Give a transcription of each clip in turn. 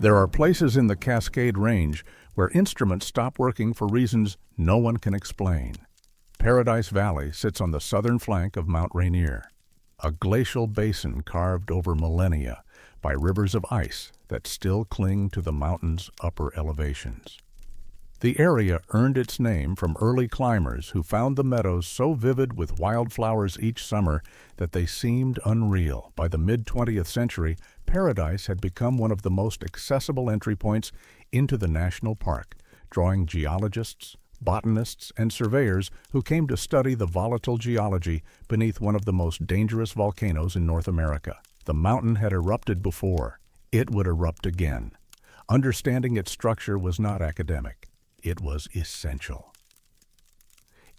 There are places in the Cascade Range where instruments stop working for reasons no one can explain. Paradise Valley sits on the southern flank of Mount Rainier, a glacial basin carved over millennia by rivers of ice that still cling to the mountain's upper elevations. The area earned its name from early climbers who found the meadows so vivid with wildflowers each summer that they seemed unreal. By the mid-20th century, Paradise had become one of the most accessible entry points into the national park, drawing geologists, botanists, and surveyors who came to study the volatile geology beneath one of the most dangerous volcanoes in North America. The mountain had erupted before. It would erupt again. Understanding its structure was not academic. It was essential.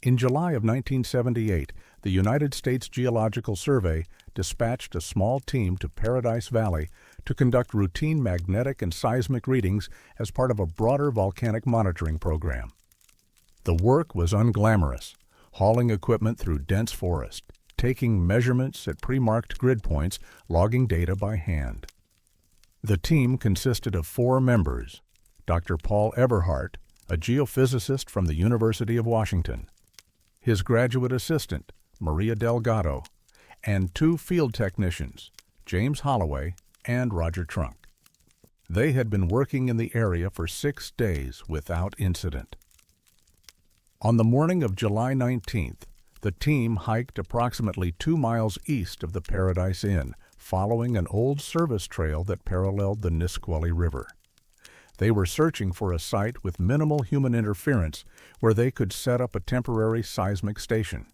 In July of 1978, the United States Geological Survey dispatched a small team to Paradise Valley to conduct routine magnetic and seismic readings as part of a broader volcanic monitoring program. The work was unglamorous, hauling equipment through dense forest, taking measurements at pre-marked grid points, logging data by hand. The team consisted of 4 members: Dr. Paul Eberhardt, a geophysicist from the University of Washington, his graduate assistant, Maria Delgado, and 2 field technicians, James Holloway and Roger Trunk. They had been working in the area for 6 days without incident. On the morning of July 19th, the team hiked approximately 2 miles east of the Paradise Inn, following an old service trail that paralleled the Nisqually River. They were searching for a site with minimal human interference where they could set up a temporary seismic station.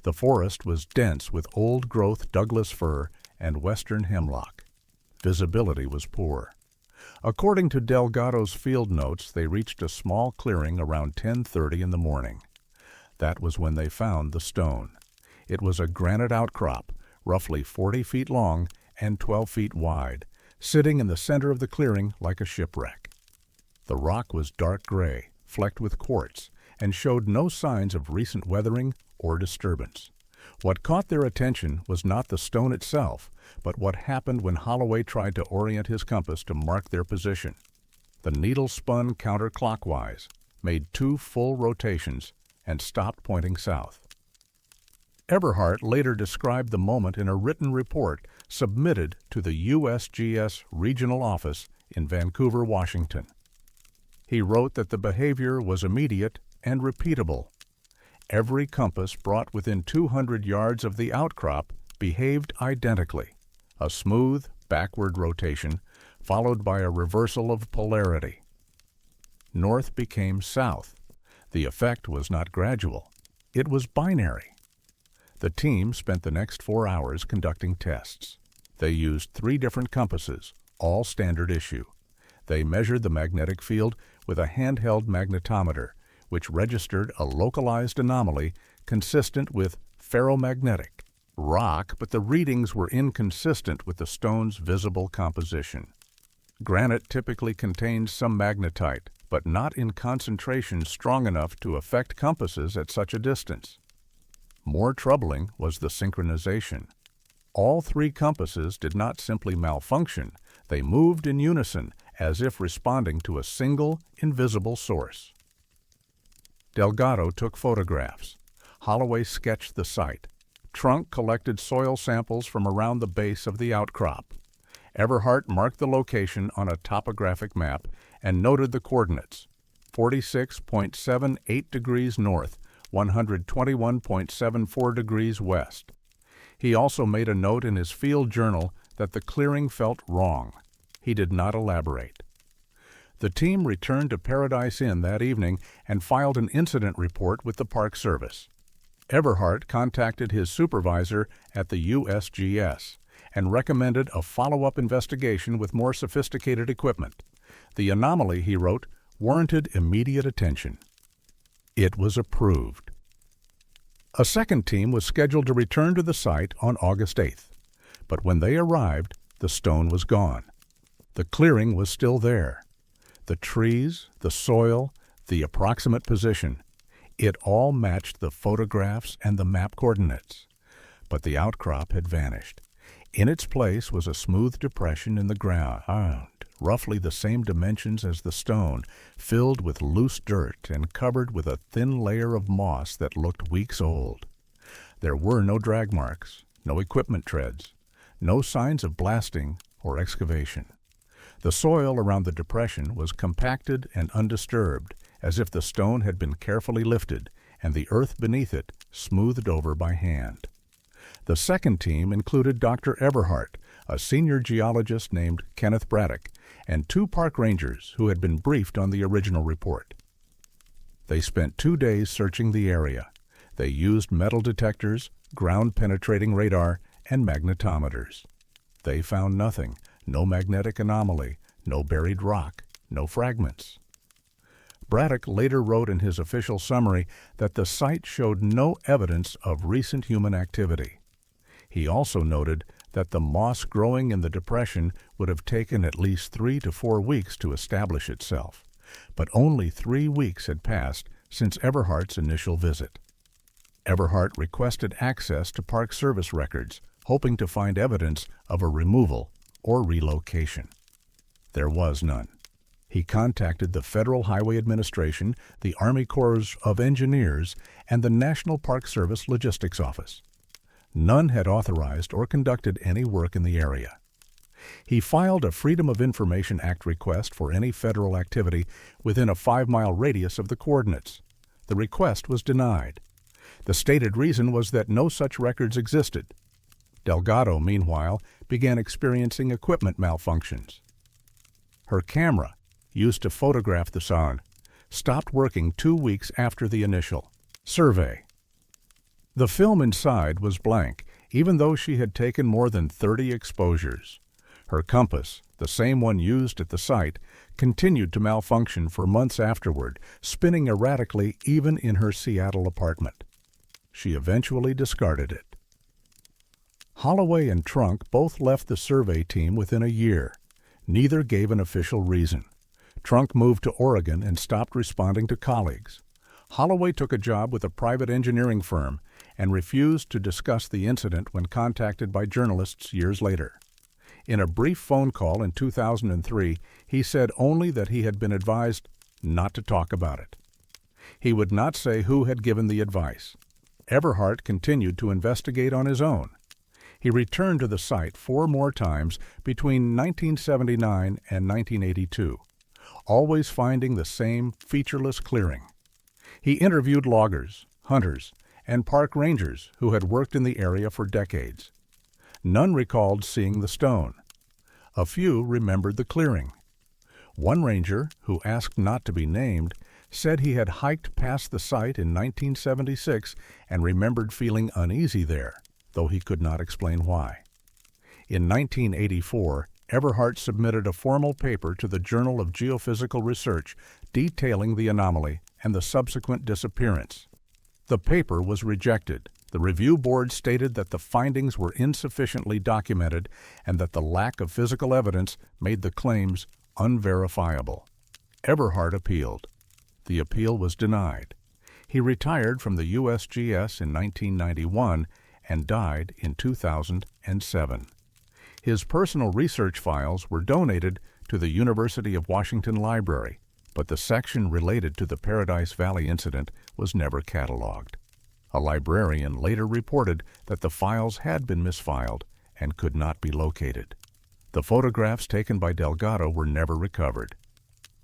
The forest was dense with old-growth Douglas fir and western hemlock. Visibility was poor. According to Delgado's field notes, they reached a small clearing around 10:30 in the morning. That was when they found the stone. It was a granite outcrop, roughly 40 feet long and 12 feet wide, sitting in the center of the clearing like a shipwreck. The rock was dark gray, flecked with quartz, and showed no signs of recent weathering or disturbance. What caught their attention was not the stone itself, but what happened when Holloway tried to orient his compass to mark their position. The needle spun counterclockwise, made 2 full rotations, and stopped pointing south. Eberhardt later described the moment in a written report submitted to the USGS Regional Office in Vancouver, Washington. He wrote that the behavior was immediate and repeatable. Every compass brought within 200 yards of the outcrop behaved identically, a smooth backward rotation followed by a reversal of polarity. North became south. The effect was not gradual. It was binary. The team spent the next 4 hours conducting tests. They used 3 different compasses, all standard issue. They measured the magnetic field with a handheld magnetometer, which registered a localized anomaly consistent with ferromagnetic rock, but the readings were inconsistent with the stone's visible composition. Granite typically contains some magnetite, but not in concentration strong enough to affect compasses at such a distance. More troubling was the synchronization. All 3 compasses did not simply malfunction, they moved in unison as if responding to a single, invisible source. Delgado took photographs. Holloway sketched the site. Trunk collected soil samples from around the base of the outcrop. Eberhardt marked the location on a topographic map and noted the coordinates: 46.78 degrees north, 121.74 degrees west. He also made a note in his field journal that the clearing felt wrong. He did not elaborate. The team returned to Paradise Inn that evening and filed an incident report with the Park Service. Eberhardt contacted his supervisor at the USGS and recommended a follow-up investigation with more sophisticated equipment. The anomaly, he wrote, warranted immediate attention. It was approved. A second team was scheduled to return to the site on August 8th, but when they arrived, the stone was gone. The clearing was still there. The trees, the soil, the approximate position, it all matched the photographs and the map coordinates. But the outcrop had vanished. In its place was a smooth depression in the ground, roughly the same dimensions as the stone, filled with loose dirt and covered with a thin layer of moss that looked weeks old. There were no drag marks, no equipment treads, no signs of blasting or excavation. The soil around the depression was compacted and undisturbed, as if the stone had been carefully lifted and the earth beneath it smoothed over by hand. The second team included Dr. Everhart, a senior geologist named Kenneth Braddock, and 2 park rangers who had been briefed on the original report. They spent 2 days searching the area. They used metal detectors, ground-penetrating radar, and magnetometers. They found nothing, no magnetic anomaly, no buried rock, no fragments. Braddock later wrote in his official summary that the site showed no evidence of recent human activity. He also noted that the moss growing in the depression would have taken at least 3 to 4 weeks to establish itself, but only 3 weeks had passed since Everhart's initial visit. Everhart requested access to Park Service records, hoping to find evidence of a removal or relocation. There was none. He contacted the Federal Highway Administration, the Army Corps of Engineers, and the National Park Service Logistics Office. None had authorized or conducted any work in the area. He filed a Freedom of Information Act request for any federal activity within a 5-mile radius of the coordinates. The request was denied. The stated reason was that no such records existed. Delgado, meanwhile, began experiencing equipment malfunctions. Her camera, used to photograph the sound, stopped working 2 weeks after the initial survey. The film inside was blank, even though she had taken more than 30 exposures. Her compass, the same one used at the site, continued to malfunction for months afterward, spinning erratically even in her Seattle apartment. She eventually discarded it. Holloway and Trunk both left the survey team within a year. Neither gave an official reason. Trunk moved to Oregon and stopped responding to colleagues. Holloway took a job with a private engineering firm and refused to discuss the incident when contacted by journalists years later. In a brief phone call in 2003, he said only that he had been advised not to talk about it. He would not say who had given the advice. Everhart continued to investigate on his own. He returned to the site 4 more times between 1979 and 1982, always finding the same featureless clearing. He interviewed loggers, hunters, and park rangers who had worked in the area for decades. None recalled seeing the stone. A few remembered the clearing. One ranger, who asked not to be named, said he had hiked past the site in 1976 and remembered feeling uneasy there, though he could not explain why. In 1984, Everhart submitted a formal paper to the Journal of Geophysical Research detailing the anomaly and the subsequent disappearance. The paper was rejected. The review board stated that the findings were insufficiently documented and that the lack of physical evidence made the claims unverifiable. Everhart appealed. The appeal was denied. He retired from the USGS in 1991 and died in 2007. His personal research files were donated to the University of Washington Library, but the section related to the Paradise Valley incident was never cataloged. A librarian later reported that the files had been misfiled and could not be located. The photographs taken by Delgado were never recovered.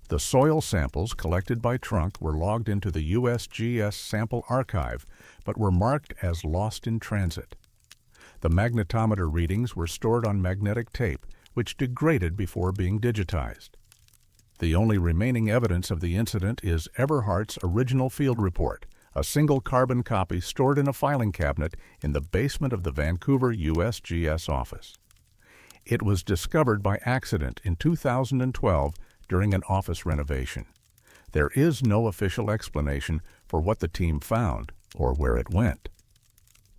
The soil samples collected by Trunk were logged into the USGS sample archive, but were marked as lost in transit. The magnetometer readings were stored on magnetic tape, which degraded before being digitized. The only remaining evidence of the incident is Everhart's original field report, a single carbon copy stored in a filing cabinet in the basement of the Vancouver USGS office. It was discovered by accident in 2012 during an office renovation. There is no official explanation for what the team found or where it went.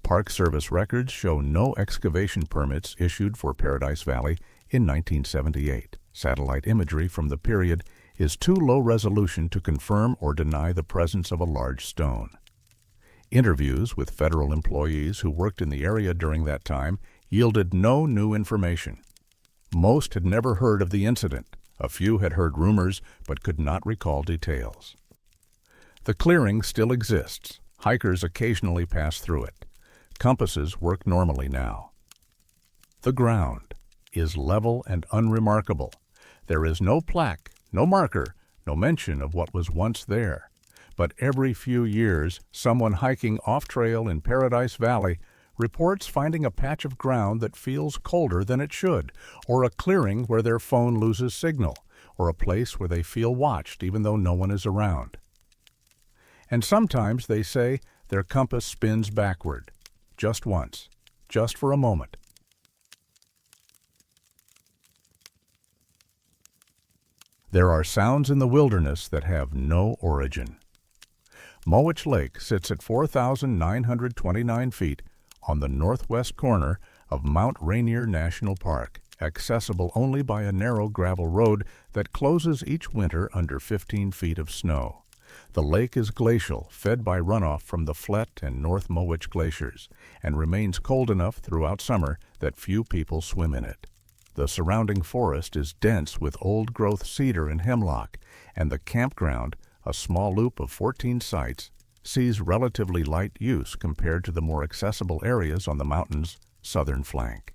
Park Service records show no excavation permits issued for Paradise Valley in 1978. Satellite imagery from the period is too low resolution to confirm or deny the presence of a large stone. Interviews with federal employees who worked in the area during that time yielded no new information. Most had never heard of the incident. A few had heard rumors but could not recall details. The clearing still exists. Hikers occasionally pass through it. Compasses work normally now. The ground is level and unremarkable. There is no plaque, no marker, no mention of what was once there. But every few years, someone hiking off-trail in Paradise Valley reports finding a patch of ground that feels colder than it should, or a clearing where their phone loses signal, or a place where they feel watched even though no one is around. And sometimes they say their compass spins backward, just once, just for a moment. There are sounds in the wilderness that have no origin. Mowich Lake sits at 4,929 feet on the northwest corner of Mount Rainier National Park, accessible only by a narrow gravel road that closes each winter under 15 feet of snow. The lake is glacial, fed by runoff from the Flett and North Mowich glaciers, and remains cold enough throughout summer that few people swim in it. The surrounding forest is dense with old-growth cedar and hemlock, and the campground, a small loop of 14 sites, sees relatively light use compared to the more accessible areas on the mountain's southern flank.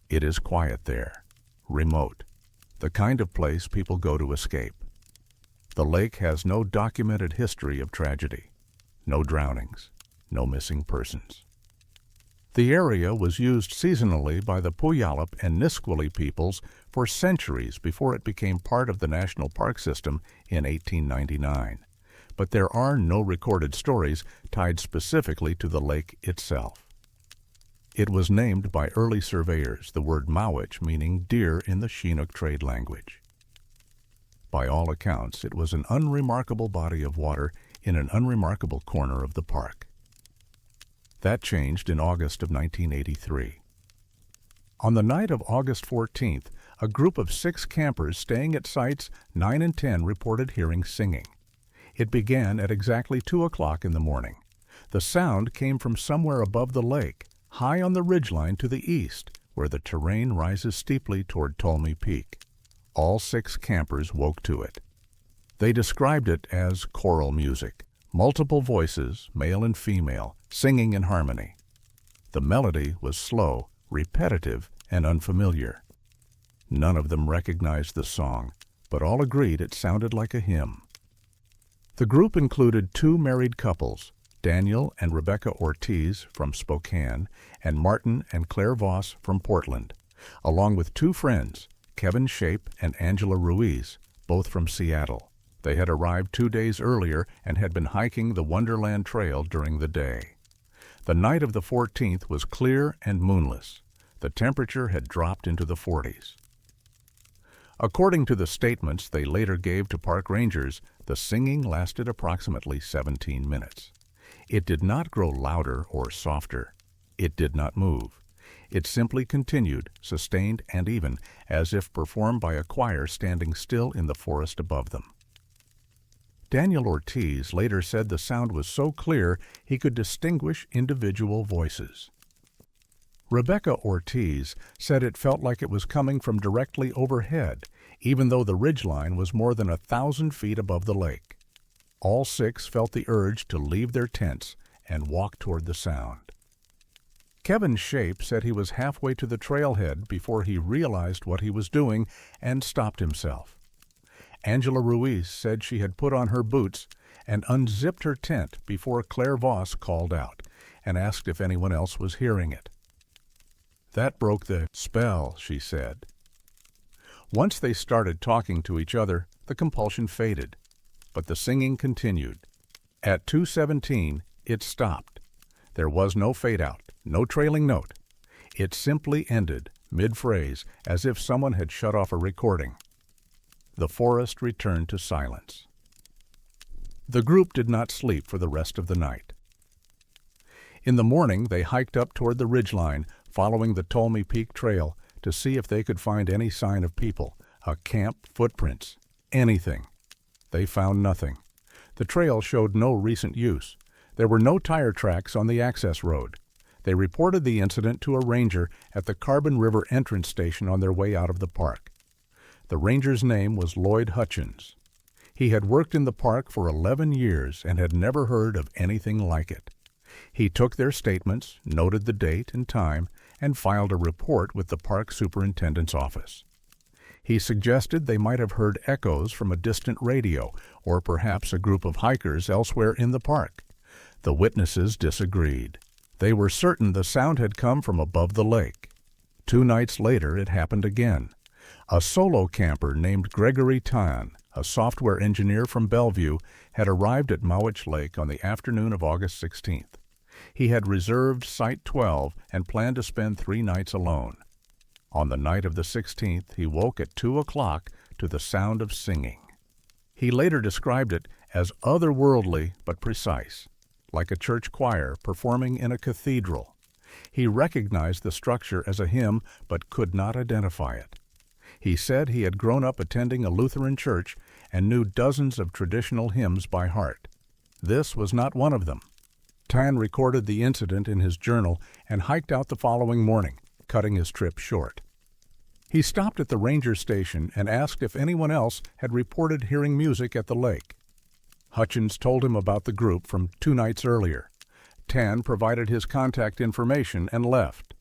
It is quiet there, remote, the kind of place people go to escape. The lake has no documented history of tragedy, no drownings, no missing persons. The area was used seasonally by the Puyallup and Nisqually peoples for centuries before it became part of the national park system in 1899. But there are no recorded stories tied specifically to the lake itself. It was named by early surveyors, the word Mowich meaning deer in the Chinook trade language. By all accounts, it was an unremarkable body of water in an unremarkable corner of the park. That changed in August of 1983. On the night of August 14th, a group of 6 campers staying at sites 9 and 10 reported hearing singing. It began at exactly 2 o'clock in the morning. The sound came from somewhere above the lake, high on the ridgeline to the east, where the terrain rises steeply toward Tolmy Peak. All 6 campers woke to it. They described it as choral music, multiple voices, male and female, singing in harmony. The melody was slow, repetitive, and unfamiliar. None of them recognized the song, but all agreed it sounded like a hymn. The group included 2 married couples, Daniel and Rebecca Ortiz from Spokane, and Martin and Claire Voss from Portland, along with 2 friends, Kevin Shape and Angela Ruiz, both from Seattle. They had arrived 2 days earlier and had been hiking the Wonderland Trail during the day. The night of the 14th was clear and moonless. The temperature had dropped into the 40s. According to the statements they later gave to park rangers, the singing lasted approximately 17 minutes. It did not grow louder or softer. It did not move. It simply continued, sustained and even, as if performed by a choir standing still in the forest above them. Daniel Ortiz later said the sound was so clear he could distinguish individual voices. Rebecca Ortiz said it felt like it was coming from directly overhead, even though the ridgeline was more than 1,000 feet above the lake. All 6 felt the urge to leave their tents and walk toward the sound. Kevin Shape said he was halfway to the trailhead before he realized what he was doing and stopped himself. Angela Ruiz said she had put on her boots and unzipped her tent before Claire Voss called out and asked if anyone else was hearing it. That broke the spell, she said. Once they started talking to each other, the compulsion faded, but the singing continued. At 2:17, it stopped. There was no fade-out, no trailing note. It simply ended, mid-phrase, as if someone had shut off a recording. The forest returned to silence. The group did not sleep for the rest of the night. In the morning, they hiked up toward the ridgeline, following the Tolmy Peak Trail, to see if they could find any sign of people, a camp, footprints, anything. They found nothing. The trail showed no recent use. There were no tire tracks on the access road. They reported the incident to a ranger at the Carbon River entrance station on their way out of the park. The ranger's name was Lloyd Hutchins. He had worked in the park for 11 years and had never heard of anything like it. He took their statements, noted the date and time, and filed a report with the park superintendent's office. He suggested they might have heard echoes from a distant radio or perhaps a group of hikers elsewhere in the park. The witnesses disagreed. They were certain the sound had come from above the lake. 2 nights later, it happened again. A solo camper named Gregory Tan, a software engineer from Bellevue, had arrived at Mowich Lake on the afternoon of August 16th. He had reserved Site 12 and planned to spend 3 nights alone. On the night of the 16th, he woke at 2 o'clock to the sound of singing. He later described it as otherworldly but precise, like a church choir performing in a cathedral. He recognized the structure as a hymn but could not identify it. He said he had grown up attending a Lutheran church and knew dozens of traditional hymns by heart. This was not one of them. Tan recorded the incident in his journal and hiked out the following morning, cutting his trip short. He stopped at the ranger station and asked if anyone else had reported hearing music at the lake. Hutchins told him about the group from 2 nights earlier. Tan provided his contact information and left.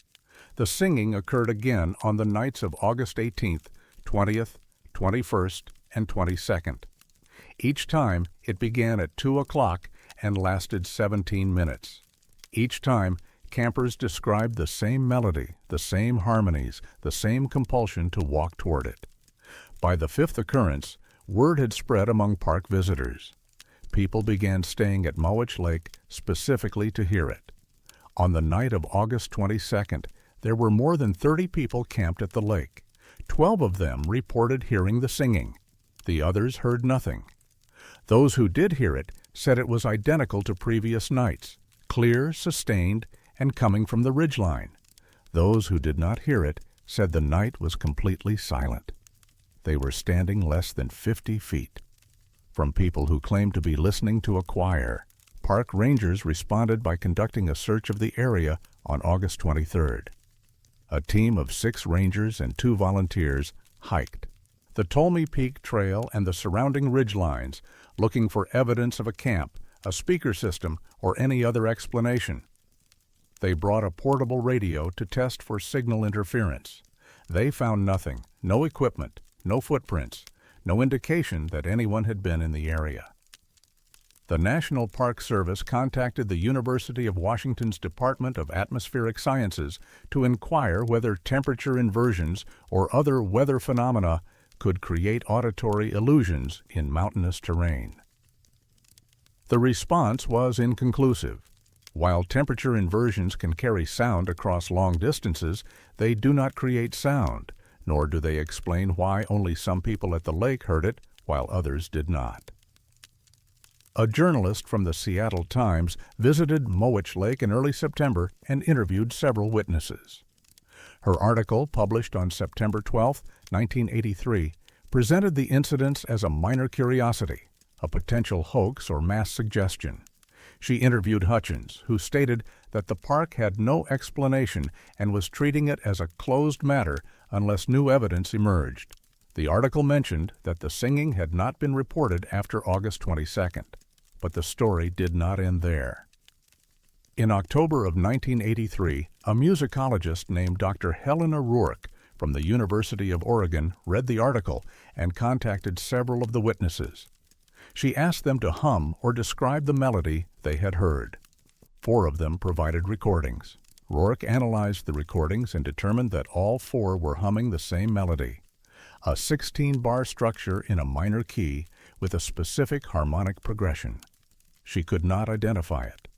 The singing occurred again on the nights of August 18th, 20th, 21st, and 22nd. Each time, it began at 2 o'clock and lasted 17 minutes. Each time, campers described the same melody, the same harmonies, the same compulsion to walk toward it. By the 5th occurrence, word had spread among park visitors. People began staying at Mowich Lake specifically to hear it. On the night of August 22nd, there were more than 30 people camped at the lake. 12 of them reported hearing the singing. The others heard nothing. Those who did hear it said it was identical to previous nights, clear, sustained, and coming from the ridgeline. Those who did not hear it said the night was completely silent. They were standing less than 50 feet. From people who claimed to be listening to a choir, park rangers responded by conducting a search of the area on August 23rd. A team of 6 rangers and 2 volunteers hiked the Tolmie Peak Trail and the surrounding ridgelines, looking for evidence of a camp, a speaker system, or any other explanation. They brought a portable radio to test for signal interference. They found nothing, no equipment, no footprints, no indication that anyone had been in the area. The National Park Service contacted the University of Washington's Department of Atmospheric Sciences to inquire whether temperature inversions or other weather phenomena could create auditory illusions in mountainous terrain. The response was inconclusive. While temperature inversions can carry sound across long distances, they do not create sound, nor do they explain why only some people at the lake heard it while others did not. A journalist from the Seattle Times visited Mowich Lake in early September and interviewed several witnesses. Her article, published on September 12, 1983, presented the incidents as a minor curiosity, a potential hoax or mass suggestion. She interviewed Hutchins, who stated that the park had no explanation and was treating it as a closed matter unless new evidence emerged. The article mentioned that the singing had not been reported after August 22nd, but the story did not end there. In October of 1983, a musicologist named Dr. Helen O'Rourke from the University of Oregon read the article and contacted several of the witnesses. She asked them to hum or describe the melody they had heard. 4 of them provided recordings. Rourke analyzed the recordings and determined that all 4 were humming the same melody, a 16-bar structure in a minor key with a specific harmonic progression. She could not identify it.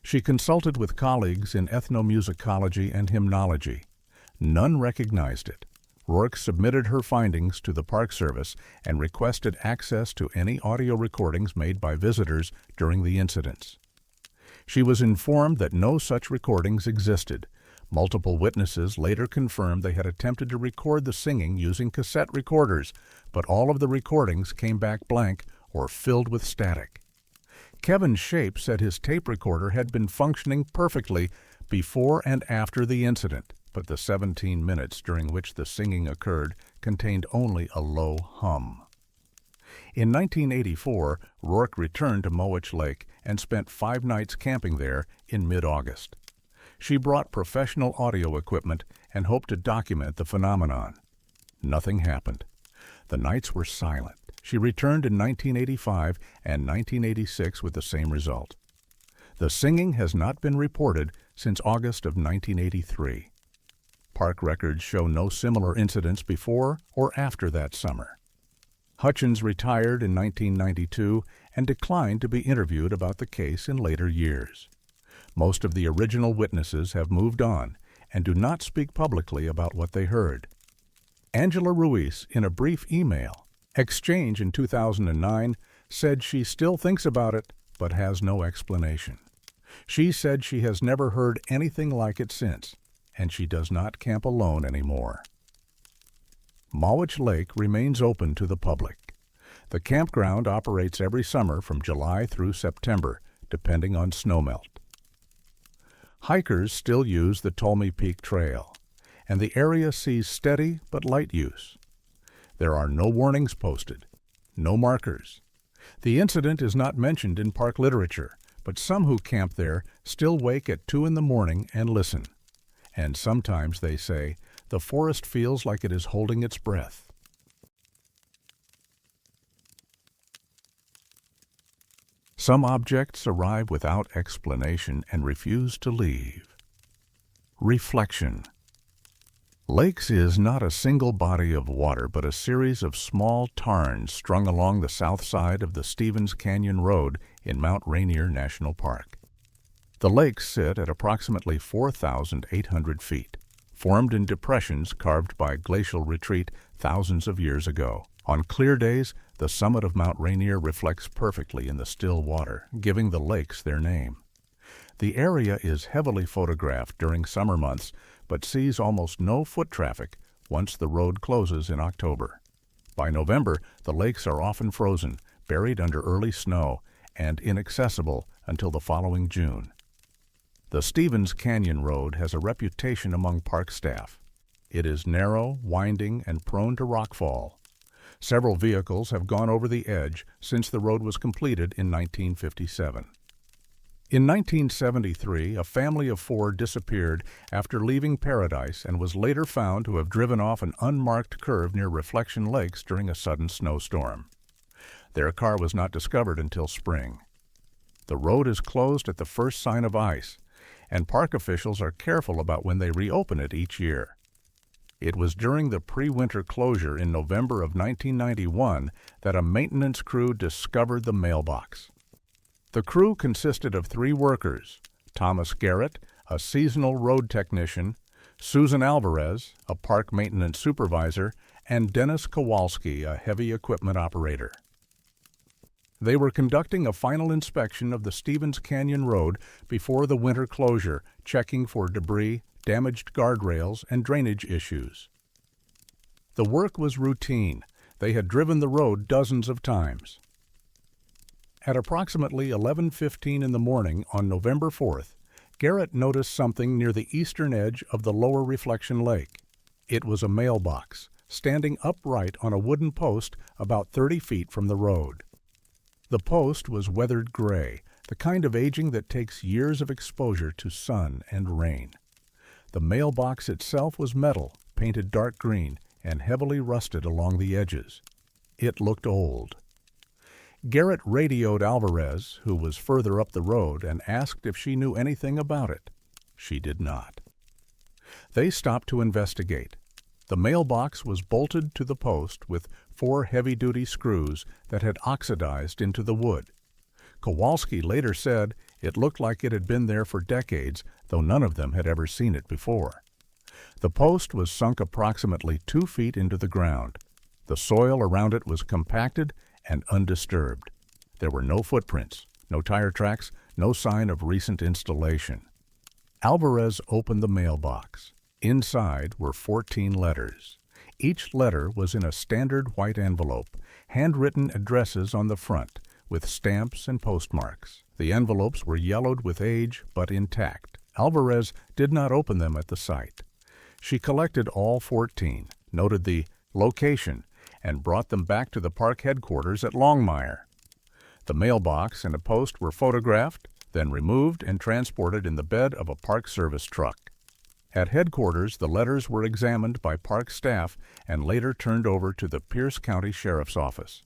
She consulted with colleagues in ethnomusicology and hymnology. None recognized it. Rourke submitted her findings to the Park Service and requested access to any audio recordings made by visitors during the incidents. She was informed that no such recordings existed. Multiple witnesses later confirmed they had attempted to record the singing using cassette recorders, but all of the recordings came back blank or filled with static. Kevin Shape said his tape recorder had been functioning perfectly before and after the incident, but the 17 minutes during which the singing occurred contained only a low hum. In 1984, Rourke returned to Mowich Lake and spent 5 nights camping there in mid-August. She brought professional audio equipment and hoped to document the phenomenon. Nothing happened. The nights were silent. She returned in 1985 and 1986 with the same result. The singing has not been reported since August of 1983. Park records show no similar incidents before or after that summer. Hutchins retired in 1992 and declined to be interviewed about the case in later years. Most of the original witnesses have moved on and do not speak publicly about what they heard. Angela Ruiz, in a brief email exchange in 2009, said she still thinks about it but has no explanation. She said she has never heard anything like it since, and she does not camp alone anymore. Mowich Lake remains open to the public. The campground operates every summer from July through September, depending on snowmelt. Hikers still use the Tolmy Peak Trail, and the area sees steady but light use. There are no warnings posted, no markers. The incident is not mentioned in park literature, but some who camp there still wake at 2 in the morning and listen. And sometimes they say, the forest feels like it is holding its breath. Some objects arrive without explanation and refuse to leave. Reflection. Lakes is not a single body of water, but a series of small tarns strung along the south side of the Stevens Canyon Road in Mount Rainier National Park. The lakes sit at approximately 4,800 feet, formed in depressions carved by glacial retreat thousands of years ago. On clear days, the summit of Mount Rainier reflects perfectly in the still water, giving the lakes their name. The area is heavily photographed during summer months, but sees almost no foot traffic once the road closes in October. By November, the lakes are often frozen, buried under early snow, and inaccessible until the following June. The Stevens Canyon Road has a reputation among park staff. It is narrow, winding, and prone to rockfall. Several vehicles have gone over the edge since the road was completed in 1957. In 1973, a family of 4 disappeared after leaving Paradise and was later found to have driven off an unmarked curve near Reflection Lakes during a sudden snowstorm. Their car was not discovered until spring. The road is closed at the first sign of ice, and park officials are careful about when they reopen it each year. It was during the pre-winter closure in November of 1991 that a maintenance crew discovered the mailbox. The crew consisted of 3 workers: Thomas Garrett, a seasonal road technician, Susan Alvarez, a park maintenance supervisor, and Dennis Kowalski, a heavy equipment operator. They were conducting a final inspection of the Stevens Canyon Road before the winter closure, checking for debris, damaged guardrails, and drainage issues. The work was routine. They had driven the road dozens of times. At approximately 11:15 in the morning on November 4th, Garrett noticed something near the eastern edge of the lower Reflection Lake. It was a mailbox, standing upright on a wooden post about 30 feet from the road. The post was weathered gray, the kind of aging that takes years of exposure to sun and rain. The mailbox itself was metal, painted dark green, and heavily rusted along the edges. It looked old. Garrett radioed Alvarez, who was further up the road, and asked if she knew anything about it. She did not. They stopped to investigate. The mailbox was bolted to the post with 4 heavy-duty screws that had oxidized into the wood. Kowalski later said it looked like it had been there for decades, though none of them had ever seen it before. The post was sunk approximately 2 feet into the ground. The soil around it was compacted and undisturbed. There were no footprints, no tire tracks, no sign of recent installation. Alvarez opened the mailbox. Inside were 14 letters. Each letter was in a standard white envelope, handwritten addresses on the front, with stamps and postmarks. The envelopes were yellowed with age, but intact. Alvarez did not open them at the site. She collected all 14, noted the location, and brought them back to the park headquarters at Longmire. The mailbox and a post were photographed, then removed and transported in the bed of a Park Service truck. At headquarters, the letters were examined by park staff and later turned over to the Pierce County Sheriff's Office.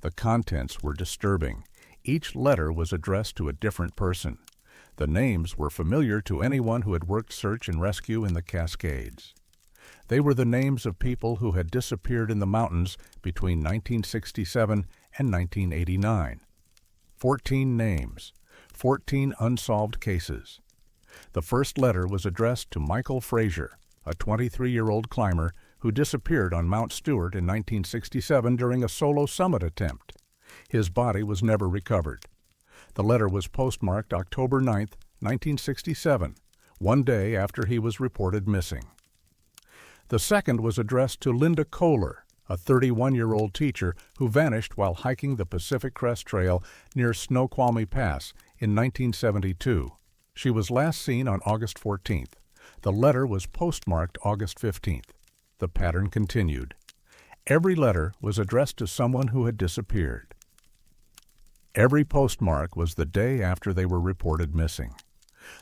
The contents were disturbing. Each letter was addressed to a different person. The names were familiar to anyone who had worked search and rescue in the Cascades. They were the names of people who had disappeared in the mountains between 1967 and 1989. 14 names, 14 unsolved cases. The first letter was addressed to Michael Frazier, a 23-year-old climber who disappeared on Mount Stewart in 1967 during a solo summit attempt. His body was never recovered. The letter was postmarked October 9, 1967, one day after he was reported missing. The second was addressed to Linda Kohler, a 31-year-old teacher who vanished while hiking the Pacific Crest Trail near Snoqualmie Pass in 1972. She was last seen on August 14th. The letter was postmarked August 15th. The pattern continued. Every letter was addressed to someone who had disappeared. Every postmark was the day after they were reported missing.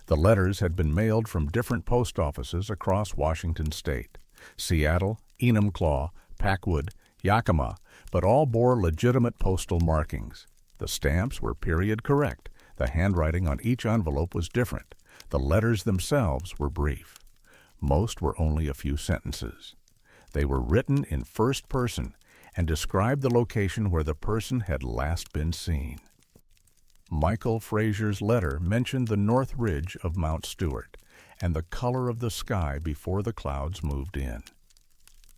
The letters had been mailed from different post offices across Washington state: Seattle, Enumclaw, Packwood, Yakima, but all bore legitimate postal markings. The stamps were period correct. The handwriting on each envelope was different. The letters themselves were brief. Most were only a few sentences. They were written in first person and described the location where the person had last been seen. Michael Frazier's letter mentioned the north ridge of Mount Stewart and the color of the sky before the clouds moved in.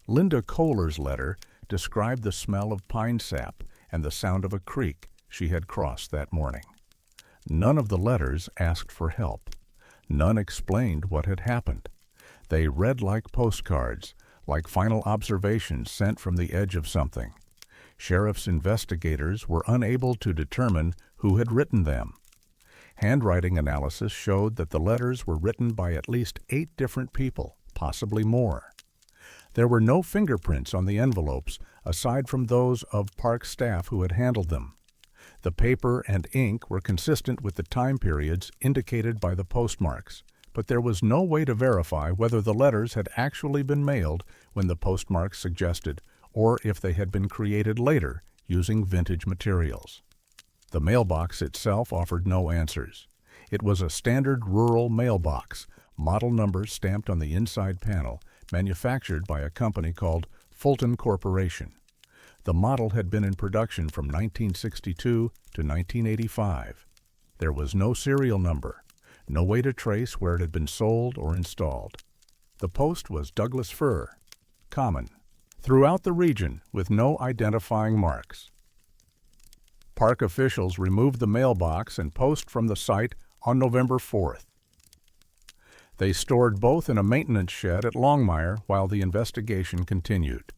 Linda Kohler's letter described the smell of pine sap and the sound of a creek she had crossed that morning. None of the letters asked for help. None explained what had happened. They read like postcards, like final observations sent from the edge of something. Sheriff's investigators were unable to determine who had written them. Handwriting analysis showed that the letters were written by at least 8 different people, possibly more. There were no fingerprints on the envelopes aside from those of park staff who had handled them. The paper and ink were consistent with the time periods indicated by the postmarks, but there was no way to verify whether the letters had actually been mailed when the postmarks suggested, or if they had been created later using vintage materials. The mailbox itself offered no answers. It was a standard rural mailbox, model number stamped on the inside panel, manufactured by a company called Fulton Corporation. The model had been in production from 1962 to 1985. There was no serial number, no way to trace where it had been sold or installed. The post was Douglas fir, common, throughout the region with no identifying marks. Park officials removed the mailbox and post from the site on November 4th. They stored both in a maintenance shed at Longmire while the investigation continued.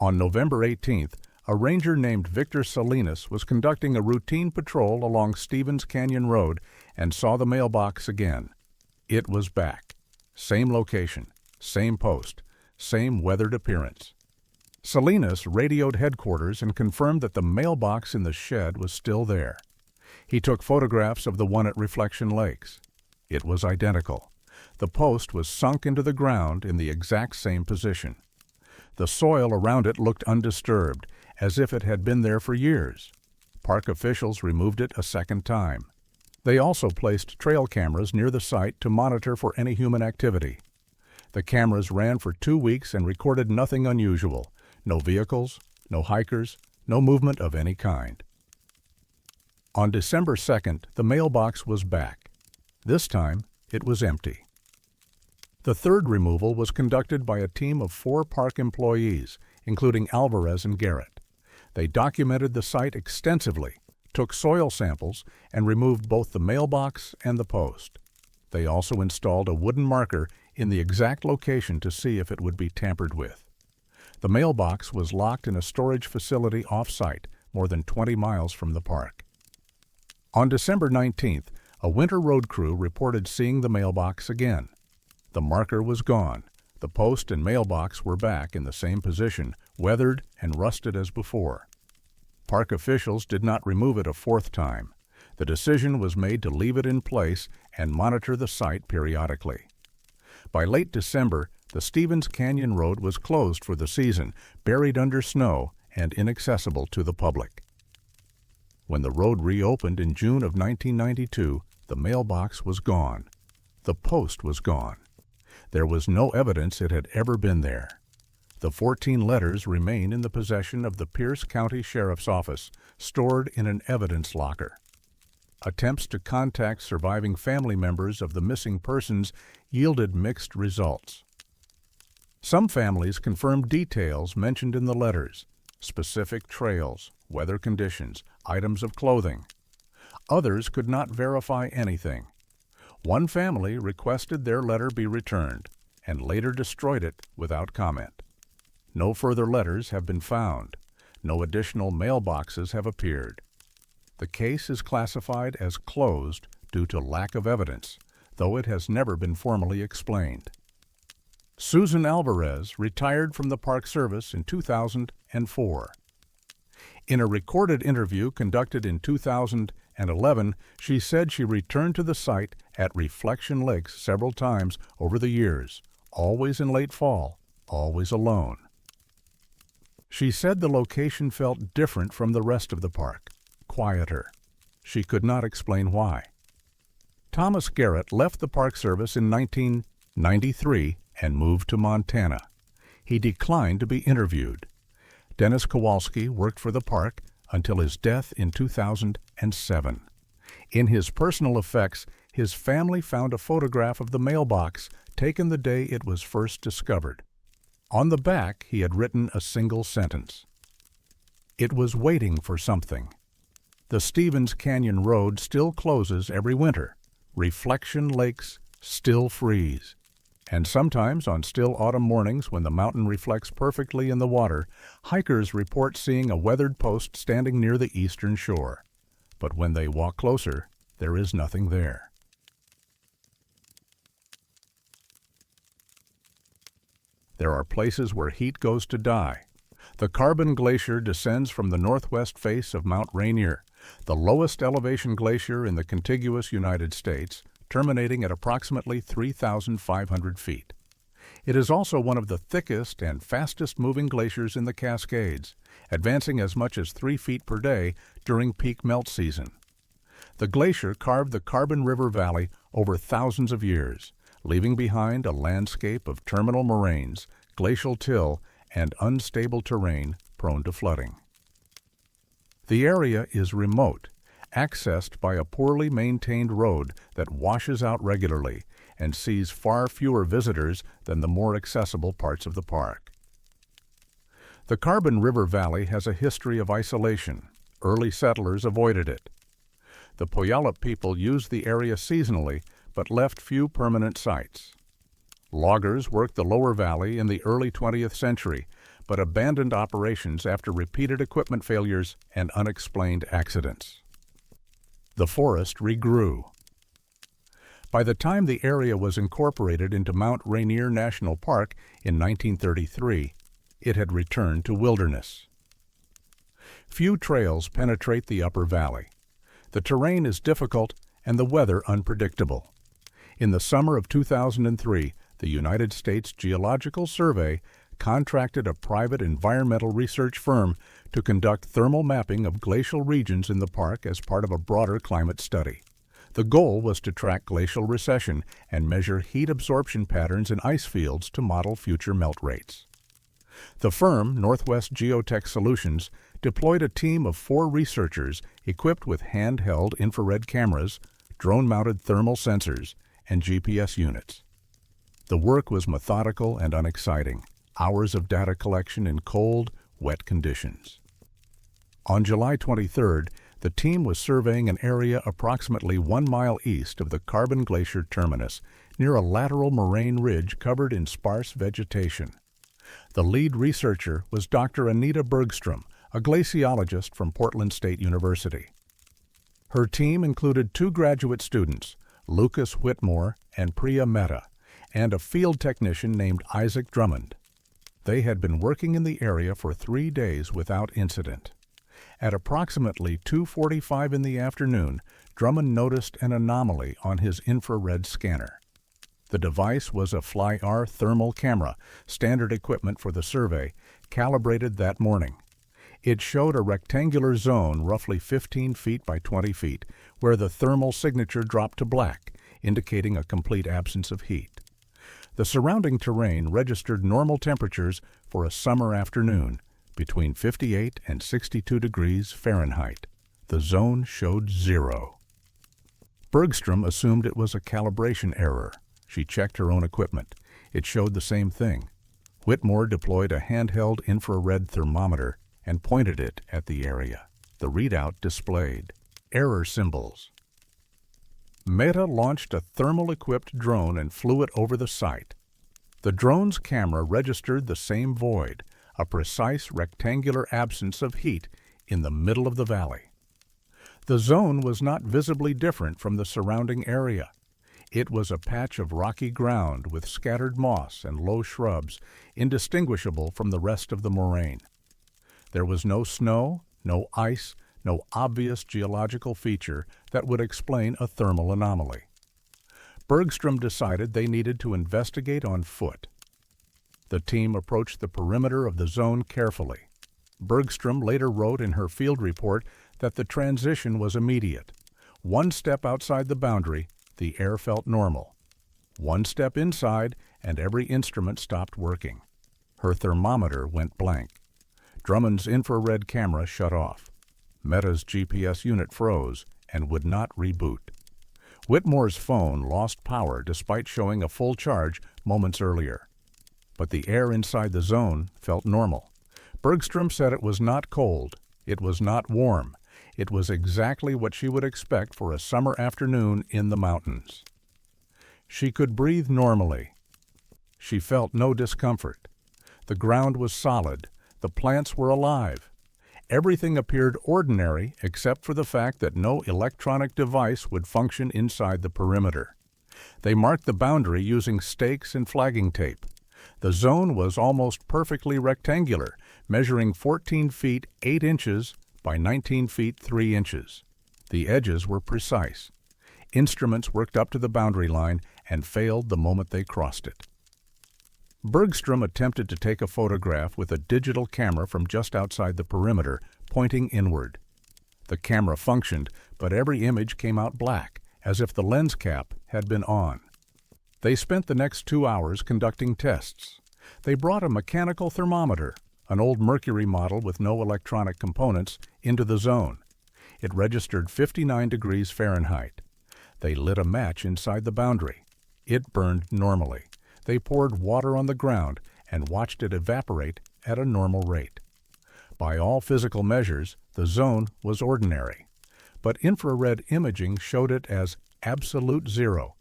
On November 18th, a ranger named Victor Salinas was conducting a routine patrol along Stevens Canyon Road and saw the mailbox again. It was back. Same location, same post, same weathered appearance. Salinas radioed headquarters and confirmed that the mailbox in the shed was still there. He took photographs of the one at Reflection Lakes. It was identical. The post was sunk into the ground in the exact same position. The soil around it looked undisturbed, as if it had been there for years. Park officials removed it a second time. They also placed trail cameras near the site to monitor for any human activity. The cameras ran for 2 weeks and recorded nothing unusual. No vehicles, no hikers, no movement of any kind. On December 2nd, the mailbox was back. This time, it was empty. The third removal was conducted by a team of 4 park employees, including Alvarez and Garrett. They documented the site extensively, took soil samples, and removed both the mailbox and the post. They also installed a wooden marker in the exact location to see if it would be tampered with. The mailbox was locked in a storage facility off-site, more than 20 miles from the park. On December 19th, a winter road crew reported seeing the mailbox again. The marker was gone. The post and mailbox were back in the same position, weathered and rusted as before. Park officials did not remove it a fourth time. The decision was made to leave it in place and monitor the site periodically. By late December, the Stevens Canyon Road was closed for the season, buried under snow and inaccessible to the public. When the road reopened in June of 1992, the mailbox was gone. The post was gone. There was no evidence it had ever been there. The 14 letters remain in the possession of the Pierce County Sheriff's Office, stored in an evidence locker. Attempts to contact surviving family members of the missing persons yielded mixed results. Some families confirmed details mentioned in the letters: specific trails, weather conditions, items of clothing. Others could not verify anything. One family requested their letter be returned and later destroyed it without comment. No further letters have been found. No additional mailboxes have appeared. The case is classified as closed due to lack of evidence, though it has never been formally explained. Susan Alvarez retired from the Park Service in 2004. In a recorded interview conducted in 2011, she said she returned to the site at Reflection Lakes several times over the years, always in late fall, always alone. She said the location felt different from the rest of the park, quieter. She could not explain why. Thomas Garrett left the Park Service in 1993 and moved to Montana. He declined to be interviewed. Dennis Kowalski worked for the park until his death in 2007. In his personal effects, his family found a photograph of the mailbox taken the day it was first discovered. On the back, he had written a single sentence: "It was waiting for something." The Stevens Canyon Road still closes every winter. Reflection Lakes still freeze. And sometimes on still autumn mornings when the mountain reflects perfectly in the water, hikers report seeing a weathered post standing near the eastern shore. But when they walk closer, there is nothing there. There are places where heat goes to die. The Carbon Glacier descends from the northwest face of Mount Rainier, the lowest elevation glacier in the contiguous United States, terminating at approximately 3,500 feet. It is also one of the thickest and fastest-moving glaciers in the Cascades, advancing as much as 3 feet per day during peak melt season. The glacier carved the Carbon River Valley over thousands of years, leaving behind a landscape of terminal moraines, glacial till, and unstable terrain prone to flooding. The area is remote, accessed by a poorly maintained road that washes out regularly and sees far fewer visitors than the more accessible parts of the park. The Carbon River Valley has a history of isolation. Early settlers avoided it. The Puyallup people used the area seasonally but left few permanent sites. Loggers worked the lower valley in the early 20th century, but abandoned operations after repeated equipment failures and unexplained accidents. The forest regrew. By the time the area was incorporated into Mount Rainier National Park in 1933, it had returned to wilderness. Few trails penetrate the upper valley. The terrain is difficult and the weather unpredictable. In the summer of 2003, the United States Geological Survey contracted a private environmental research firm to conduct thermal mapping of glacial regions in the park as part of a broader climate study. The goal was to track glacial recession and measure heat absorption patterns in ice fields to model future melt rates. The firm, Northwest Geotech Solutions, deployed a team of 4 researchers equipped with handheld infrared cameras, drone-mounted thermal sensors, and GPS units. The work was methodical and unexciting, hours of data collection in cold, wet conditions. On July 23rd, the team was surveying an area approximately 1 mile east of the Carbon Glacier terminus, near a lateral moraine ridge covered in sparse vegetation. The lead researcher was Dr. Anita Bergstrom, a glaciologist from Portland State University. Her team included 2 graduate students, Lucas Whitmore and Priya Mehta, and a field technician named Isaac Drummond. They had been working in the area for 3 days without incident. At approximately 2:45 in the afternoon, Drummond noticed an anomaly on his infrared scanner. The device was a FLIR thermal camera, standard equipment for the survey, calibrated that morning. It showed a rectangular zone roughly 15 feet by 20 feet, where the thermal signature dropped to black, indicating a complete absence of heat. The surrounding terrain registered normal temperatures for a summer afternoon, between 58 and 62 degrees Fahrenheit. The zone showed 0. Bergstrom assumed it was a calibration error. She checked her own equipment. It showed the same thing. Whitmore deployed a handheld infrared thermometer and pointed it at the area. The readout displayed error symbols. Meta launched a thermal-equipped drone and flew it over the site. The drone's camera registered the same void, a precise rectangular absence of heat in the middle of the valley. The zone was not visibly different from the surrounding area. It was a patch of rocky ground with scattered moss and low shrubs, indistinguishable from the rest of the moraine. There was no snow, no ice, no obvious geological feature that would explain a thermal anomaly. Bergstrom decided they needed to investigate on foot. The team approached the perimeter of the zone carefully. Bergstrom later wrote in her field report that the transition was immediate. 1 step outside the boundary, the air felt normal. 1 step inside, and every instrument stopped working. Her thermometer went blank. Drummond's infrared camera shut off. Meta's GPS unit froze and would not reboot. Whitmore's phone lost power despite showing a full charge moments earlier. But the air inside the zone felt normal. Bergstrom said it was not cold, it was not warm. It was exactly what she would expect for a summer afternoon in the mountains. She could breathe normally. She felt no discomfort. The ground was solid. The plants were alive. Everything appeared ordinary except for the fact that no electronic device would function inside the perimeter. They marked the boundary using stakes and flagging tape. The zone was almost perfectly rectangular, measuring 14 feet 8 inches by 19 feet 3 inches. The edges were precise. Instruments worked up to the boundary line and failed the moment they crossed it. Bergstrom attempted to take a photograph with a digital camera from just outside the perimeter, pointing inward. The camera functioned, but every image came out black, as if the lens cap had been on. They spent the next 2 hours conducting tests. They brought a mechanical thermometer, an old mercury model with no electronic components, into the zone. It registered 59 degrees Fahrenheit. They lit a match inside the boundary. It burned normally. They poured water on the ground and watched it evaporate at a normal rate. By all physical measures, the zone was ordinary. But infrared imaging showed it as absolute 0,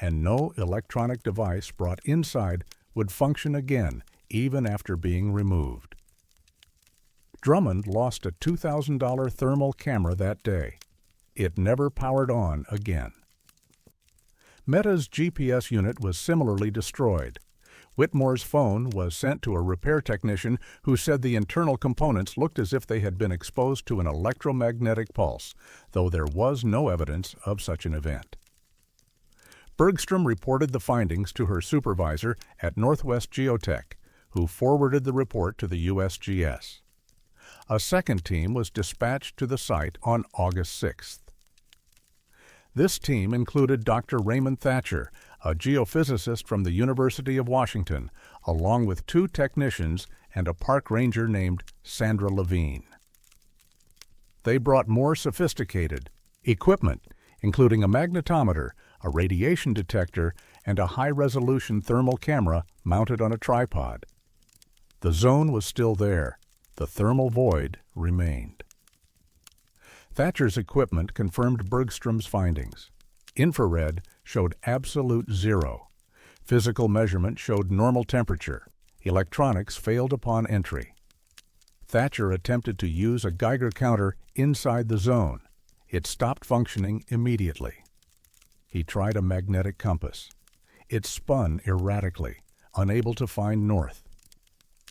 and no electronic device brought inside would function again, even after being removed. Drummond lost a $2,000 thermal camera that day. It never powered on again. Meta's GPS unit was similarly destroyed. Whitmore's phone was sent to a repair technician who said the internal components looked as if they had been exposed to an electromagnetic pulse, though there was no evidence of such an event. Bergstrom reported the findings to her supervisor at Northwest Geotech, who forwarded the report to the USGS. A second team was dispatched to the site on August 6th. This team included Dr. Raymond Thatcher, a geophysicist from the University of Washington, along with 2 technicians and a park ranger named Sandra Levine. They brought more sophisticated equipment, including a magnetometer, a radiation detector, and a high-resolution thermal camera mounted on a tripod. The zone was still there. The thermal void remained. Thatcher's equipment confirmed Bergstrom's findings. Infrared showed absolute 0. Physical measurement showed normal temperature. Electronics failed upon entry. Thatcher attempted to use a Geiger counter inside the zone. It stopped functioning immediately. He tried a magnetic compass. It spun erratically, unable to find north.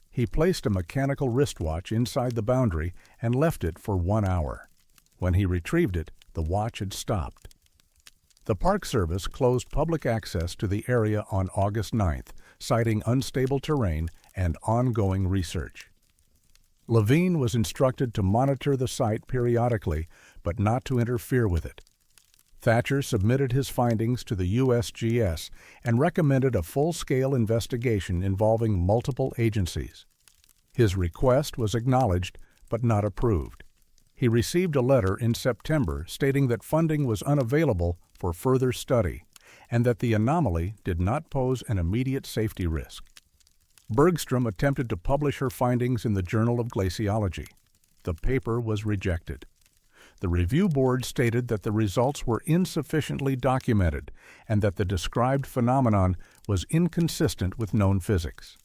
He placed a mechanical wristwatch inside the boundary and left it for 1 hour. When he retrieved it, the watch had stopped. The Park Service closed public access to the area on August 9th, citing unstable terrain and ongoing research. Levine was instructed to monitor the site periodically, but not to interfere with it. Thatcher submitted his findings to the USGS and recommended a full-scale investigation involving multiple agencies. His request was acknowledged, but not approved. He received a letter in September stating that funding was unavailable for further study and that the anomaly did not pose an immediate safety risk. Bergstrom attempted to publish her findings in the Journal of Glaciology. The paper was rejected. The review board stated that the results were insufficiently documented and that the described phenomenon was inconsistent with known physics.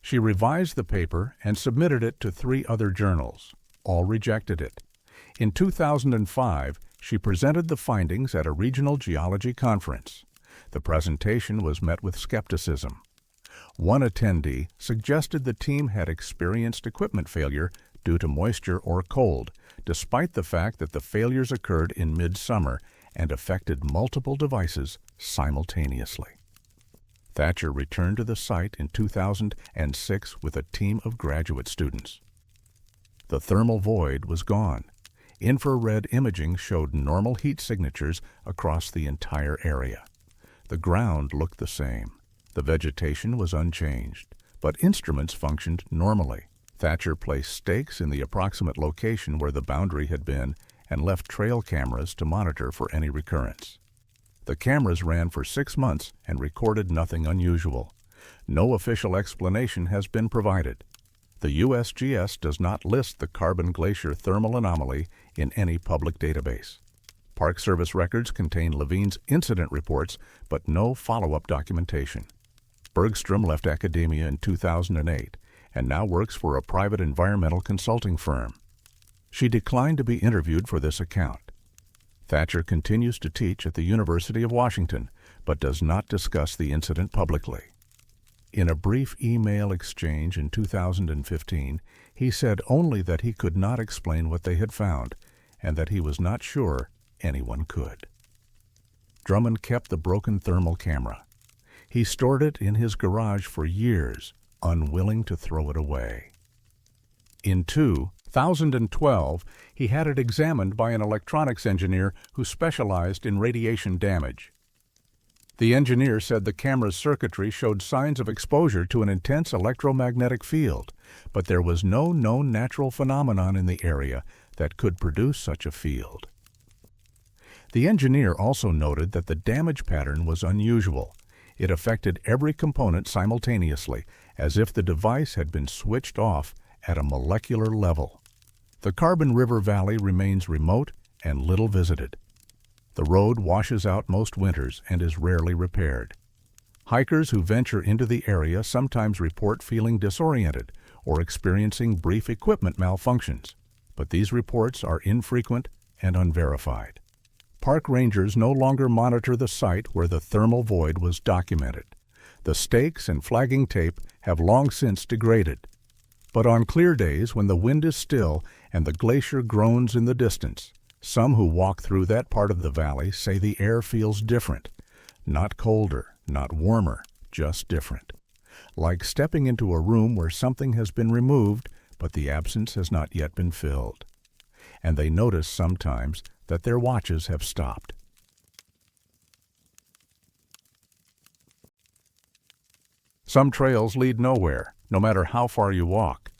She revised the paper and submitted it to 3 other journals. All rejected it. In 2005, she presented the findings at a regional geology conference. The presentation was met with skepticism. One attendee suggested the team had experienced equipment failure due to moisture or cold, despite the fact that the failures occurred in midsummer and affected multiple devices simultaneously. Thatcher returned to the site in 2006 with a team of graduate students. The thermal void was gone. Infrared imaging showed normal heat signatures across the entire area. The ground looked the same. The vegetation was unchanged, but instruments functioned normally. Thatcher placed stakes in the approximate location where the boundary had been and left trail cameras to monitor for any recurrence. The cameras ran for 6 months and recorded nothing unusual. No official explanation has been provided. The USGS does not list the Carbon Glacier thermal anomaly in any public database. Park Service records contain Levine's incident reports, but no follow-up documentation. Bergstrom left academia in 2008 and now works for a private environmental consulting firm. She declined to be interviewed for this account. Thatcher continues to teach at the University of Washington, but does not discuss the incident publicly. In a brief email exchange in 2015, he said only that he could not explain what they had found and that he was not sure anyone could. Drummond kept the broken thermal camera. He stored it in his garage for years, unwilling to throw it away. In 2012, he had it examined by an electronics engineer who specialized in radiation damage. The engineer said the camera's circuitry showed signs of exposure to an intense electromagnetic field, but there was no known natural phenomenon in the area that could produce such a field. The engineer also noted that the damage pattern was unusual. It affected every component simultaneously, as if the device had been switched off at a molecular level. The Carbon River Valley remains remote and little visited. The road washes out most winters and is rarely repaired. Hikers who venture into the area sometimes report feeling disoriented or experiencing brief equipment malfunctions, but these reports are infrequent and unverified. Park rangers no longer monitor the site where the thermal void was documented. The stakes and flagging tape have long since degraded. But on clear days when the wind is still and the glacier groans in the distance, some who walk through that part of the valley say the air feels different. Not colder, not warmer, just different. Like stepping into a room where something has been removed, but the absence has not yet been filled. And they notice sometimes that their watches have stopped. Some trails lead nowhere, no matter how far you walk.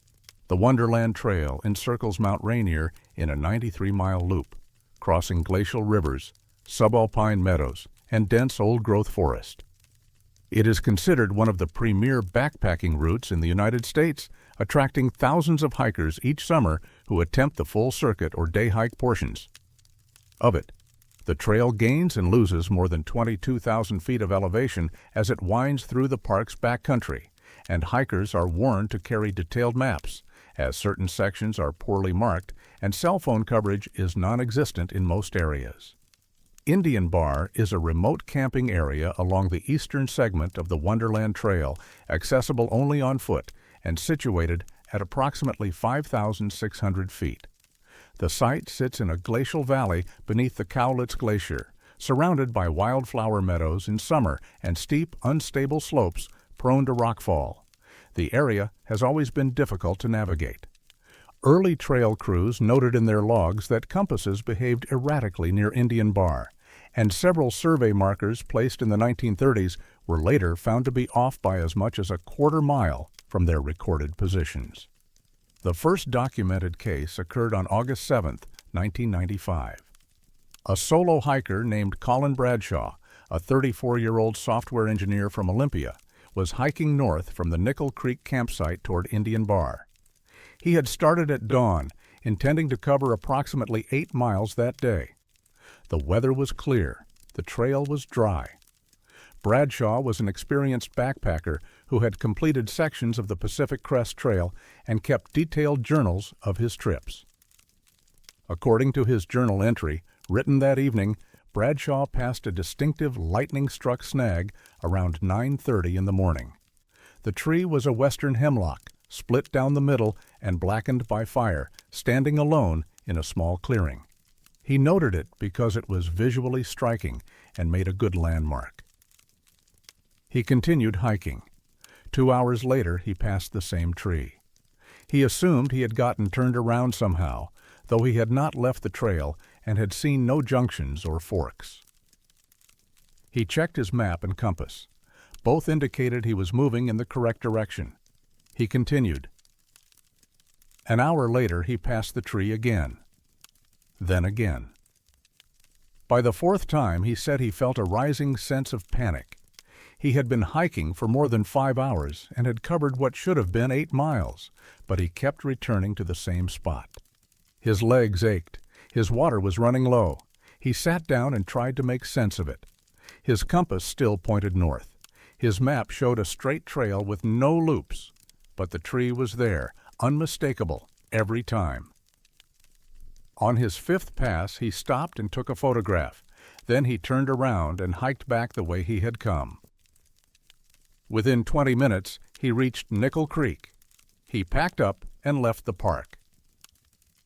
The Wonderland Trail encircles Mount Rainier in a 93-mile loop, crossing glacial rivers, subalpine meadows, and dense old-growth forest. It is considered one of the premier backpacking routes in the United States, attracting thousands of hikers each summer who attempt the full circuit or day hike portions of it. The trail gains and loses more than 22,000 feet of elevation as it winds through the park's backcountry, and hikers are warned to carry detailed maps, as certain sections are poorly marked and cell phone coverage is non-existent in most areas. Indian Bar is a remote camping area along the eastern segment of the Wonderland Trail, accessible only on foot and situated at approximately 5,600 feet. The site sits in a glacial valley beneath the Cowlitz Glacier, surrounded by wildflower meadows in summer and steep, unstable slopes prone to rockfall. The area has always been difficult to navigate. Early trail crews noted in their logs that compasses behaved erratically near Indian Bar, and several survey markers placed in the 1930s were later found to be off by as much as a quarter mile from their recorded positions. The first documented case occurred on August 7, 1995. A solo hiker named Colin Bradshaw, a 34-year-old software engineer from Olympia, was hiking north from the Nickel Creek campsite toward Indian Bar. He had started at dawn, intending to cover approximately 8 miles that day. The weather was clear. The trail was dry. Bradshaw was an experienced backpacker who had completed sections of the Pacific Crest Trail and kept detailed journals of his trips. According to his journal entry, written that evening, Bradshaw passed a distinctive lightning-struck snag around 9:30 in the morning. The tree was a western hemlock, split down the middle and blackened by fire, standing alone in a small clearing. He noted it because it was visually striking and made a good landmark. He continued hiking. 2 hours later, he passed the same tree. He assumed he had gotten turned around somehow, though he had not left the trail and had seen no junctions or forks. He checked his map and compass. Both indicated he was moving in the correct direction. He continued. An hour later, he passed the tree again. Then again. By the fourth time, he said he felt a rising sense of panic. He had been hiking for more than 5 hours and had covered what should have been 8 miles, but he kept returning to the same spot. His legs ached. His water was running low. He sat down and tried to make sense of it. His compass still pointed north. His map showed a straight trail with no loops, but the tree was there, unmistakable, every time. On his 5th pass, he stopped and took a photograph. Then he turned around and hiked back the way he had come. Within 20 minutes, he reached Nickel Creek. He packed up and left the park.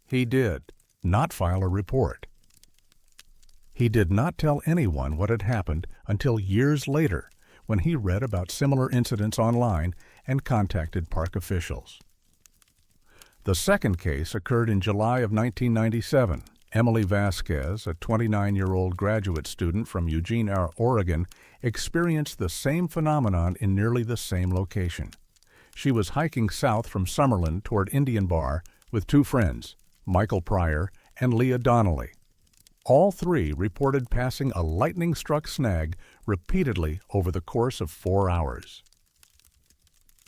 He did not file a report. He did not tell anyone what had happened until years later, when he read about similar incidents online and contacted park officials. The second case occurred in July of 1997. Emily Vasquez, a 29-year-old graduate student from Eugene, Oregon, experienced the same phenomenon in nearly the same location. She was hiking south from Summerlin toward Indian Bar with 2 friends, Michael Pryor and Leah Donnelly. All 3 reported passing a lightning-struck snag repeatedly over the course of 4 hours.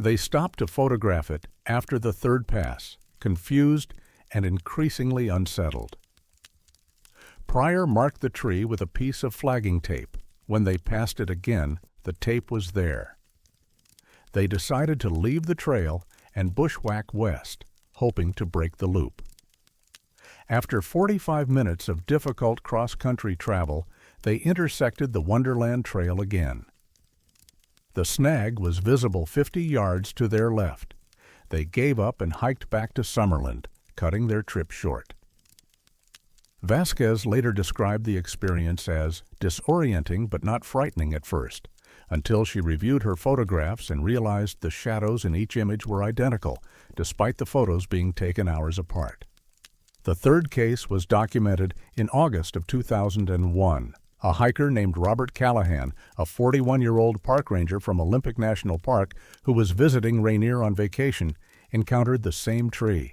They stopped to photograph it after the 3rd pass, confused and increasingly unsettled. Pryor marked the tree with a piece of flagging tape. When they passed it again, the tape was there. They decided to leave the trail and bushwhack west, hoping to break the loop. After 45 minutes of difficult cross-country travel, they intersected the Wonderland Trail again. The snag was visible 50 yards to their left. They gave up and hiked back to Summerland, cutting their trip short. Vasquez later described the experience as disorienting but not frightening at first, until she reviewed her photographs and realized the shadows in each image were identical, despite the photos being taken hours apart. The third case was documented in August of 2001. A hiker named Robert Callahan, a 41-year-old park ranger from Olympic National Park who was visiting Rainier on vacation, encountered the same tree.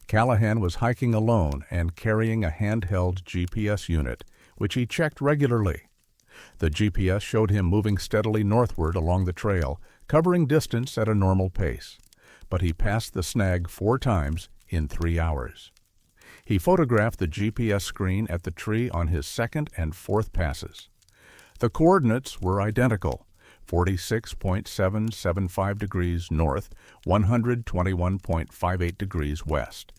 Callahan was hiking alone and carrying a handheld GPS unit, which he checked regularly. The GPS showed him moving steadily northward along the trail, covering distance at a normal pace. But he passed the snag 4 times in 3 hours. He photographed the GPS screen at the tree on his 2nd and 4th passes. The coordinates were identical, 46.775 degrees north, 121.58 degrees west.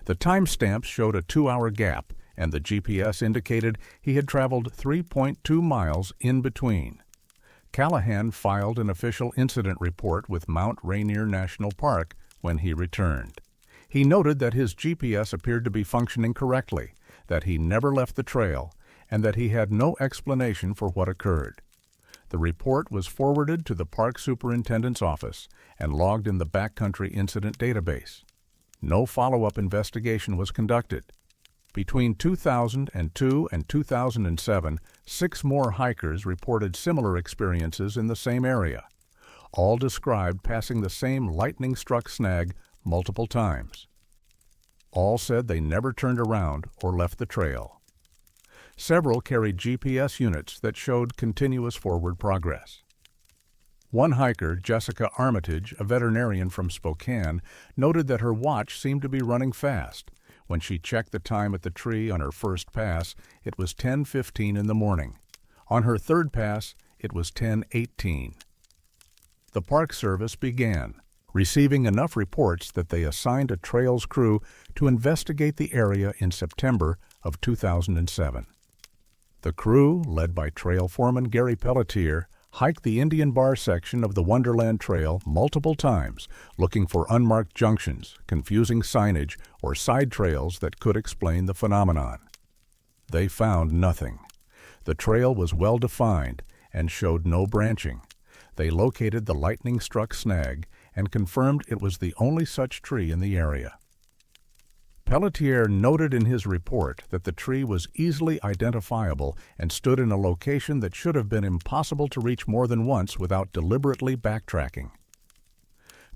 The timestamps showed a 2-hour gap, and the GPS indicated he had traveled 3.2 miles in between. Callahan filed an official incident report with Mount Rainier National Park when he returned. He noted that his GPS appeared to be functioning correctly, that he never left the trail, and that he had no explanation for what occurred. The report was forwarded to the park superintendent's office and logged in the backcountry incident database. No follow-up investigation was conducted. Between 2002 and 2007, 6 more hikers reported similar experiences in the same area. All described passing the same lightning-struck snag multiple times. All said they never turned around or left the trail. Several carried GPS units that showed continuous forward progress. One hiker, Jessica Armitage, a veterinarian from Spokane, noted that her watch seemed to be running fast. When she checked the time at the tree on her first pass, it was 10:15 in the morning. On her third pass, it was 10:18. The Park Service began, receiving enough reports that they assigned a trails crew to investigate the area in September of 2007. The crew, led by trail foreman Gary Pelletier, hiked the Indian Bar section of the Wonderland Trail multiple times, looking for unmarked junctions, confusing signage, or side trails that could explain the phenomenon. They found nothing. The trail was well defined and showed no branching. They located the lightning-struck snag and confirmed it was the only such tree in the area. Pelletier noted in his report that the tree was easily identifiable and stood in a location that should have been impossible to reach more than once without deliberately backtracking.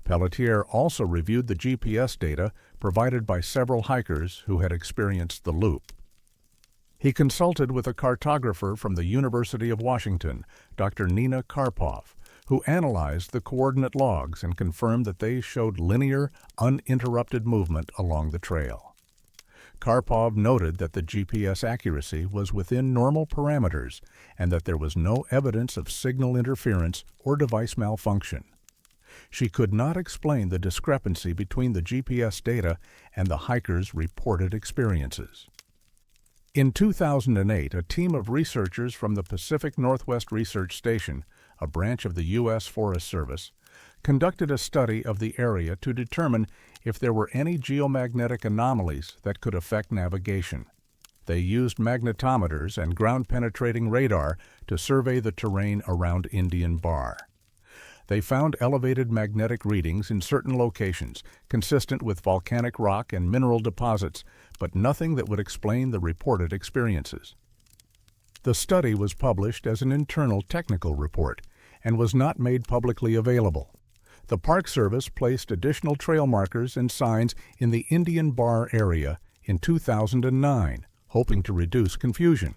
Pelletier also reviewed the GPS data provided by several hikers who had experienced the loop. He consulted with a cartographer from the University of Washington, Dr. Nina Karpov, who analyzed the coordinate logs and confirmed that they showed linear, uninterrupted movement along the trail. Karpov noted that the GPS accuracy was within normal parameters and that there was no evidence of signal interference or device malfunction. She could not explain the discrepancy between the GPS data and the hikers' reported experiences. In 2008, a team of researchers from the Pacific Northwest Research Station, a branch of the U.S. Forest Service, conducted a study of the area to determine if there were any geomagnetic anomalies that could affect navigation. They used magnetometers and ground-penetrating radar to survey the terrain around Indian Bar. They found elevated magnetic readings in certain locations, consistent with volcanic rock and mineral deposits, but nothing that would explain the reported experiences. The study was published as an internal technical report and was not made publicly available. The Park Service placed additional trail markers and signs in the Indian Bar area in 2009, hoping to reduce confusion.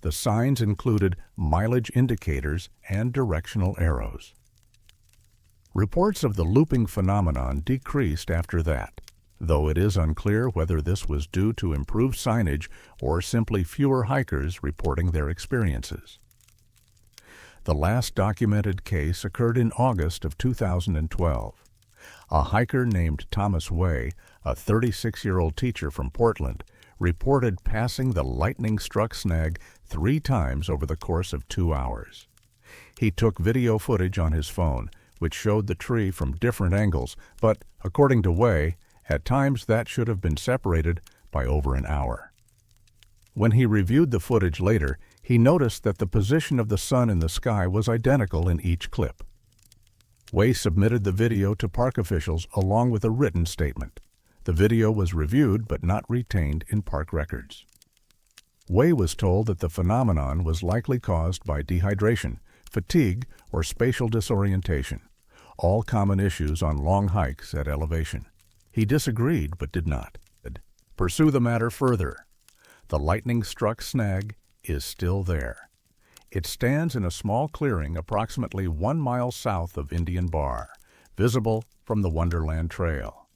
The signs included mileage indicators and directional arrows. Reports of the looping phenomenon decreased after that, though it is unclear whether this was due to improved signage or simply fewer hikers reporting their experiences. The last documented case occurred in August of 2012. A hiker named Thomas Way, a 36-year-old teacher from Portland, reported passing the lightning-struck snag 3 times over the course of 2 hours. He took video footage on his phone, which showed the tree from different angles, but, according to Way, at times that should have been separated by over an hour. When he reviewed the footage later, he noticed that the position of the sun in the sky was identical in each clip. Way submitted the video to park officials along with a written statement. The video was reviewed but not retained in park records. Way was told that the phenomenon was likely caused by dehydration, fatigue, or spatial disorientation, all common issues on long hikes at elevation. He disagreed but did not pursue the matter further. The lightning-struck snag is still there. It stands in a small clearing approximately 1 mile south of Indian Bar, visible from the Wonderland Trail.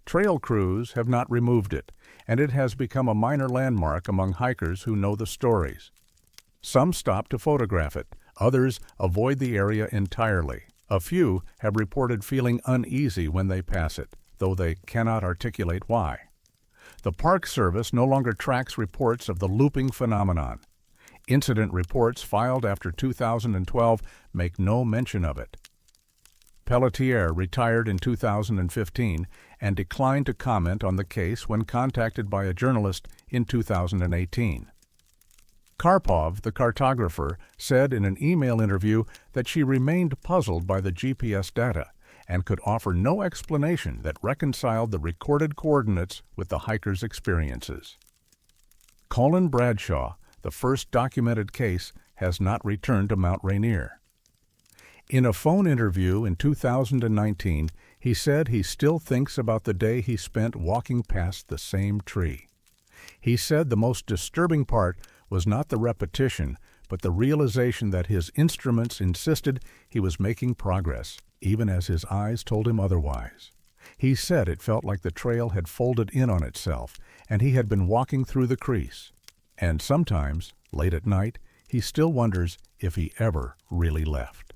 Trail crews have not removed it, and it has become a minor landmark among hikers who know the stories. Some stop to photograph it, others avoid the area entirely. A few have reported feeling uneasy when they pass it, though they cannot articulate why. The Park Service no longer tracks reports of the looping phenomenon. Incident reports filed after 2012 make no mention of it. Pelletier retired in 2015 and declined to comment on the case when contacted by a journalist in 2018. Karpov, the cartographer, said in an email interview that she remained puzzled by the GPS data and could offer no explanation that reconciled the recorded coordinates with the hikers' experiences. Colin Bradshaw, the first documented case, has not returned to Mount Rainier. In a phone interview in 2019, he said he still thinks about the day he spent walking past the same tree. He said the most disturbing part was not the repetition, but the realization that his instruments insisted he was making progress, even as his eyes told him otherwise. He said it felt like the trail had folded in on itself, and he had been walking through the crease. And sometimes, late at night, he still wonders if he ever really left.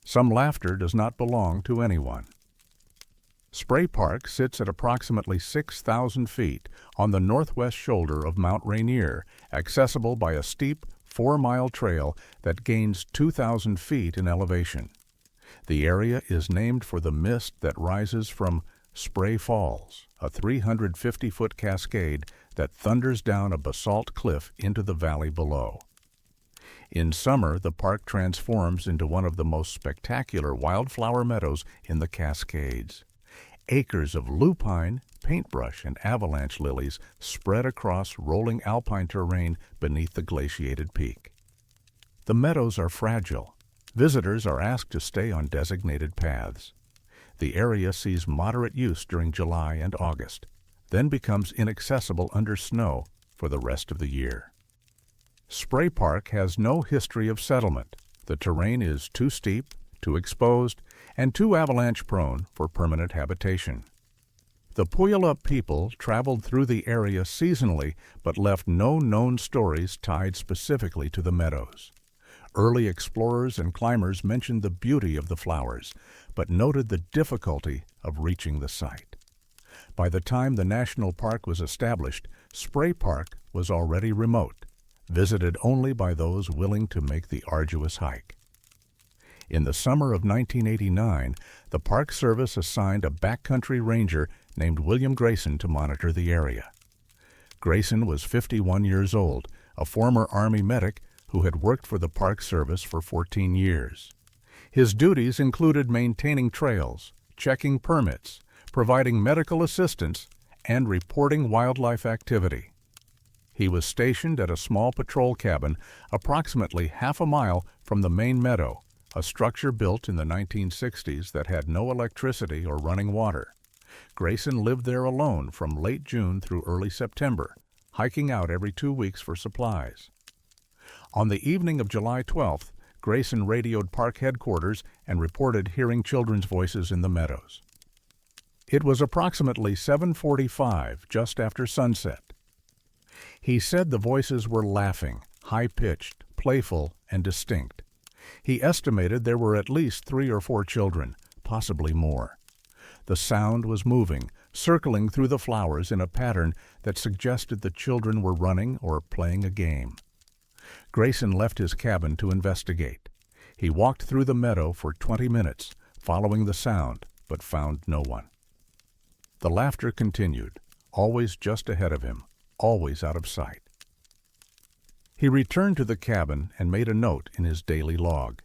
Some laughter does not belong to anyone. Spray Park sits at approximately 6,000 feet on the northwest shoulder of Mount Rainier, accessible by a steep 4-mile trail that gains 2,000 feet in elevation. The area is named for the mist that rises from Spray Falls, a 350-foot cascade that thunders down a basalt cliff into the valley below. In summer, the park transforms into one of the most spectacular wildflower meadows in the Cascades. Acres of lupine, paintbrush, and avalanche lilies spread across rolling alpine terrain beneath the glaciated peak. The meadows are fragile. Visitors are asked to stay on designated paths. The area sees moderate use during July and August, then becomes inaccessible under snow for the rest of the year. Spray Park has no history of settlement. The terrain is too steep, too exposed, and too avalanche-prone for permanent habitation. The Puyallup people traveled through the area seasonally but left no known stories tied specifically to the meadows. Early explorers and climbers mentioned the beauty of the flowers, but noted the difficulty of reaching the site. By the time the national park was established, Spray Park was already remote, visited only by those willing to make the arduous hike. In the summer of 1989, the Park Service assigned a backcountry ranger named William Grayson to monitor the area. Grayson was 51 years old, a former Army medic who had worked for the Park Service for 14 years. His duties included maintaining trails, checking permits, providing medical assistance, and reporting wildlife activity. He was stationed at a small patrol cabin approximately half a mile from the main meadow, a structure built in the 1960s that had no electricity or running water. Grayson lived there alone from late June through early September, hiking out every 2 weeks for supplies. On the evening of July 12th, Grayson radioed park headquarters and reported hearing children's voices in the meadows. It was approximately 7:45, just after sunset. He said the voices were laughing, high-pitched, playful, and distinct. He estimated there were at least 3 or 4 children, possibly more. The sound was moving, circling through the flowers in a pattern that suggested the children were running or playing a game. Grayson left his cabin to investigate. He walked through the meadow for 20 minutes, following the sound, but found no one. The laughter continued, always just ahead of him, always out of sight. He returned to the cabin and made a note in his daily log.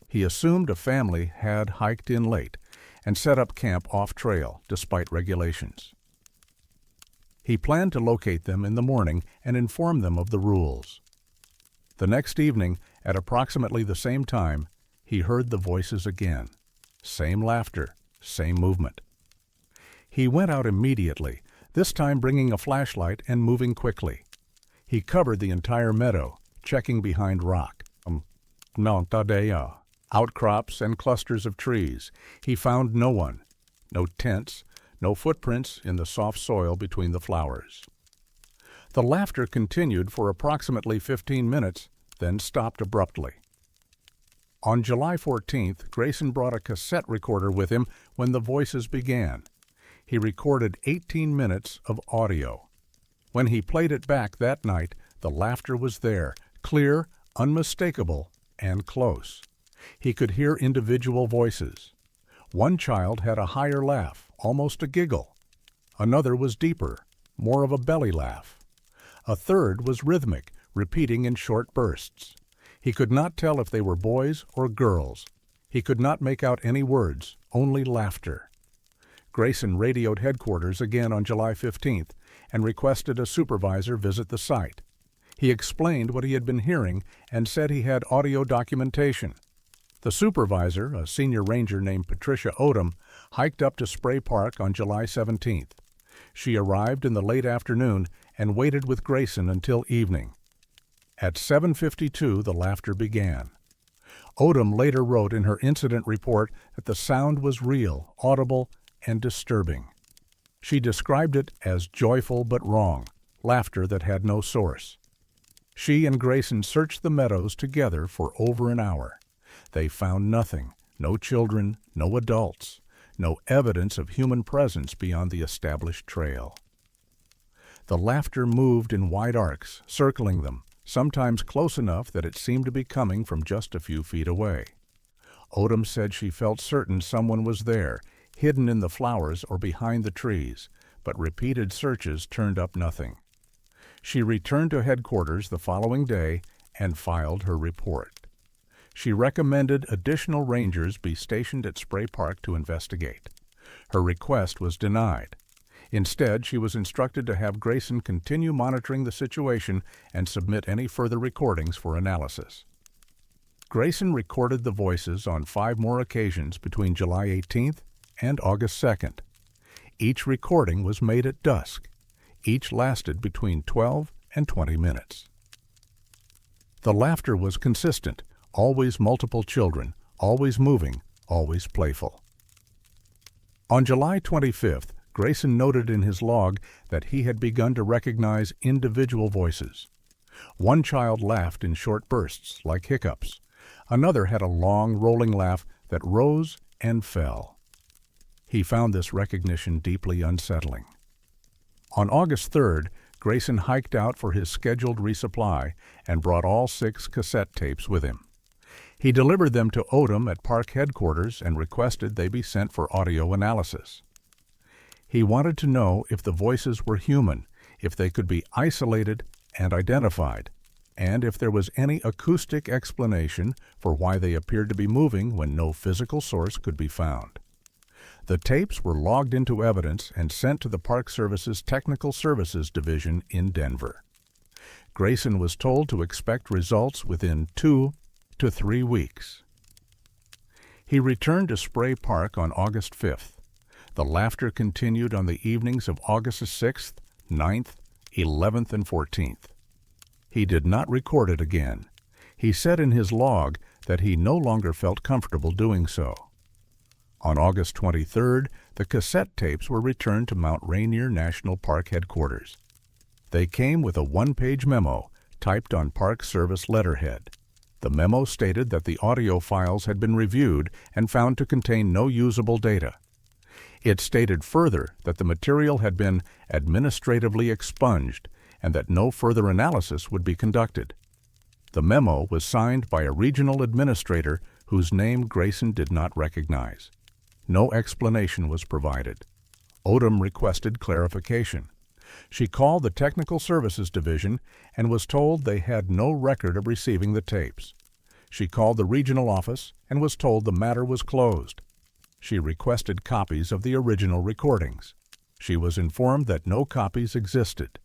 He assumed a family had hiked in late and set up camp off-trail despite regulations. He planned to locate them in the morning and inform them of the rules. The next evening, at approximately the same time, he heard the voices again. Same laughter, same movement. He went out immediately, this time bringing a flashlight and moving quickly. He covered the entire meadow, checking behind rock, outcrops and clusters of trees. He found no one, no tents, no footprints in the soft soil between the flowers. The laughter continued for approximately 15 minutes, then stopped abruptly. On July 14th, Grayson brought a cassette recorder with him when the voices began. He recorded 18 minutes of audio. When he played it back that night, the laughter was there, clear, unmistakable, and close. He could hear individual voices. One child had a higher laugh, almost a giggle. Another was deeper, more of a belly laugh. A third was rhythmic, repeating in short bursts. He could not tell if they were boys or girls. He could not make out any words, only laughter. Grayson radioed headquarters again on July 15th and requested a supervisor visit the site. He explained what he had been hearing and said he had audio documentation. The supervisor, a senior ranger named Patricia Odom, hiked up to Spray Park on July 17th. She arrived in the late afternoon and waited with Grayson until evening. At 7:52, the laughter began. Odom later wrote in her incident report that the sound was real, audible, and disturbing. She described it as joyful but wrong, laughter that had no source. She and Grayson searched the meadows together for over an hour. They found nothing, no children, no adults, no evidence of human presence beyond the established trail. The laughter moved in wide arcs, circling them, sometimes close enough that it seemed to be coming from just a few feet away. Odom said she felt certain someone was there, hidden in the flowers or behind the trees, but repeated searches turned up nothing. She returned to headquarters the following day and filed her report. She recommended additional rangers be stationed at Spray Park to investigate. Her request was denied. Instead, she was instructed to have Grayson continue monitoring the situation and submit any further recordings for analysis. Grayson recorded the voices on 5 more occasions between July 18th and August 2nd. Each recording was made at dusk. Each lasted between 12 and 20 minutes. The laughter was consistent, always multiple children, always moving, always playful. On July 25th, Grayson noted in his log that he had begun to recognize individual voices. One child laughed in short bursts, like hiccups. Another had a long, rolling laugh that rose and fell. He found this recognition deeply unsettling. On August 3rd, Grayson hiked out for his scheduled resupply and brought all 6 cassette tapes with him. He delivered them to Odom at park headquarters and requested they be sent for audio analysis. He wanted to know if the voices were human, if they could be isolated and identified, and if there was any acoustic explanation for why they appeared to be moving when no physical source could be found. The tapes were logged into evidence and sent to the Park Service's Technical Services Division in Denver. Grayson was told to expect results within 2 to 3 weeks. He returned to Spray Park on August 5th. The laughter continued on the evenings of August 6th, 9th, 11th, and 14th. He did not record it again. He said in his log that he no longer felt comfortable doing so. On August 23rd, the cassette tapes were returned to Mount Rainier National Park headquarters. They came with a 1-page memo typed on Park Service letterhead. The memo stated that the audio files had been reviewed and found to contain no usable data. It stated further that the material had been administratively expunged and that no further analysis would be conducted. The memo was signed by a regional administrator whose name Grayson did not recognize. No explanation was provided. Odom requested clarification. She called the Technical Services Division and was told they had no record of receiving the tapes. She called the regional office and was told the matter was closed. She requested copies of the original recordings. She was informed that no copies existed.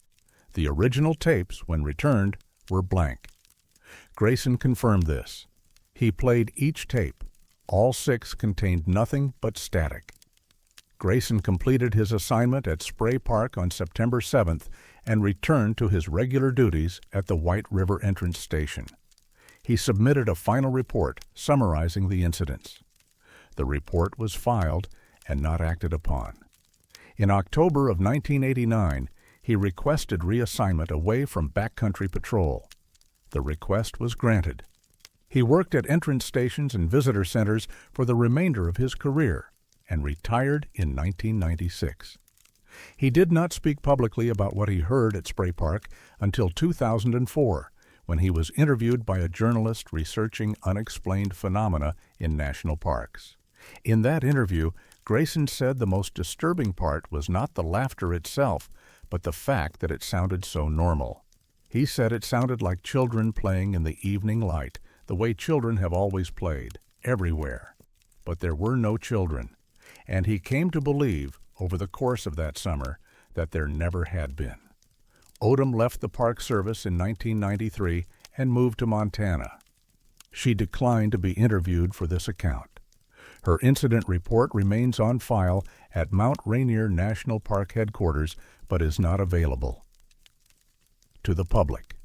The original tapes, when returned, were blank. Grayson confirmed this. He played each tape. All 6 contained nothing but static. Grayson completed his assignment at Spray Park on September 7th and returned to his regular duties at the White River Entrance Station. He submitted a final report summarizing the incidents. The report was filed and not acted upon. In October of 1989, he requested reassignment away from backcountry patrol. The request was granted. He worked at entrance stations and visitor centers for the remainder of his career and retired in 1996. He did not speak publicly about what he heard at Spray Park until 2004, when he was interviewed by a journalist researching unexplained phenomena in national parks. In that interview, Grayson said the most disturbing part was not the laughter itself, but the fact that it sounded so normal. He said it sounded like children playing in the evening light, the way children have always played, everywhere. But there were no children, and he came to believe, over the course of that summer, that there never had been. Odom left the Park Service in 1993 and moved to Montana. She declined to be interviewed for this account. Her incident report remains on file at Mount Rainier National Park headquarters, but is not available to the public.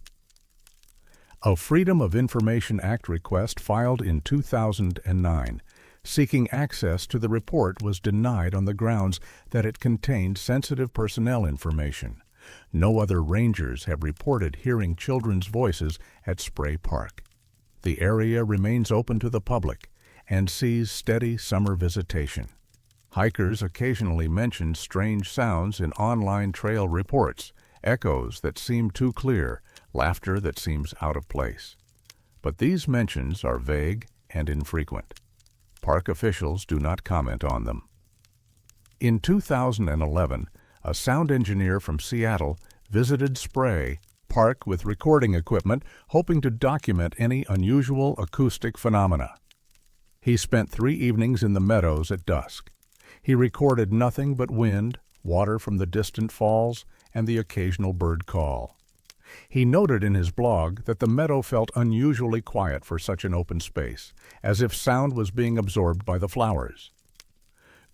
A Freedom of Information Act request filed in 2009 seeking access to the report was denied on the grounds that it contained sensitive personnel information. No other rangers have reported hearing children's voices at Spray Park. The area remains open to the public and sees steady summer visitation. Hikers occasionally mention strange sounds in online trail reports, echoes that seem too clear, laughter that seems out of place. But these mentions are vague and infrequent. Park officials do not comment on them. In 2011, a sound engineer from Seattle visited Spray Park with recording equipment, hoping to document any unusual acoustic phenomena. He spent 3 evenings in the meadows at dusk. He recorded nothing but wind, water from the distant falls, and the occasional bird call. He noted in his blog that the meadow felt unusually quiet for such an open space, as if sound was being absorbed by the flowers.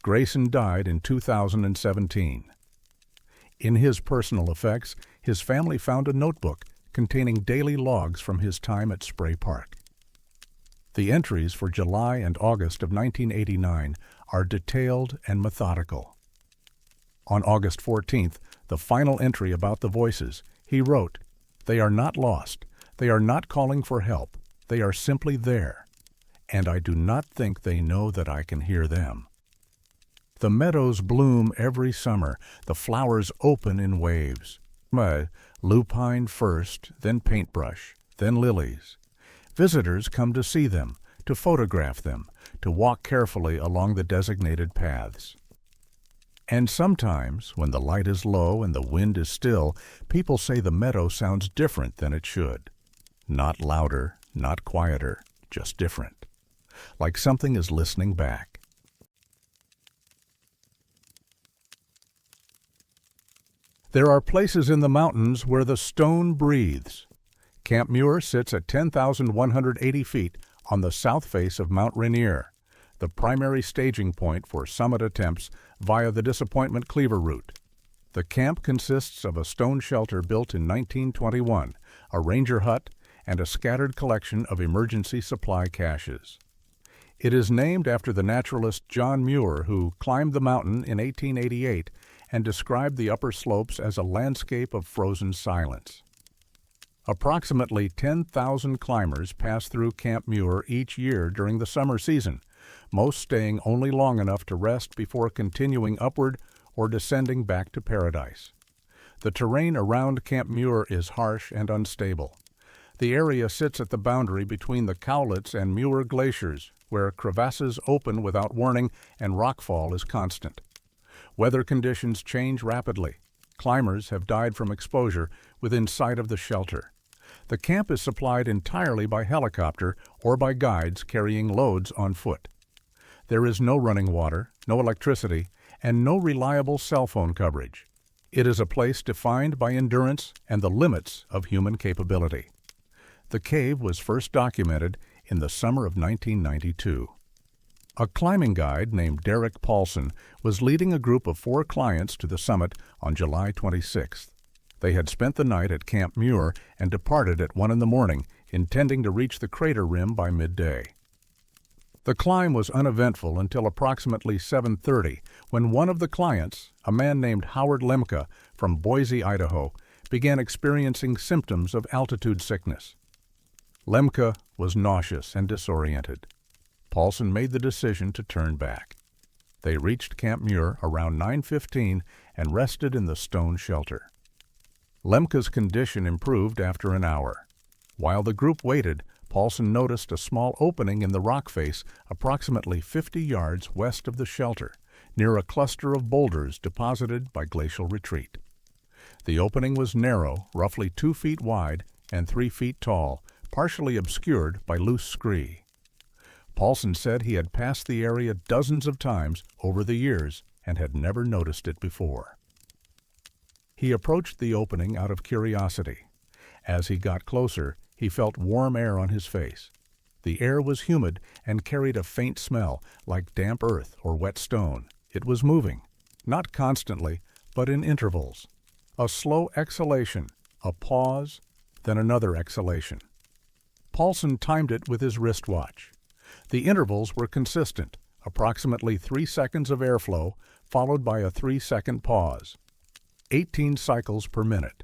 Grayson died in 2017. In his personal effects, his family found a notebook containing daily logs from his time at Spray Park. The entries for July and August of 1989 are detailed and methodical. On August 14th, the final entry about the voices, he wrote, "They are not lost. They are not calling for help. They are simply there. And I do not think they know that I can hear them." The meadows bloom every summer. The flowers open in waves. Lupine first, then paintbrush, then lilies. Visitors come to see them, to photograph them, to walk carefully along the designated paths. And sometimes, when the light is low and the wind is still, people say the meadow sounds different than it should. Not louder, not quieter, just different. Like something is listening back. There are places in the mountains where the stone breathes. Camp Muir sits at 10,180 feet on the south face of Mount Rainier, the primary staging point for summit attempts via the Disappointment Cleaver route. The camp consists of a stone shelter built in 1921, a ranger hut, and a scattered collection of emergency supply caches. It is named after the naturalist John Muir, who climbed the mountain in 1888 and described the upper slopes as a landscape of frozen silence. Approximately 10,000 climbers pass through Camp Muir each year during the summer season, most staying only long enough to rest before continuing upward or descending back to paradise. The terrain around Camp Muir is harsh and unstable. The area sits at the boundary between the Cowlitz and Muir glaciers, where crevasses open without warning and rockfall is constant. Weather conditions change rapidly. Climbers have died from exposure within sight of the shelter. The camp is supplied entirely by helicopter or by guides carrying loads on foot. There is no running water, no electricity, and no reliable cell phone coverage. It is a place defined by endurance and the limits of human capability. The cave was first documented in the summer of 1992. A climbing guide named Derek Paulson was leading a group of 4 clients to the summit on July 26th. They had spent the night at Camp Muir and departed at 1 a.m, intending to reach the crater rim by midday. The climb was uneventful until approximately 7:30, when one of the clients, a man named Howard Lemke from Boise, Idaho, began experiencing symptoms of altitude sickness. Lemke was nauseous and disoriented. Paulson made the decision to turn back. They reached Camp Muir around 9:15 and rested in the stone shelter. Lemke's condition improved after an hour. While the group waited, Paulson noticed a small opening in the rock face approximately 50 yards west of the shelter, near a cluster of boulders deposited by glacial retreat. The opening was narrow, roughly 2 feet wide and 3 feet tall, partially obscured by loose scree. Paulson said he had passed the area dozens of times over the years and had never noticed it before. He approached the opening out of curiosity. As he got closer, he felt warm air on his face. The air was humid and carried a faint smell, like damp earth or wet stone. It was moving, not constantly, but in intervals. A slow exhalation, a pause, then another exhalation. Paulson timed it with his wristwatch. The intervals were consistent, approximately 3 seconds of airflow, followed by a 3-second pause. 18 cycles per minute.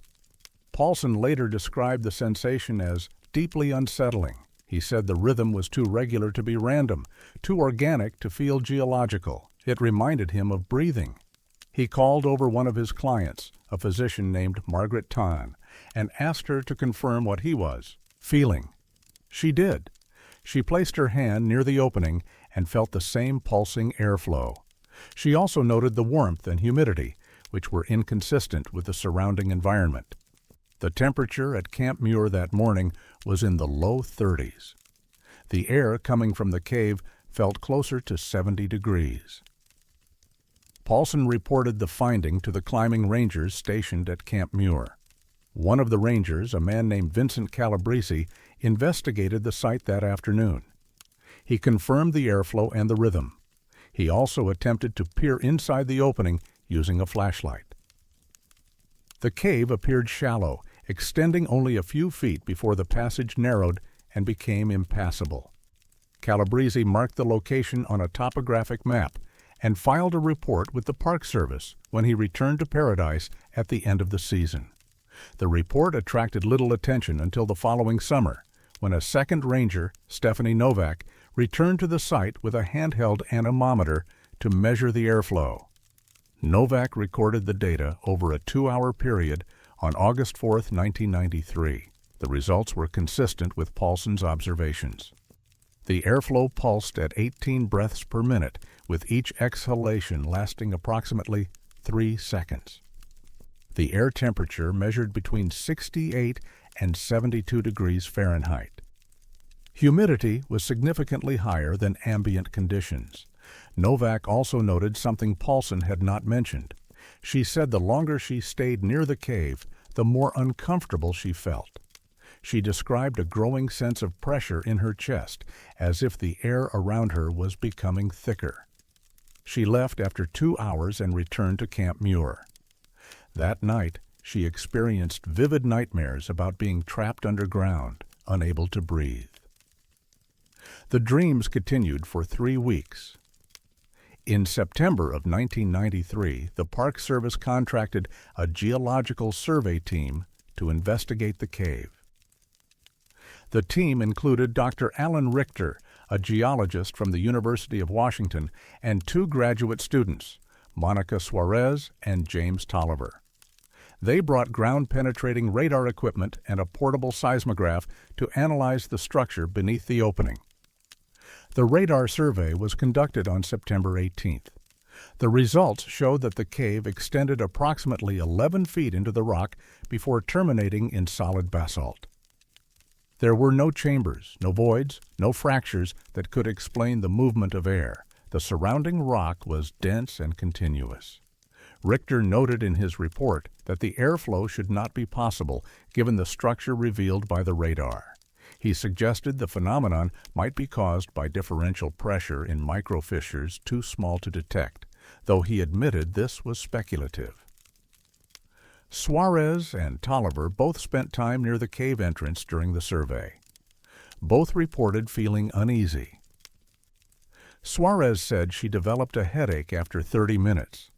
Paulson later described the sensation as deeply unsettling. He said the rhythm was too regular to be random, too organic to feel geological. It reminded him of breathing. He called over one of his clients, a physician named Margaret Tan, and asked her to confirm what he was feeling. She did. She placed her hand near the opening and felt the same pulsing airflow. She also noted the warmth and humidity, which were inconsistent with the surrounding environment. The temperature at Camp Muir that morning was in the low 30s. The air coming from the cave felt closer to 70 degrees. Paulson reported the finding to the climbing rangers stationed at Camp Muir. One of the rangers, a man named Vincent Calabrese, investigated the site that afternoon. He confirmed the airflow and the rhythm. He also attempted to peer inside the opening using a flashlight. The cave appeared shallow, extending only a few feet before the passage narrowed and became impassable. Calabrese marked the location on a topographic map and filed a report with the Park Service when he returned to Paradise at the end of the season. The report attracted little attention until the following summer, when a second ranger, Stephanie Novak, returned to the site with a handheld anemometer to measure the airflow. Novak recorded the data over a 2-hour period on August 4, 1993. The results were consistent with Paulson's observations. The airflow pulsed at 18 breaths per minute, with each exhalation lasting approximately 3 seconds. The air temperature measured between 68 and 72 degrees Fahrenheit. Humidity was significantly higher than ambient conditions. Novak also noted something Paulson had not mentioned. She said the longer she stayed near the cave, the more uncomfortable she felt. She described a growing sense of pressure in her chest, as if the air around her was becoming thicker. She left after 2 hours and returned to Camp Muir. That night, she experienced vivid nightmares about being trapped underground, unable to breathe. The dreams continued for 3 weeks. In September of 1993, the Park Service contracted a geological survey team to investigate the cave. The team included Dr. Alan Richter, a geologist from the University of Washington, and 2 graduate students, Monica Suarez and James Tolliver. They brought ground-penetrating radar equipment and a portable seismograph to analyze the structure beneath the opening. The radar survey was conducted on September 18th. The results showed that the cave extended approximately 11 feet into the rock before terminating in solid basalt. There were no chambers, no voids, no fractures that could explain the movement of air. The surrounding rock was dense and continuous. Richter noted in his report that the airflow should not be possible given the structure revealed by the radar. He suggested the phenomenon might be caused by differential pressure in microfissures too small to detect, though he admitted this was speculative. Suarez and Tolliver both spent time near the cave entrance during the survey. Both reported feeling uneasy. Suarez said she developed a headache after 30 minutes.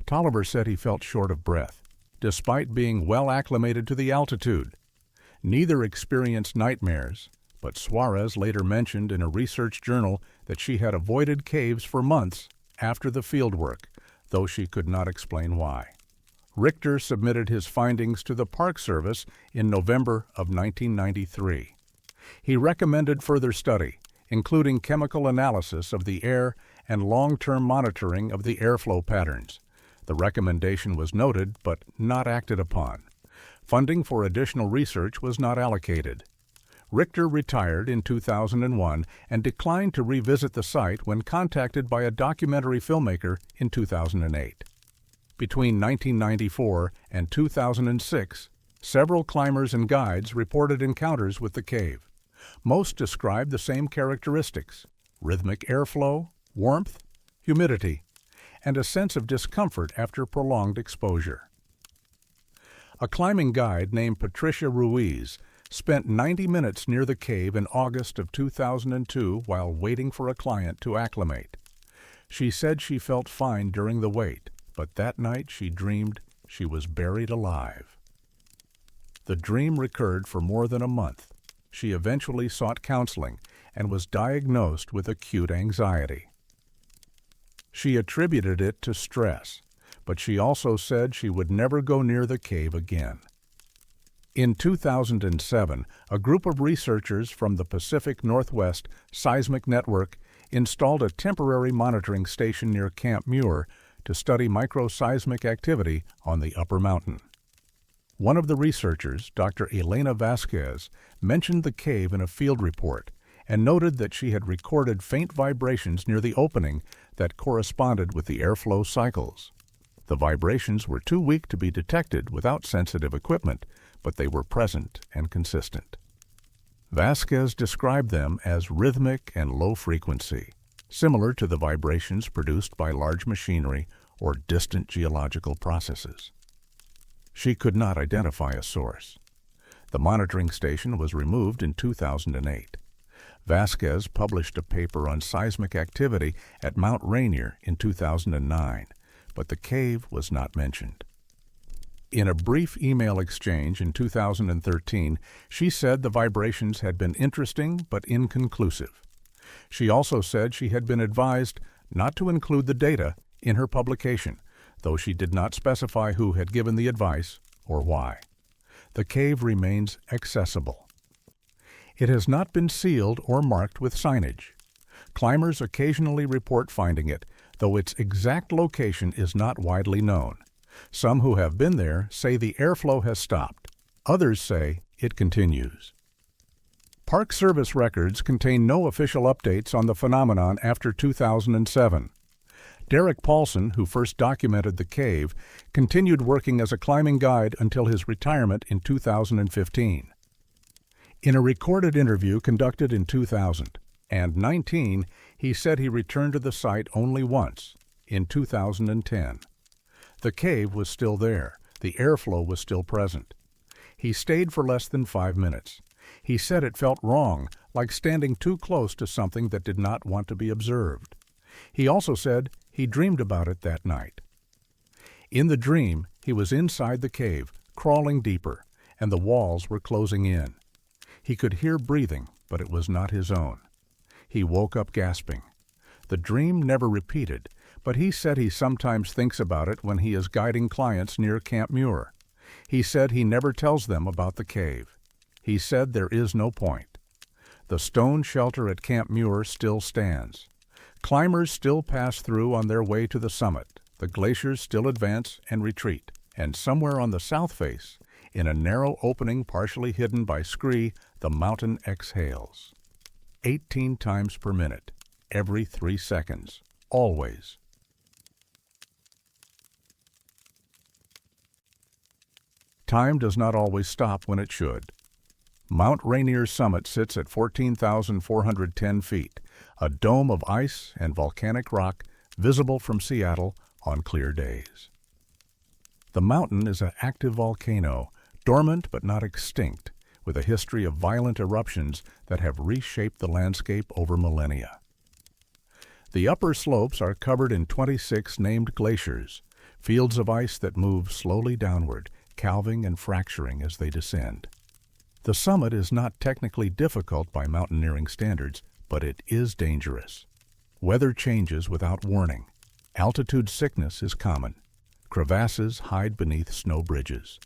Tolliver said he felt short of breath, despite being well acclimated to the altitude. Neither experienced nightmares, but Suarez later mentioned in a research journal that she had avoided caves for months after the fieldwork, though she could not explain why. Richter submitted his findings to the Park Service in November of 1993. He recommended further study, including chemical analysis of the air and long-term monitoring of the airflow patterns. The recommendation was noted but not acted upon. Funding for additional research was not allocated. Richter retired in 2001 and declined to revisit the site when contacted by a documentary filmmaker in 2008. Between 1994 and 2006, several climbers and guides reported encounters with the cave. Most described the same characteristics: rhythmic airflow, warmth, humidity, and a sense of discomfort after prolonged exposure. A climbing guide named Patricia Ruiz spent 90 minutes near the cave in August of 2002 while waiting for a client to acclimate. She said she felt fine during the wait, but that night she dreamed she was buried alive. The dream recurred for more than a month. She eventually sought counseling and was diagnosed with acute anxiety. She attributed it to stress, but she also said she would never go near the cave again. In 2007, a group of researchers from the Pacific Northwest Seismic Network installed a temporary monitoring station near Camp Muir to study microseismic activity on the upper mountain. One of the researchers, Dr. Elena Vasquez, mentioned the cave in a field report and noted that she had recorded faint vibrations near the opening that corresponded with the airflow cycles. The vibrations were too weak to be detected without sensitive equipment, but they were present and consistent. Vasquez described them as rhythmic and low frequency, similar to the vibrations produced by large machinery or distant geological processes. She could not identify a source. The monitoring station was removed in 2008. Vasquez published a paper on seismic activity at Mount Rainier in 2009, but the cave was not mentioned. In a brief email exchange in 2013, she said the vibrations had been interesting but inconclusive. She also said she had been advised not to include the data in her publication, though she did not specify who had given the advice or why. The cave remains accessible. It has not been sealed or marked with signage. Climbers occasionally report finding it, though its exact location is not widely known. Some who have been there say the airflow has stopped. Others say it continues. Park Service records contain no official updates on the phenomenon after 2007. Derek Paulson, who first documented the cave, continued working as a climbing guide until his retirement in 2015. In a recorded interview conducted in 2019, he said he returned to the site only once, in 2010. The cave was still there. The airflow was still present. He stayed for less than 5 minutes. He said it felt wrong, like standing too close to something that did not want to be observed. He also said he dreamed about it that night. In the dream, he was inside the cave, crawling deeper, and the walls were closing in. He could hear breathing, but it was not his own. He woke up gasping. The dream never repeated, but he said he sometimes thinks about it when he is guiding clients near Camp Muir. He said he never tells them about the cave. He said there is no point. The stone shelter at Camp Muir still stands. Climbers still pass through on their way to the summit. The glaciers still advance and retreat. And somewhere on the south face, in a narrow opening partially hidden by scree, the mountain exhales. 18 times per minute, every 3 seconds, always. Time does not always stop when it should. Mount Rainier's summit sits at 14,410 feet, a dome of ice and volcanic rock visible from Seattle on clear days. The mountain is an active volcano, dormant but not extinct, with a history of violent eruptions that have reshaped the landscape over millennia. The upper slopes are covered in 26 named glaciers, fields of ice that move slowly downward, calving and fracturing as they descend. The summit is not technically difficult by mountaineering standards, but it is dangerous. Weather changes without warning. Altitude sickness is common. Crevasses hide beneath snow bridges.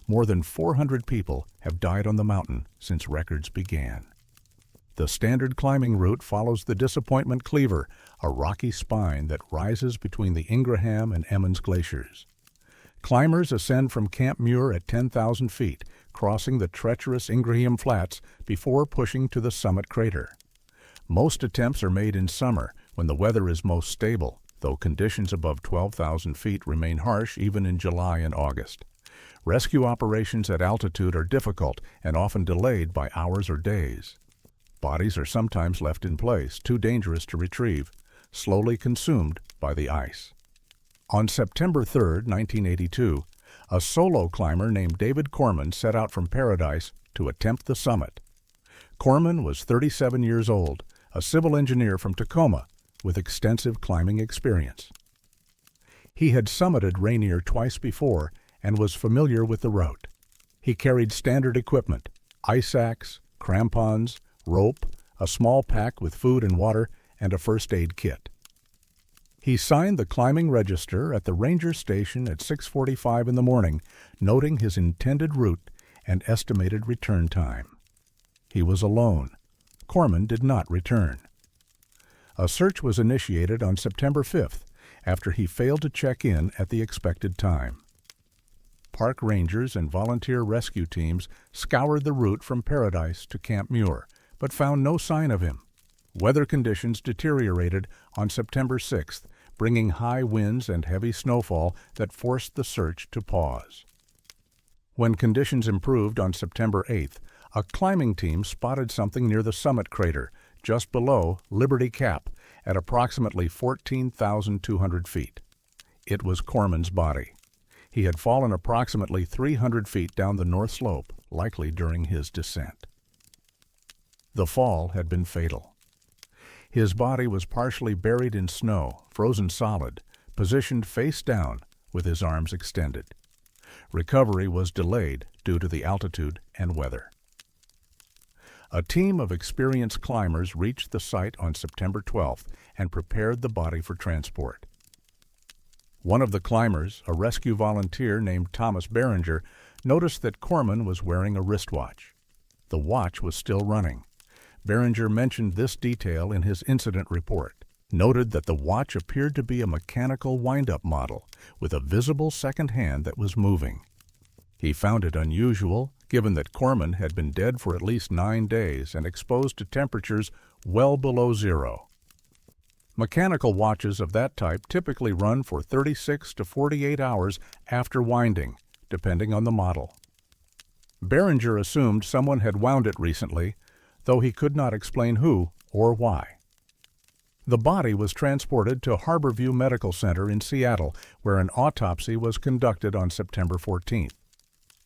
More than 400 people have died on the mountain since records began. The standard climbing route follows the Disappointment Cleaver, a rocky spine that rises between the Ingraham and Emmons glaciers. Climbers ascend from Camp Muir at 10,000 feet, crossing the treacherous Ingraham Flats before pushing to the summit crater. Most attempts are made in summer, when the weather is most stable, though conditions above 12,000 feet remain harsh even in July and August. Rescue operations at altitude are difficult and often delayed by hours or days. Bodies are sometimes left in place, too dangerous to retrieve, slowly consumed by the ice. On September 3, 1982, a solo climber named David Corman set out from Paradise to attempt the summit. Corman was 37 years old, a civil engineer from Tacoma with extensive climbing experience. He had summited Rainier twice before and was familiar with the route. He carried standard equipment: ice axe, crampons, rope, a small pack with food and water, and a first aid kit. He signed the climbing register at the ranger station at 6:45 in the morning, noting his intended route and estimated return time. He was alone. Corman did not return. A search was initiated on September 5th after he failed to check in at the expected time. Park rangers and volunteer rescue teams scoured the route from Paradise to Camp Muir, but found no sign of him. Weather conditions deteriorated on September 6th, bringing high winds and heavy snowfall that forced the search to pause. When conditions improved on September 8th, a climbing team spotted something near the summit crater, just below Liberty Cap, at approximately 14,200 feet. It was Corman's body. He had fallen approximately 300 feet down the north slope, likely during his descent. The fall had been fatal. His body was partially buried in snow, frozen solid, positioned face down with his arms extended. Recovery was delayed due to the altitude and weather. A team of experienced climbers reached the site on September 12th and prepared the body for transport. One of the climbers, a rescue volunteer named Thomas Behringer, noticed that Corman was wearing a wristwatch. The watch was still running. Behringer mentioned this detail in his incident report, noted that the watch appeared to be a mechanical wind-up model with a visible second hand that was moving. He found it unusual, given that Corman had been dead for at least 9 days and exposed to temperatures well below zero. Mechanical watches of that type typically run for 36 to 48 hours after winding, depending on the model. Behringer assumed someone had wound it recently, though he could not explain who or why. The body was transported to Harborview Medical Center in Seattle, where an autopsy was conducted on September 14th.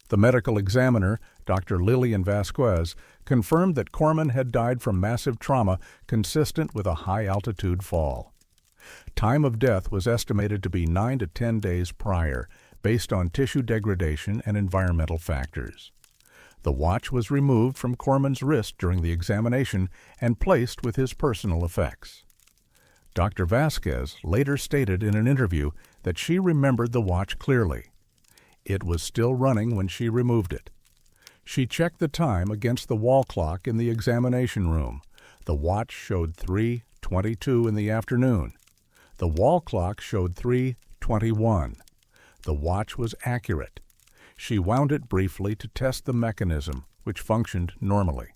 The medical examiner, Dr. Lillian Vasquez, confirmed that Corman had died from massive trauma consistent with a high-altitude fall. Time of death was estimated to be 9 to 10 days prior, based on tissue degradation and environmental factors. The watch was removed from Corman's wrist during the examination and placed with his personal effects. Dr. Vasquez later stated in an interview that she remembered the watch clearly. It was still running when she removed it. She checked the time against the wall clock in the examination room. The watch showed 3:22 in the afternoon. The wall clock showed 3:21. The watch was accurate. She wound it briefly to test the mechanism, which functioned normally.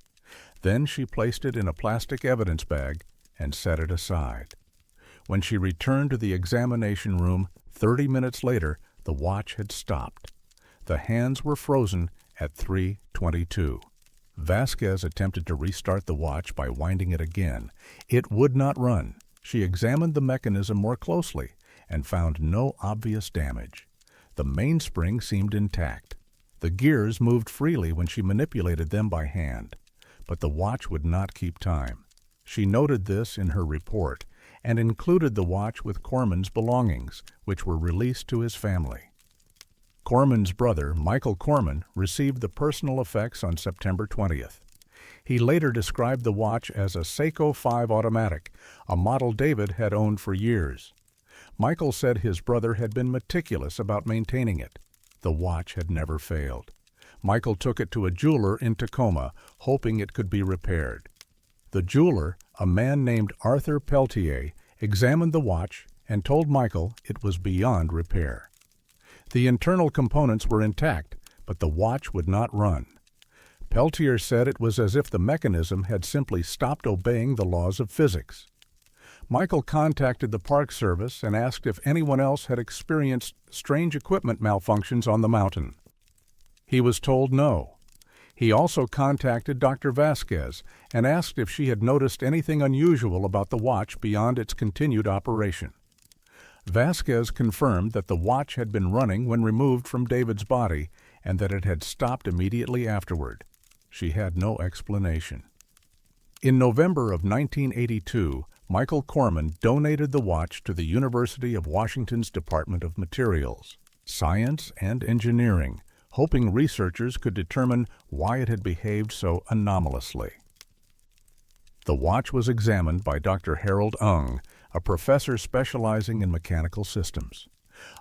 Then she placed it in a plastic evidence bag and set it aside. When she returned to the examination room 30 minutes later, the watch had stopped. The hands were frozen at 3:22. Vasquez attempted to restart the watch by winding it again. It would not run. She examined the mechanism more closely and found no obvious damage. The mainspring seemed intact. The gears moved freely when she manipulated them by hand, but the watch would not keep time. She noted this in her report and included the watch with Corman's belongings, which were released to his family. Corman's brother, Michael Corman, received the personal effects on September 20th. He later described the watch as a Seiko 5 automatic, a model David had owned for years. Michael said his brother had been meticulous about maintaining it. The watch had never failed. Michael took it to a jeweler in Tacoma, hoping it could be repaired. The jeweler, a man named Arthur Peltier, examined the watch and told Michael it was beyond repair. The internal components were intact, but the watch would not run. Peltier said it was as if the mechanism had simply stopped obeying the laws of physics. Michael contacted the Park Service and asked if anyone else had experienced strange equipment malfunctions on the mountain. He was told no. He also contacted Dr. Vasquez and asked if she had noticed anything unusual about the watch beyond its continued operation. Vasquez confirmed that the watch had been running when removed from David's body and that it had stopped immediately afterward. She had no explanation. In November of 1982, Michael Corman donated the watch to the University of Washington's Department of Materials, Science and Engineering, hoping researchers could determine why it had behaved so anomalously. The watch was examined by Dr. Harold Ung, a professor specializing in mechanical systems.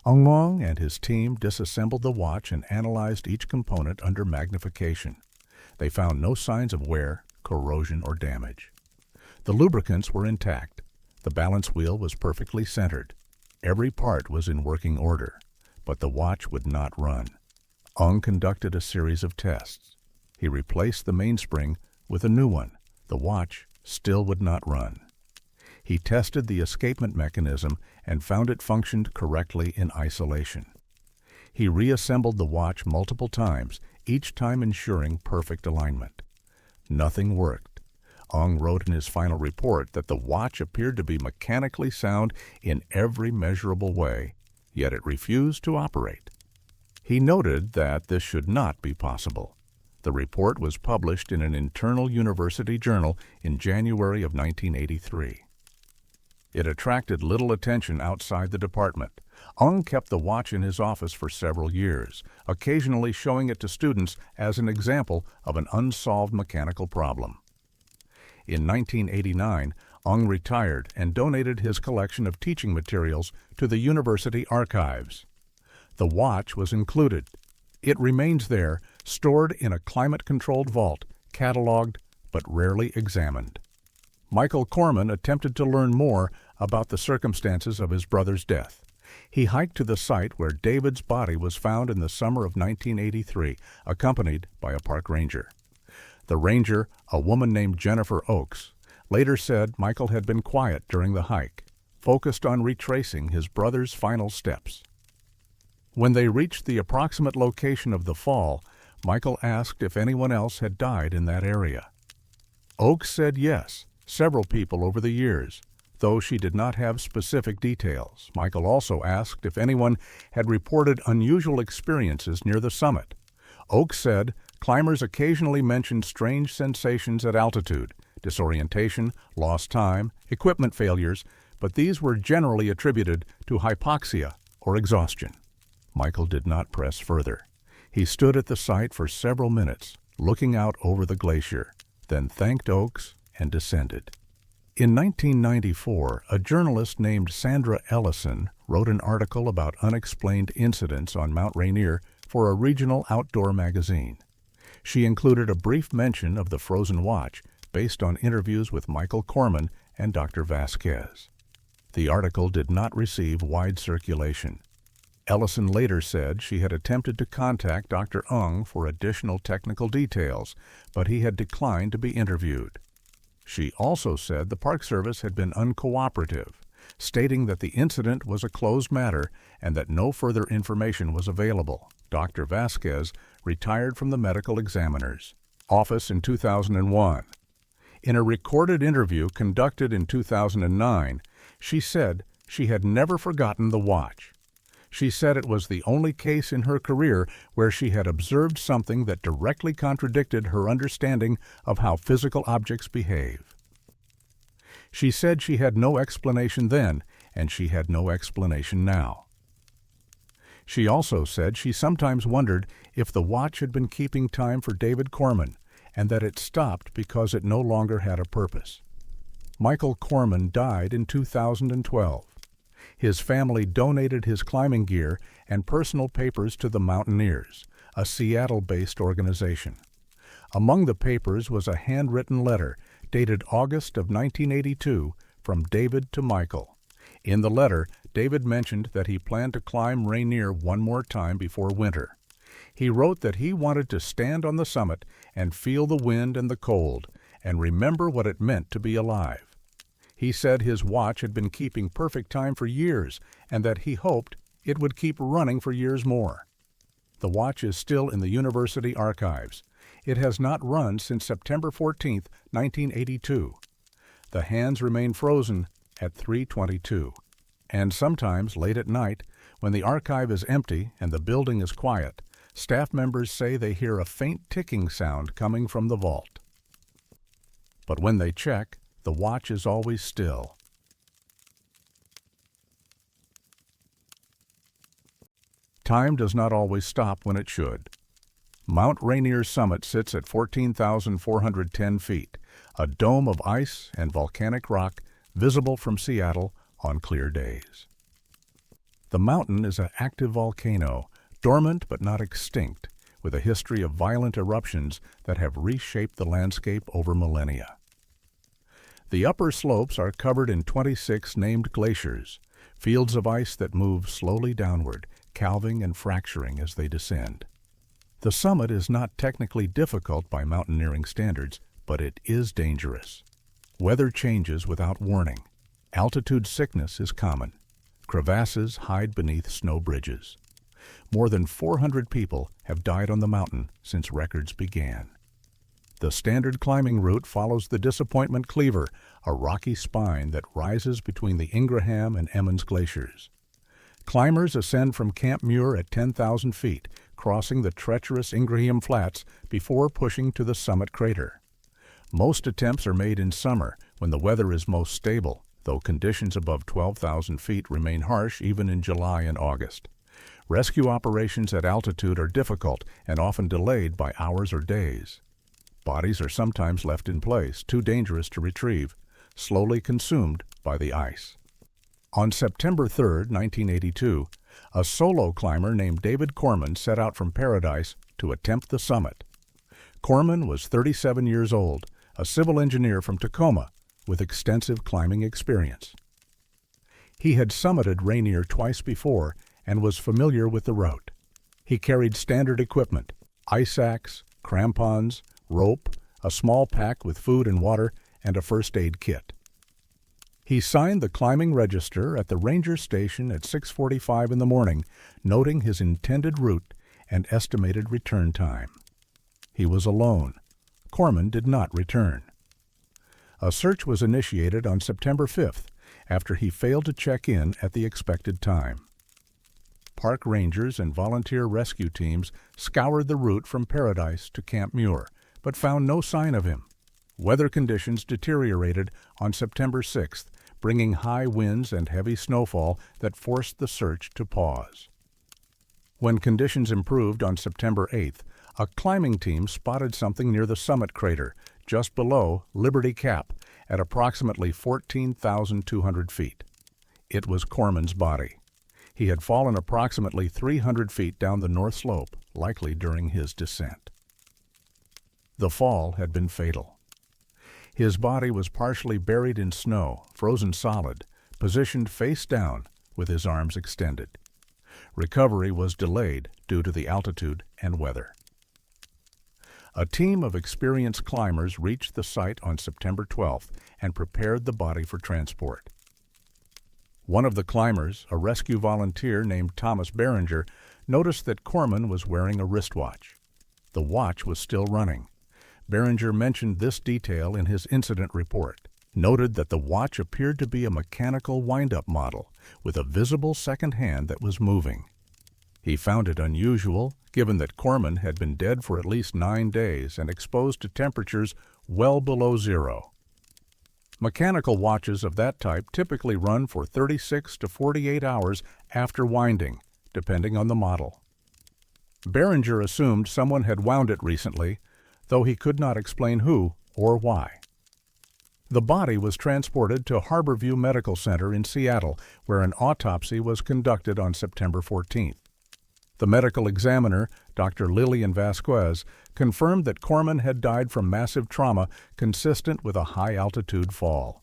Ung and his team disassembled the watch and analyzed each component under magnification. They found no signs of wear, corrosion, or damage. The lubricants were intact. The balance wheel was perfectly centered. Every part was in working order, but the watch would not run. Ung conducted a series of tests. He replaced the mainspring with a new one. The watch still would not run. He tested the escapement mechanism and found it functioned correctly in isolation. He reassembled the watch multiple times, each time ensuring perfect alignment. Nothing worked. Ung wrote in his final report that the watch appeared to be mechanically sound in every measurable way, yet it refused to operate. He noted that this should not be possible. The report was published in an internal university journal in January of 1983. It attracted little attention outside the department. Ung kept the watch in his office for several years, occasionally showing it to students as an example of an unsolved mechanical problem. In 1989, Ung retired and donated his collection of teaching materials to the university archives. The watch was included. It remains there, stored in a climate-controlled vault, cataloged but rarely examined. Michael Corman attempted to learn more about the circumstances of his brother's death. He hiked to the site where David's body was found in the summer of 1983, accompanied by a park ranger. The ranger, a woman named Jennifer Oakes, later said Michael had been quiet during the hike, focused on retracing his brother's final steps. When they reached the approximate location of the fall, Michael asked if anyone else had died in that area. Oakes said yes, several people over the years, though she did not have specific details. Michael also asked if anyone had reported unusual experiences near the summit. Oakes said climbers occasionally mentioned strange sensations at altitude, disorientation, lost time, equipment failures, but these were generally attributed to hypoxia or exhaustion. Michael did not press further. He stood at the site for several minutes, looking out over the glacier, then thanked Oakes and descended. In 1994, a journalist named Sandra Ellison wrote an article about unexplained incidents on Mount Rainier for a regional outdoor magazine. She included a brief mention of the frozen watch based on interviews with Michael Corman and Dr. Vasquez. The article did not receive wide circulation. Ellison later said she had attempted to contact Dr. Ung for additional technical details, but he had declined to be interviewed. She also said the Park Service had been uncooperative, stating that the incident was a closed matter and that no further information was available. Dr. Vasquez retired from the medical examiner's office in 2001. In a recorded interview conducted in 2009, she said she had never forgotten the watch. She said it was the only case in her career where she had observed something that directly contradicted her understanding of how physical objects behave. She said she had no explanation then, and she had no explanation now. She also said she sometimes wondered if the watch had been keeping time for David Corman and that it stopped because it no longer had a purpose. Michael Corman died in 2012. His family donated his climbing gear and personal papers to the Mountaineers, a Seattle-based organization. Among the papers was a handwritten letter dated August of 1982 from David to Michael. In the letter, David mentioned that he planned to climb Rainier one more time before winter. He wrote that he wanted to stand on the summit and feel the wind and the cold, and remember what it meant to be alive. He said his watch had been keeping perfect time for years, and that he hoped it would keep running for years more. The watch is still in the university archives. It has not run since September 14, 1982. The hands remain frozen at 3:22. And sometimes, late at night, when the archive is empty and the building is quiet, staff members say they hear a faint ticking sound coming from the vault. But when they check, the watch is always still. Time does not always stop when it should. Mount Rainier's summit sits at 14,410 feet, a dome of ice and volcanic rock visible from Seattle on clear days. The mountain is an active volcano, dormant but not extinct, with a history of violent eruptions that have reshaped the landscape over millennia. The upper slopes are covered in 26 named glaciers, fields of ice that move slowly downward, calving and fracturing as they descend. The summit is not technically difficult by mountaineering standards, but it is dangerous. Weather changes without warning. Altitude sickness is common. Crevasses hide beneath snow bridges. More than 400 people have died on the mountain since records began. The standard climbing route follows the Disappointment Cleaver, a rocky spine that rises between the Ingraham and Emmons glaciers. Climbers ascend from Camp Muir at 10,000 feet, crossing the treacherous Ingraham Flats before pushing to the summit crater. Most attempts are made in summer, when the weather is most stable, though conditions above 12,000 feet remain harsh even in July and August. Rescue operations at altitude are difficult and often delayed by hours or days. Bodies are sometimes left in place, too dangerous to retrieve, slowly consumed by the ice. On September 3, 1982, a solo climber named David Corman set out from Paradise to attempt the summit. Corman was 37 years old, a civil engineer from Tacoma with extensive climbing experience. He had summited Rainier twice before and was familiar with the route. He carried standard equipment, ice axe, crampons, rope, a small pack with food and water, and a first aid kit. He signed the climbing register at the ranger station at 6:45 in the morning, noting his intended route and estimated return time. He was alone. Corman did not return. A search was initiated on September 5th after he failed to check in at the expected time. Park rangers and volunteer rescue teams scoured the route from Paradise to Camp Muir, but found no sign of him. Weather conditions deteriorated on September 6th, bringing high winds and heavy snowfall that forced the search to pause. When conditions improved on September 8th, a climbing team spotted something near the summit crater, just below Liberty Cap, at approximately 14,200 feet. It was Corman's body. He had fallen approximately 300 feet down the north slope, likely during his descent. The fall had been fatal. His body was partially buried in snow, frozen solid, positioned face down with his arms extended. Recovery was delayed due to the altitude and weather. A team of experienced climbers reached the site on September 12th and prepared the body for transport. One of the climbers, a rescue volunteer named Thomas Behringer, noticed that Corman was wearing a wristwatch. The watch was still running. Behringer mentioned this detail in his incident report, noted that the watch appeared to be a mechanical wind-up model with a visible second hand that was moving. He found it unusual, given that Corman had been dead for at least 9 days and exposed to temperatures well below zero. Mechanical watches of that type typically run for 36 to 48 hours after winding, depending on the model. Behringer assumed someone had wound it recently, though he could not explain who or why. The body was transported to Harborview Medical Center in Seattle, where an autopsy was conducted on September 14th. The medical examiner, Dr. Lillian Vasquez, confirmed that Corman had died from massive trauma consistent with a high-altitude fall.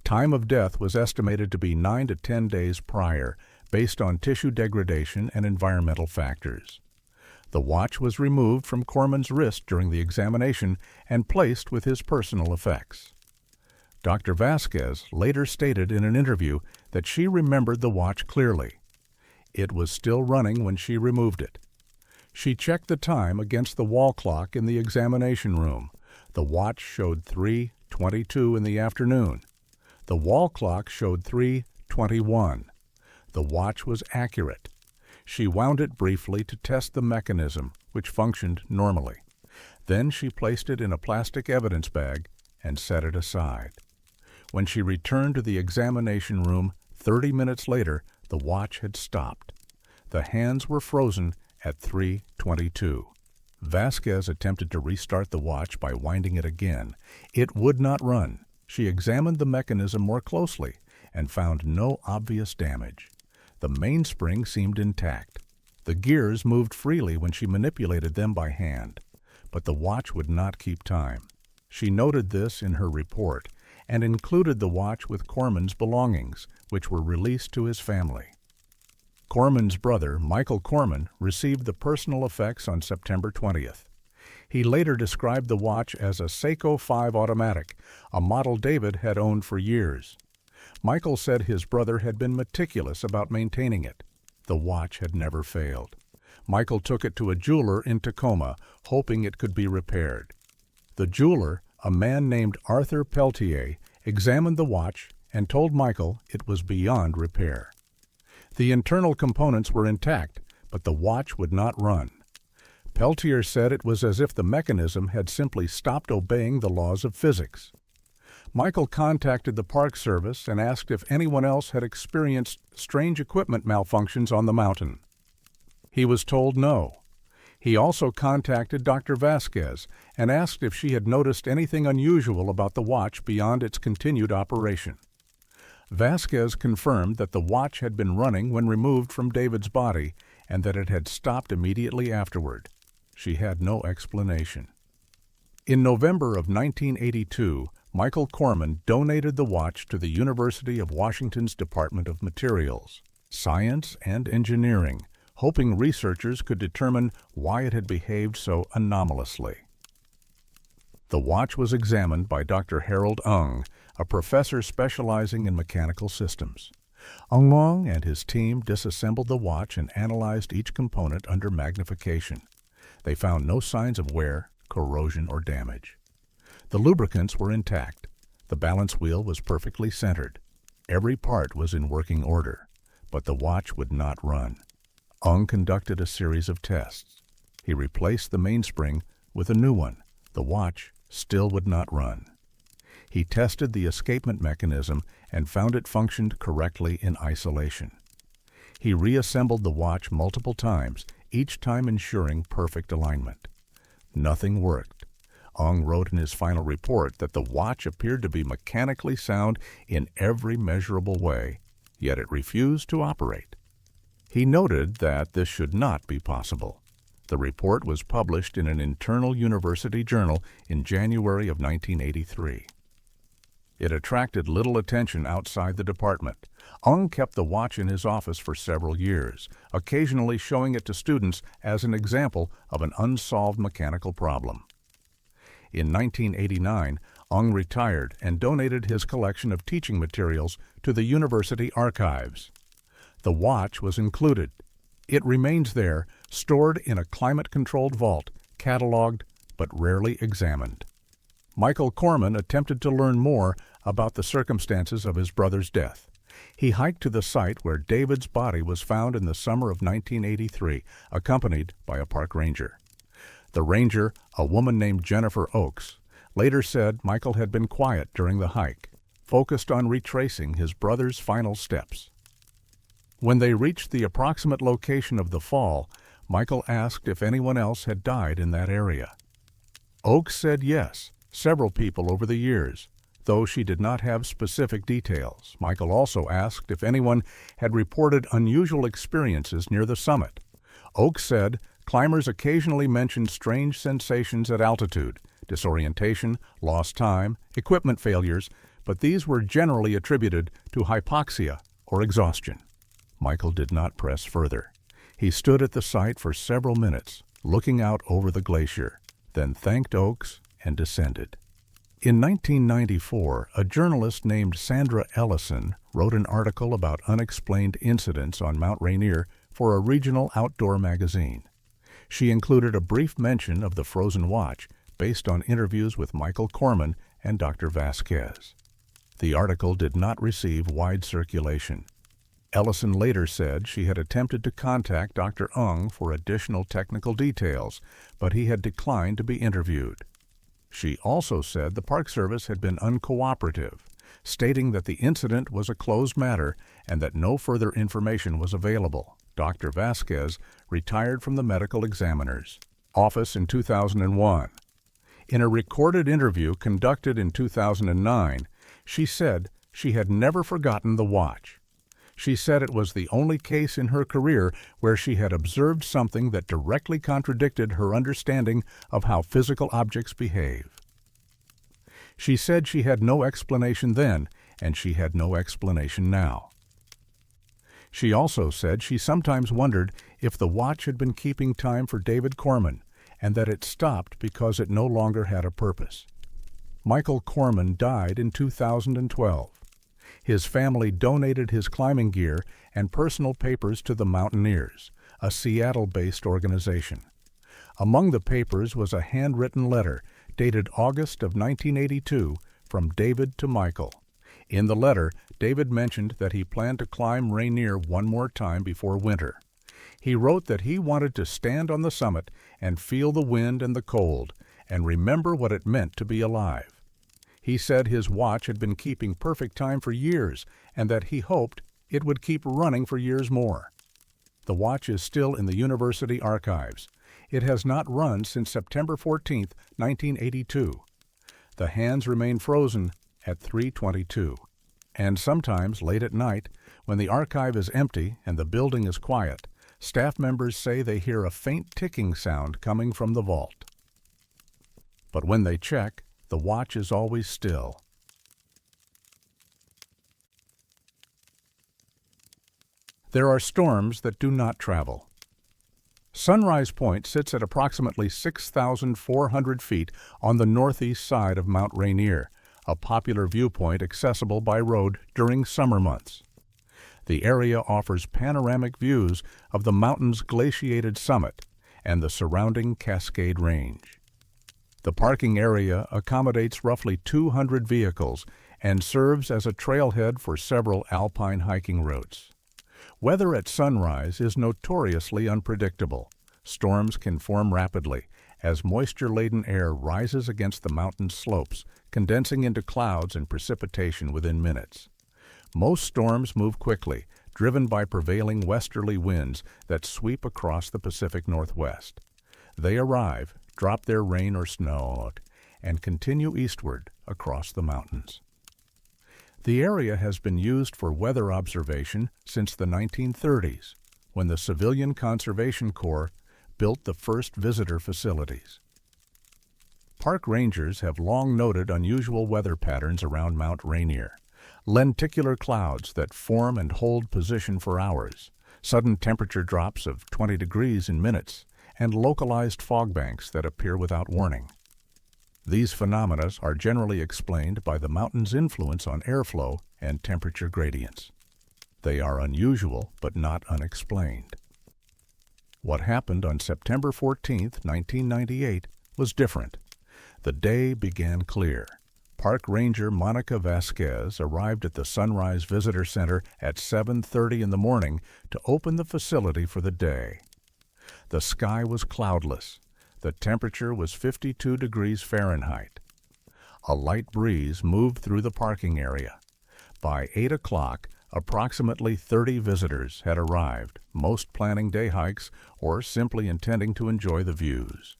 Time of death was estimated to be 9 to 10 days prior, based on tissue degradation and environmental factors. The watch was removed from Corman's wrist during the examination and placed with his personal effects. Dr. Vasquez later stated in an interview that she remembered the watch clearly. It was still running when she removed it. She checked the time against the wall clock in the examination room. The watch showed 3:22 in the afternoon. The wall clock showed 3:21. The watch was accurate. She wound it briefly to test the mechanism, which functioned normally. Then she placed it in a plastic evidence bag and set it aside. When she returned to the examination room 30 minutes later, the watch had stopped. The hands were frozen at 3:22. Vasquez attempted to restart the watch by winding it again. It would not run. She examined the mechanism more closely and found no obvious damage. The mainspring seemed intact. The gears moved freely when she manipulated them by hand, but the watch would not keep time. She noted this in her report and included the watch with Corman's belongings, which were released to his family. Corman's brother, Michael Corman, received the personal effects on September 20th. He later described the watch as a Seiko 5 automatic, a model David had owned for years. Michael said his brother had been meticulous about maintaining it. The watch had never failed. Michael took it to a jeweler in Tacoma, hoping it could be repaired. The jeweler, a man named Arthur Peltier, examined the watch and told Michael it was beyond repair. The internal components were intact, but the watch would not run. Peltier said it was as if the mechanism had simply stopped obeying the laws of physics. Michael contacted the Park Service and asked if anyone else had experienced strange equipment malfunctions on the mountain. He was told no. He also contacted Dr. Vasquez and asked if she had noticed anything unusual about the watch beyond its continued operation. Vasquez confirmed that the watch had been running when removed from David's body and that it had stopped immediately afterward. She had no explanation. In November of 1982, Michael Corman donated the watch to the University of Washington's Department of Materials, Science and Engineering, hoping researchers could determine why it had behaved so anomalously. The watch was examined by Dr. Harold Ung, a professor specializing in mechanical systems. Ung and his team disassembled the watch and analyzed each component under magnification. They found no signs of wear, corrosion, or damage. The lubricants were intact. The balance wheel was perfectly centered. Every part was in working order, but the watch would not run. Ung conducted a series of tests. He replaced the mainspring with a new one. The watch still would not run. He tested the escapement mechanism and found it functioned correctly in isolation. He reassembled the watch multiple times, each time ensuring perfect alignment. Nothing worked. Ung wrote in his final report that the watch appeared to be mechanically sound in every measurable way, yet it refused to operate. He noted that this should not be possible. The report was published in an internal university journal in January of 1983. It attracted little attention outside the department. Ung kept the watch in his office for several years, occasionally showing it to students as an example of an unsolved mechanical problem. In 1989, Ung retired and donated his collection of teaching materials to the university archives. The watch was included. It remains there, stored in a climate-controlled vault, cataloged but rarely examined. Michael Corman attempted to learn more about the circumstances of his brother's death. He hiked to the site where David's body was found in the summer of 1983, accompanied by a park ranger. The ranger, a woman named Jennifer Oakes, later said Michael had been quiet during the hike, focused on retracing his brother's final steps. When they reached the approximate location of the fall, Michael asked if anyone else had died in that area. Oakes said yes, several people over the years, though she did not have specific details. Michael also asked if anyone had reported unusual experiences near the summit. Oakes said climbers occasionally mentioned strange sensations at altitude, disorientation, lost time, equipment failures, but these were generally attributed to hypoxia or exhaustion. Michael did not press further. He stood at the site for several minutes, looking out over the glacier, then thanked Oakes and descended. In 1994, a journalist named Sandra Ellison wrote an article about unexplained incidents on Mount Rainier for a regional outdoor magazine. She included a brief mention of the frozen watch based on interviews with Michael Corman and Dr. Vasquez. The article did not receive wide circulation. Ellison later said she had attempted to contact Dr. Ung for additional technical details, but he had declined to be interviewed. She also said the Park Service had been uncooperative, stating that the incident was a closed matter and that no further information was available. Dr. Vasquez retired from the medical examiner's office in 2001. In a recorded interview conducted in 2009, she said she had never forgotten the watch. She said it was the only case in her career where she had observed something that directly contradicted her understanding of how physical objects behave. She said she had no explanation then, and she had no explanation now. She also said she sometimes wondered if the watch had been keeping time for David Corman, and that it stopped because it no longer had a purpose. Michael Corman died in 2012. His family donated his climbing gear and personal papers to the Mountaineers, a Seattle-based organization. Among the papers was a handwritten letter dated August of 1982 from David to Michael. In the letter, David mentioned that he planned to climb Rainier one more time before winter. He wrote that he wanted to stand on the summit and feel the wind and the cold, and remember what it meant to be alive. He said his watch had been keeping perfect time for years and that he hoped it would keep running for years more. The watch is still in the university archives. It has not run since September 14, 1982. The hands remain frozen at 3:22. And sometimes, late at night, when the archive is empty and the building is quiet, staff members say they hear a faint ticking sound coming from the vault. But when they check, the watch is always still. There are storms that do not travel. Sunrise Point sits at approximately 6,400 feet on the northeast side of Mount Rainier, a popular viewpoint accessible by road during summer months. The area offers panoramic views of the mountain's glaciated summit and the surrounding Cascade Range. The parking area accommodates roughly 200 vehicles and serves as a trailhead for several alpine hiking routes. Weather at sunrise is notoriously unpredictable. Storms can form rapidly as moisture-laden air rises against the mountain's slopes, condensing into clouds and precipitation within minutes. Most storms move quickly, driven by prevailing westerly winds that sweep across the Pacific Northwest. They arrive, drop their rain or snow, and continue eastward across the mountains. The area has been used for weather observation since the 1930s, when the Civilian Conservation Corps built the first visitor facilities. Park rangers have long noted unusual weather patterns around Mount Rainier. Lenticular clouds that form and hold position for hours, sudden temperature drops of 20 degrees in minutes, and localized fog banks that appear without warning. These phenomena are generally explained by the mountain's influence on airflow and temperature gradients. They are unusual but not unexplained. What happened on September 14, 1998, was different. The day began clear. Park Ranger Monica Vasquez arrived at the Sunrise Visitor Center at 7:30 in the morning to open the facility for the day. The sky was cloudless. The temperature was 52 degrees Fahrenheit. A light breeze moved through the parking area. By 8 o'clock, Approximately 30 visitors had arrived, most planning day hikes or simply intending to enjoy the views.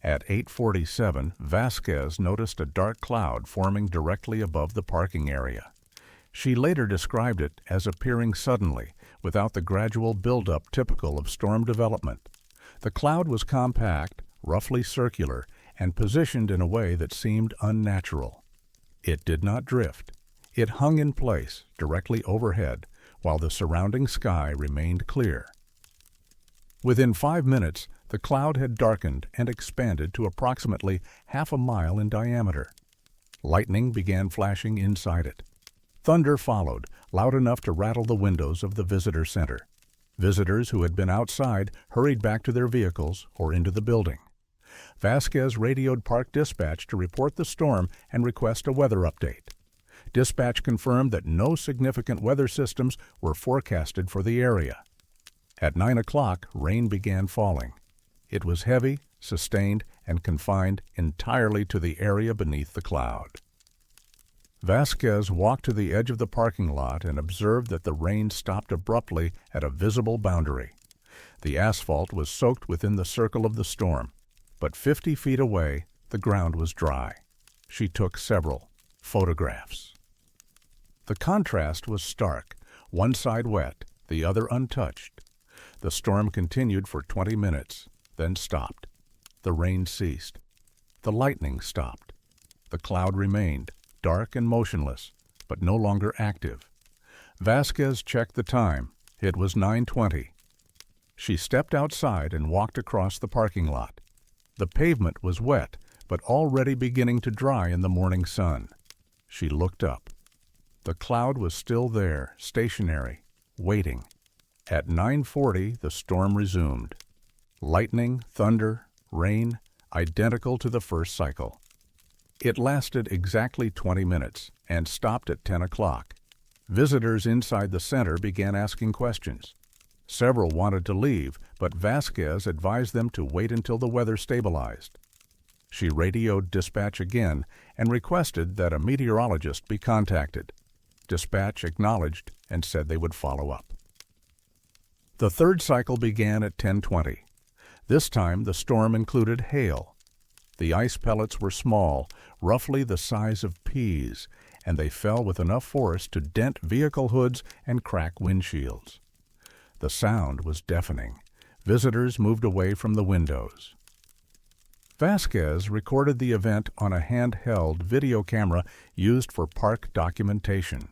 At 8:47, Vasquez noticed a dark cloud forming directly above the parking area. She later described it as appearing suddenly, without the gradual buildup typical of storm development. The cloud was compact, roughly circular, and positioned in a way that seemed unnatural. It did not drift. It hung in place, directly overhead, while the surrounding sky remained clear. Within 5 minutes, the cloud had darkened and expanded to approximately half a mile in diameter. Lightning began flashing inside it. Thunder followed, loud enough to rattle the windows of the visitor center. Visitors who had been outside hurried back to their vehicles or into the building. Vasquez radioed Park Dispatch to report the storm and request a weather update. Dispatch confirmed that no significant weather systems were forecasted for the area. At 9 o'clock, rain began falling. It was heavy, sustained, and confined entirely to the area beneath the cloud. Vasquez walked to the edge of the parking lot and observed that the rain stopped abruptly at a visible boundary. The asphalt was soaked within the circle of the storm, but 50 feet away, the ground was dry. She took several photographs. The contrast was stark, one side wet, the other untouched. The storm continued for 20 minutes, then stopped. The rain ceased. The lightning stopped. The cloud remained, dark and motionless, but no longer active. Vasquez checked the time. It was 9:20. She stepped outside and walked across the parking lot. The pavement was wet, but already beginning to dry in the morning sun. She looked up. The cloud was still there, stationary, waiting. At 9:40, the storm resumed. Lightning, thunder, rain, identical to the first cycle. It lasted exactly 20 minutes and stopped at 10 o'clock. Visitors inside the center began asking questions. Several wanted to leave, but Vasquez advised them to wait until the weather stabilized. She radioed dispatch again and requested that a meteorologist be contacted. Dispatch acknowledged and said they would follow up. The third cycle began at 10:20. This time the storm included hail. The ice pellets were small, roughly the size of peas, and they fell with enough force to dent vehicle hoods and crack windshields. The sound was deafening. Visitors moved away from the windows. Vasquez recorded the event on a handheld video camera used for park documentation.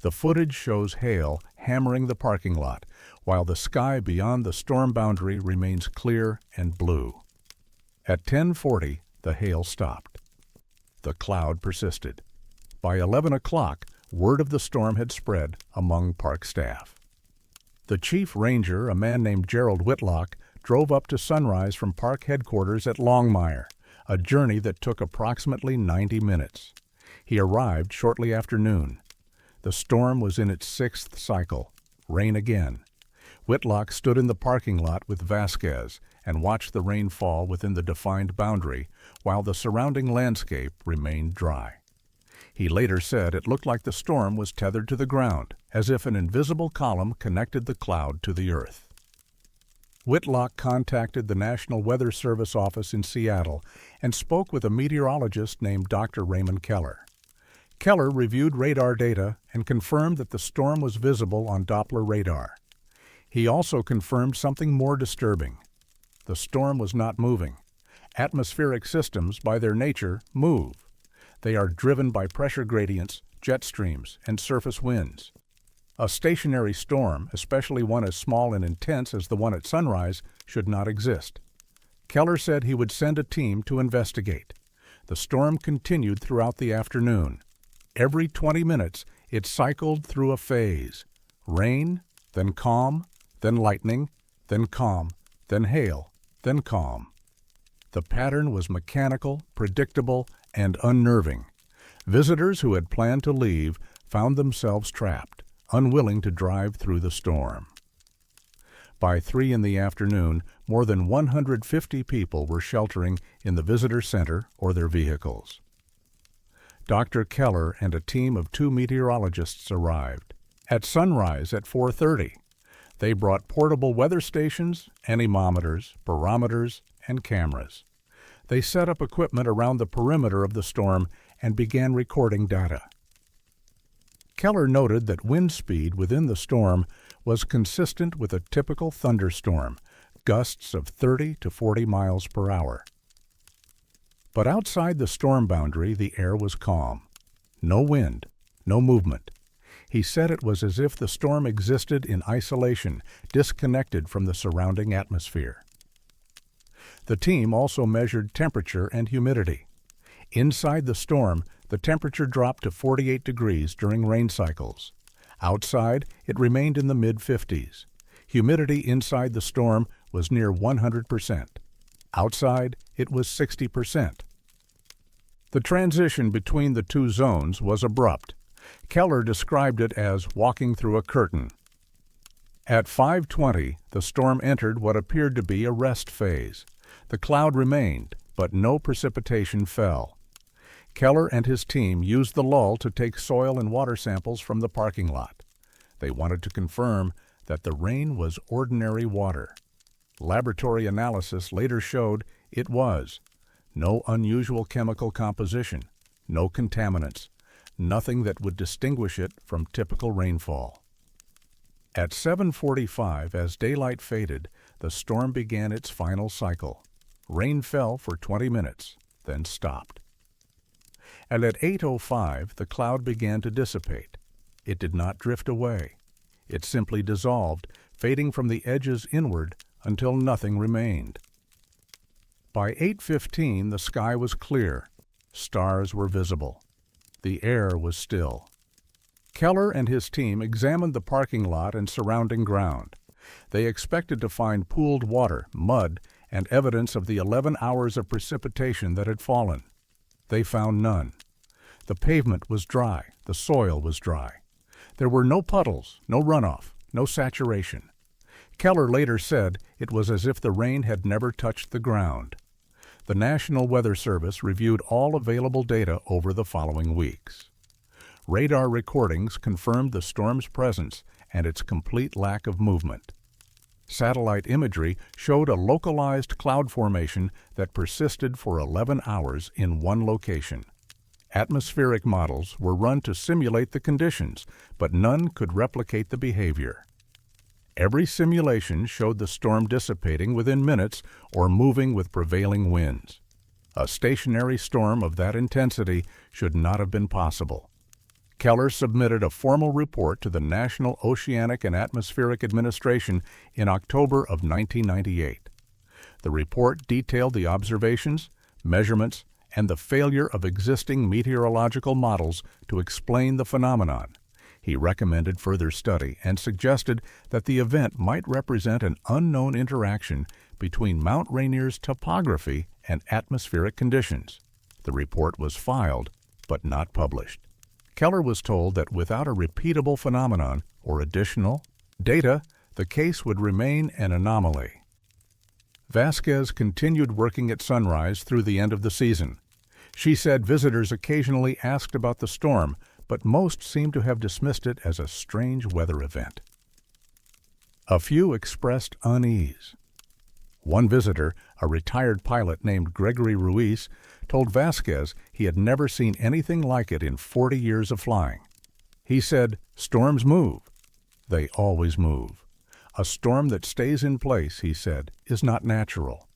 The footage shows hail hammering the parking lot, while the sky beyond the storm boundary remains clear and blue. At 10:40, the hail stopped. The cloud persisted. By 11 o'clock, word of the storm had spread among park staff. The chief ranger, a man named Gerald Whitlock, drove up to Sunrise from park headquarters at Longmire, a journey that took approximately 90 minutes. He arrived shortly after noon. The storm was in its sixth cycle. Rain again. Whitlock stood in the parking lot with Vasquez and watched the rain fall within the defined boundary while the surrounding landscape remained dry. He later said it looked like the storm was tethered to the ground, as if an invisible column connected the cloud to the earth. Whitlock contacted the National Weather Service office in Seattle and spoke with a meteorologist named Dr. Raymond Keller. Keller reviewed radar data and confirmed that the storm was visible on Doppler radar. He also confirmed something more disturbing. The storm was not moving. Atmospheric systems, by their nature, move. They are driven by pressure gradients, jet streams, and surface winds. A stationary storm, especially one as small and intense as the one at Sunrise, should not exist. Keller said he would send a team to investigate. The storm continued throughout the afternoon. Every 20 minutes, it cycled through a phase. Rain, then calm, then lightning, then calm, then hail, then calm. The pattern was mechanical, predictable, and unnerving. Visitors who had planned to leave found themselves trapped, unwilling to drive through the storm. By 3 in the afternoon, more than 150 people were sheltering in the visitor center or their vehicles. Dr. Keller and a team of 2 meteorologists arrived. At sunrise at 4:30, they brought portable weather stations, anemometers, barometers, and cameras. They set up equipment around the perimeter of the storm and began recording data. Keller noted that wind speed within the storm was consistent with a typical thunderstorm, gusts of 30 to 40 miles per hour. But outside the storm boundary, the air was calm. No wind, no movement. He said it was as if the storm existed in isolation, disconnected from the surrounding atmosphere. The team also measured temperature and humidity. Inside the storm, the temperature dropped to 48 degrees during rain cycles. Outside, it remained in the mid-50s. Humidity inside the storm was near 100%. Outside, it was 60%. The transition between the two zones was abrupt. Keller described it as walking through a curtain. At 5:20, the storm entered what appeared to be a rest phase. The cloud remained, but no precipitation fell. Keller and his team used the lull to take soil and water samples from the parking lot. They wanted to confirm that the rain was ordinary water. Laboratory analysis later showed it was. No unusual chemical composition, no contaminants, nothing that would distinguish it from typical rainfall. At 7:45, as daylight faded, the storm began its final cycle. Rain fell for 20 minutes, then stopped. And at 8:05, the cloud began to dissipate. It did not drift away. It simply dissolved, fading from the edges inward until nothing remained. By 8:15, the sky was clear. Stars were visible. The air was still. Keller and his team examined the parking lot and surrounding ground. They expected to find pooled water, mud, and evidence of the 11 hours of precipitation that had fallen. They found none. The pavement was dry. The soil was dry. There were no puddles, no runoff, no saturation. Keller later said it was as if the rain had never touched the ground. The National Weather Service reviewed all available data over the following weeks. Radar recordings confirmed the storm's presence and its complete lack of movement. Satellite imagery showed a localized cloud formation that persisted for 11 hours in one location. Atmospheric models were run to simulate the conditions, but none could replicate the behavior. Every simulation showed the storm dissipating within minutes or moving with prevailing winds. A stationary storm of that intensity should not have been possible. Keller submitted a formal report to the National Oceanic and Atmospheric Administration in October of 1998. The report detailed the observations, measurements, and the failure of existing meteorological models to explain the phenomenon. He recommended further study and suggested that the event might represent an unknown interaction between Mount Rainier's topography and atmospheric conditions. The report was filed, but not published. Keller was told that without a repeatable phenomenon or additional data, the case would remain an anomaly. Vasquez continued working at sunrise through the end of the season. She said visitors occasionally asked about the storm, but most seemed to have dismissed it as a strange weather event. A few expressed unease. One visitor, a retired pilot named Gregory Ruiz, told Vasquez he had never seen anything like it in 40 years of flying. He said, "Storms move. They always move. A storm that stays in place," he said, "is not natural."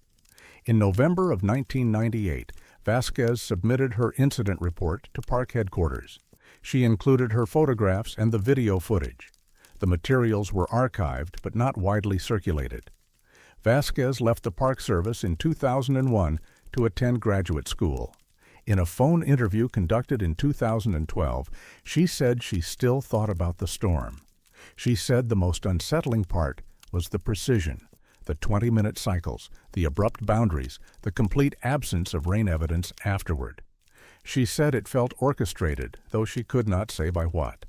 In November of 1998, Vasquez submitted her incident report to park headquarters. She included her photographs and the video footage. The materials were archived but not widely circulated. Vasquez left the Park Service in 2001 to attend graduate school. In a phone interview conducted in 2012, she said she still thought about the storm. She said the most unsettling part was the precision, the 20-minute cycles, the abrupt boundaries, the complete absence of rain evidence afterward. She said it felt orchestrated, though she could not say by what.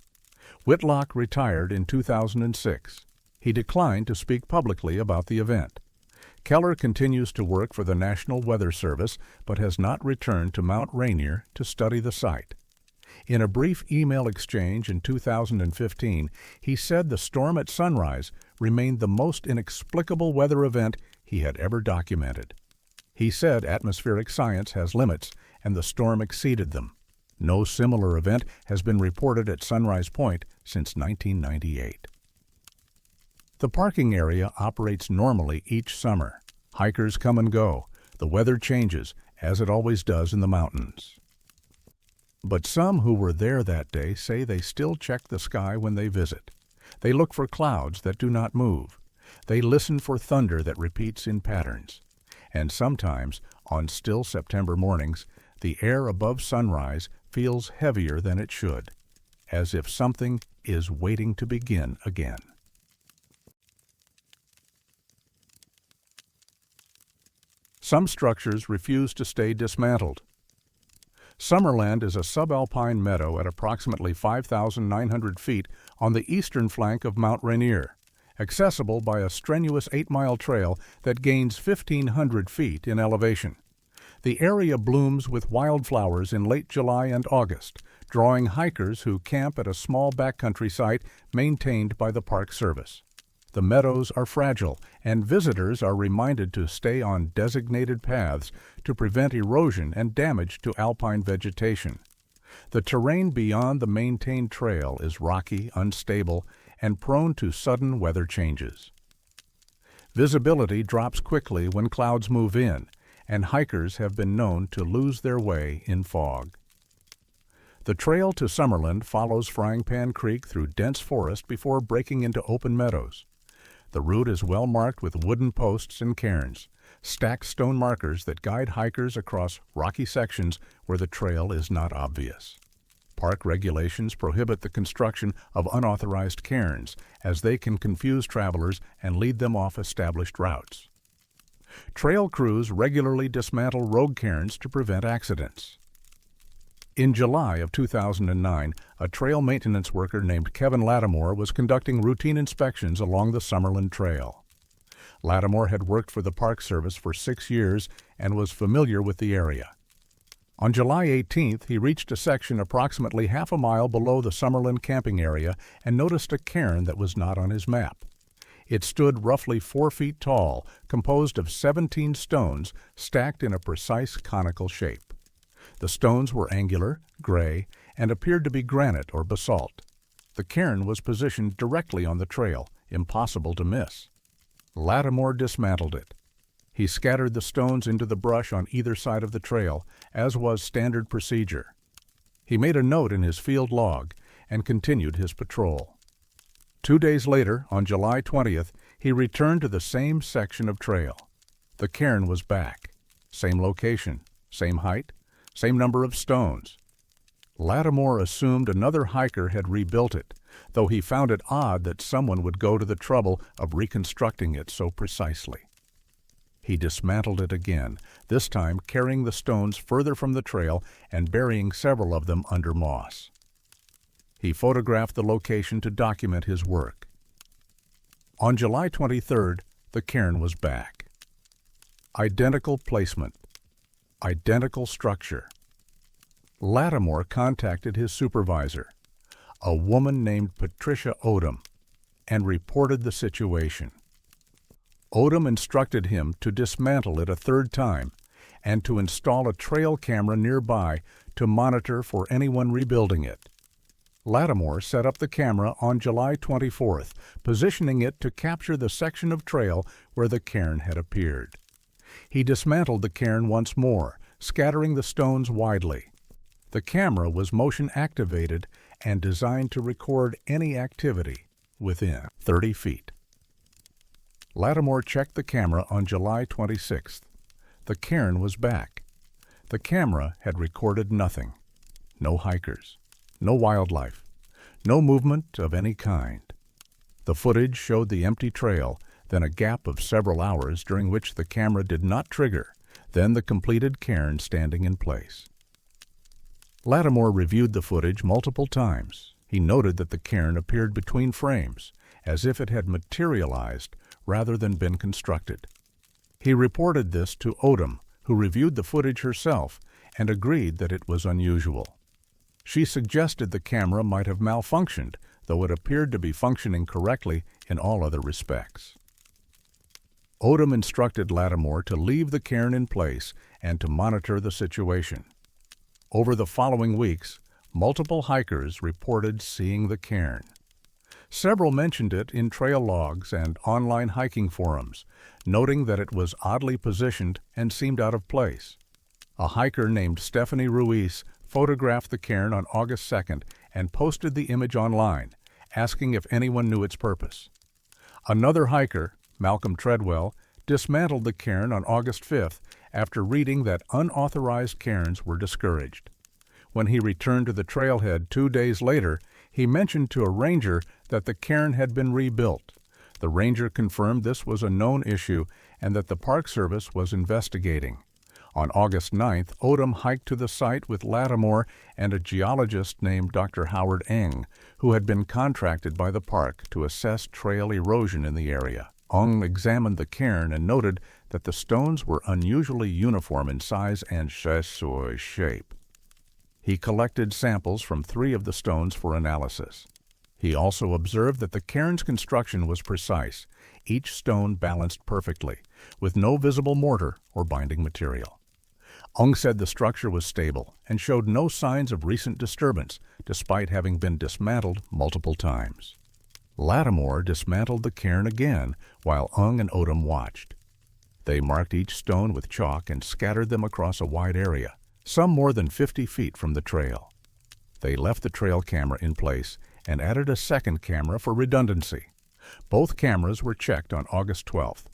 Whitlock retired in 2006. He declined to speak publicly about the event. Keller continues to work for the National Weather Service, but has not returned to Mount Rainier to study the site. In a brief email exchange in 2015, he said the storm at sunrise remained the most inexplicable weather event he had ever documented. He said atmospheric science has limits, and the storm exceeded them. No similar event has been reported at Sunrise Point since 1998. The parking area operates normally each summer. Hikers come and go. The weather changes, as it always does in the mountains. But some who were there that day say they still check the sky when they visit. They look for clouds that do not move. They listen for thunder that repeats in patterns. And sometimes, on still September mornings, the air above sunrise feels heavier than it should, as if something is waiting to begin again. Some structures refuse to stay dismantled. Summerland is a subalpine meadow at approximately 5,900 feet on the eastern flank of Mount Rainier, accessible by a strenuous 8-mile trail that gains 1,500 feet in elevation. The area blooms with wildflowers in late July and August, drawing hikers who camp at a small backcountry site maintained by the Park Service. The meadows are fragile, and visitors are reminded to stay on designated paths to prevent erosion and damage to alpine vegetation. The terrain beyond the maintained trail is rocky, unstable, and prone to sudden weather changes. Visibility drops quickly when clouds move in, and hikers have been known to lose their way in fog. The trail to Summerland follows Frying Pan Creek through dense forest before breaking into open meadows. The route is well marked with wooden posts and cairns, stacked stone markers that guide hikers across rocky sections where the trail is not obvious. Park regulations prohibit the construction of unauthorized cairns, as they can confuse travelers and lead them off established routes. Trail crews regularly dismantle rogue cairns to prevent accidents. In July of 2009, a trail maintenance worker named Kevin Lattimore was conducting routine inspections along the Summerland Trail. Lattimore had worked for the Park Service for 6 years and was familiar with the area. On July 18th, he reached a section approximately half a mile below the Summerland camping area and noticed a cairn that was not on his map. It stood roughly 4 feet tall, composed of 17 stones stacked in a precise conical shape. The stones were angular, gray, and appeared to be granite or basalt. The cairn was positioned directly on the trail, impossible to miss. Lattimore dismantled it. He scattered the stones into the brush on either side of the trail, as was standard procedure. He made a note in his field log and continued his patrol. 2 days later, on July 20th, he returned to the same section of trail. The cairn was back. Same location, same height, same number of stones. Lattimore assumed another hiker had rebuilt it, though he found it odd that someone would go to the trouble of reconstructing it so precisely. He dismantled it again, this time carrying the stones further from the trail and burying several of them under moss. He photographed the location to document his work. On July 23rd, the cairn was back. Identical placement. Identical structure. Lattimore contacted his supervisor, a woman named Patricia Odom, and reported the situation. Odom instructed him to dismantle it a third time and to install a trail camera nearby to monitor for anyone rebuilding it. Lattimore set up the camera on July 24th, positioning it to capture the section of trail where the cairn had appeared. He dismantled the cairn once more, scattering the stones widely. The camera was motion-activated and designed to record any activity within 30 feet. Lattimore checked the camera on July 26th. The cairn was back. The camera had recorded nothing. No hikers, no wildlife, no movement of any kind. The footage showed the empty trail, then a gap of several hours during which the camera did not trigger, then the completed cairn standing in place. Lattimore reviewed the footage multiple times. He noted that the cairn appeared between frames, as if it had materialized rather than been constructed. He reported this to Odom, who reviewed the footage herself and agreed that it was unusual. She suggested the camera might have malfunctioned, though it appeared to be functioning correctly in all other respects. Odom instructed Lattimore to leave the cairn in place and to monitor the situation. Over the following weeks, multiple hikers reported seeing the cairn. Several mentioned it in trail logs and online hiking forums, noting that it was oddly positioned and seemed out of place. A hiker named Stephanie Ruiz photographed the cairn on August 2nd and posted the image online, asking if anyone knew its purpose. Another hiker, Malcolm Treadwell, dismantled the cairn on August 5th after reading that unauthorized cairns were discouraged. When he returned to the trailhead 2 days later, he mentioned to a ranger that the cairn had been rebuilt. The ranger confirmed this was a known issue and that the Park Service was investigating. On August 9th, Odom hiked to the site with Lattimore and a geologist named Dr. Howard Eng, who had been contracted by the park to assess trail erosion in the area. Eng examined the cairn and noted that the stones were unusually uniform in size and shape. He collected samples from 3 of the stones for analysis. He also observed that the cairn's construction was precise, each stone balanced perfectly, with no visible mortar or binding material. Ung said the structure was stable and showed no signs of recent disturbance, despite having been dismantled multiple times. Lattimore dismantled the cairn again while Ung and Odom watched. They marked each stone with chalk and scattered them across a wide area, some more than 50 feet from the trail. They left the trail camera in place and added a second camera for redundancy. Both cameras were checked on August 12th.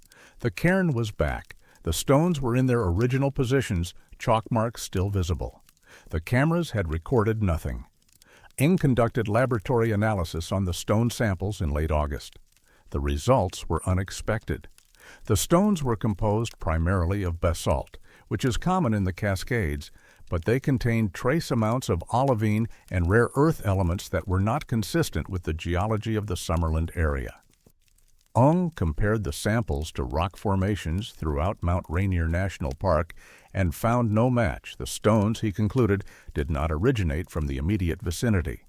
The cairn was back. The stones were in their original positions, chalk marks still visible. The cameras had recorded nothing. Eng conducted laboratory analysis on the stone samples in late August. The results were unexpected. The stones were composed primarily of basalt, which is common in the Cascades, but they contained trace amounts of olivine and rare earth elements that were not consistent with the geology of the Summerland area. Ung compared the samples to rock formations throughout Mount Rainier National Park and found no match. The stones, he concluded, did not originate from the immediate vicinity.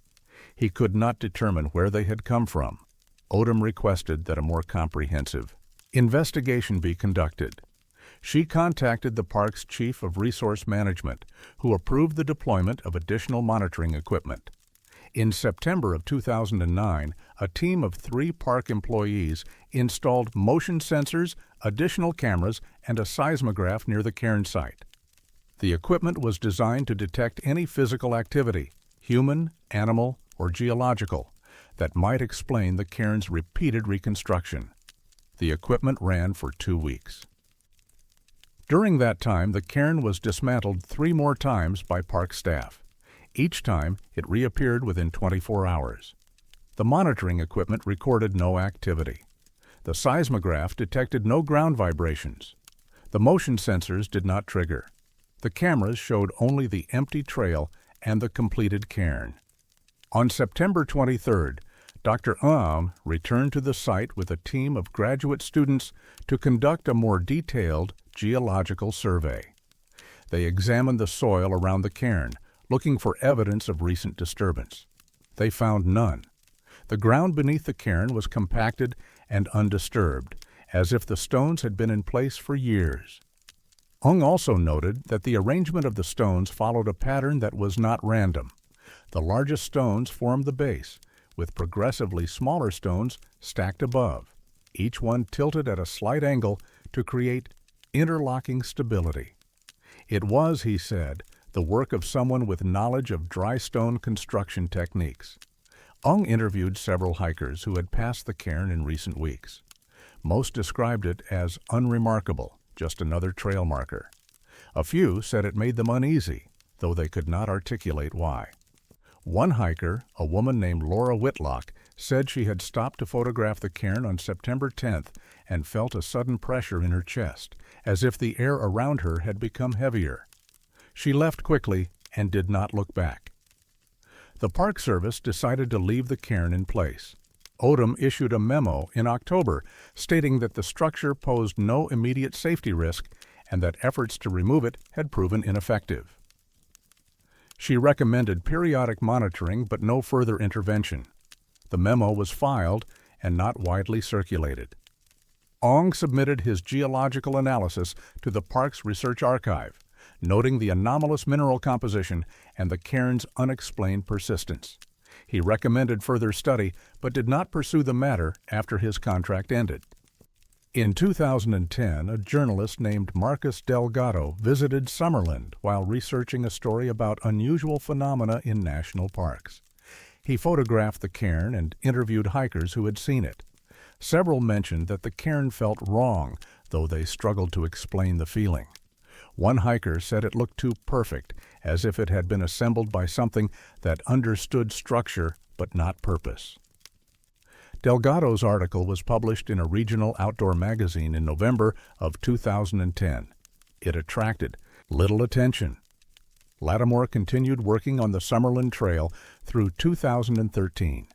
He could not determine where they had come from. Odom requested that a more comprehensive investigation be conducted. She contacted the park's chief of resource management, who approved the deployment of additional monitoring equipment. In September of 2009, a team of 3 park employees installed motion sensors, additional cameras, and a seismograph near the cairn site. The equipment was designed to detect any physical activity, human, animal, or geological, that might explain the cairn's repeated reconstruction. The equipment ran for 2 weeks. During that time, the cairn was dismantled 3 more times by park staff. Each time, it reappeared within 24 hours. The monitoring equipment recorded no activity. The seismograph detected no ground vibrations. The motion sensors did not trigger. The cameras showed only the empty trail and the completed cairn. On September 23rd, Dr. returned to the site with a team of graduate students to conduct a more detailed geological survey. They examined the soil around the cairn, looking for evidence of recent disturbance. They found none. The ground beneath the cairn was compacted and undisturbed, as if the stones had been in place for years. Ung also noted that the arrangement of the stones followed a pattern that was not random. The largest stones formed the base, with progressively smaller stones stacked above, each one tilted at a slight angle to create interlocking stability. It was, he said, the work of someone with knowledge of dry stone construction techniques. Ung interviewed several hikers who had passed the cairn in recent weeks. Most described it as unremarkable, just another trail marker. A few said it made them uneasy, though they could not articulate why. One hiker, a woman named Laura Whitlock, said she had stopped to photograph the cairn on September 10th and felt a sudden pressure in her chest, as if the air around her had become heavier. She left quickly and did not look back. The Park Service decided to leave the cairn in place. Odom issued a memo in October stating that the structure posed no immediate safety risk and that efforts to remove it had proven ineffective. She recommended periodic monitoring but no further intervention. The memo was filed and not widely circulated. Ong submitted his geological analysis to the park's research archive, noting the anomalous mineral composition and the cairn's unexplained persistence. He recommended further study but did not pursue the matter after his contract ended. In 2010, a journalist named Marcus Delgado visited Summerland while researching a story about unusual phenomena in national parks. He photographed the cairn and interviewed hikers who had seen it. Several mentioned that the cairn felt wrong, though they struggled to explain the feeling. One hiker said it looked too perfect, as if it had been assembled by something that understood structure but not purpose. Delgado's article was published in a regional outdoor magazine in November of 2010. It attracted little attention. Lattimore continued working on the Summerland Trail through 2013.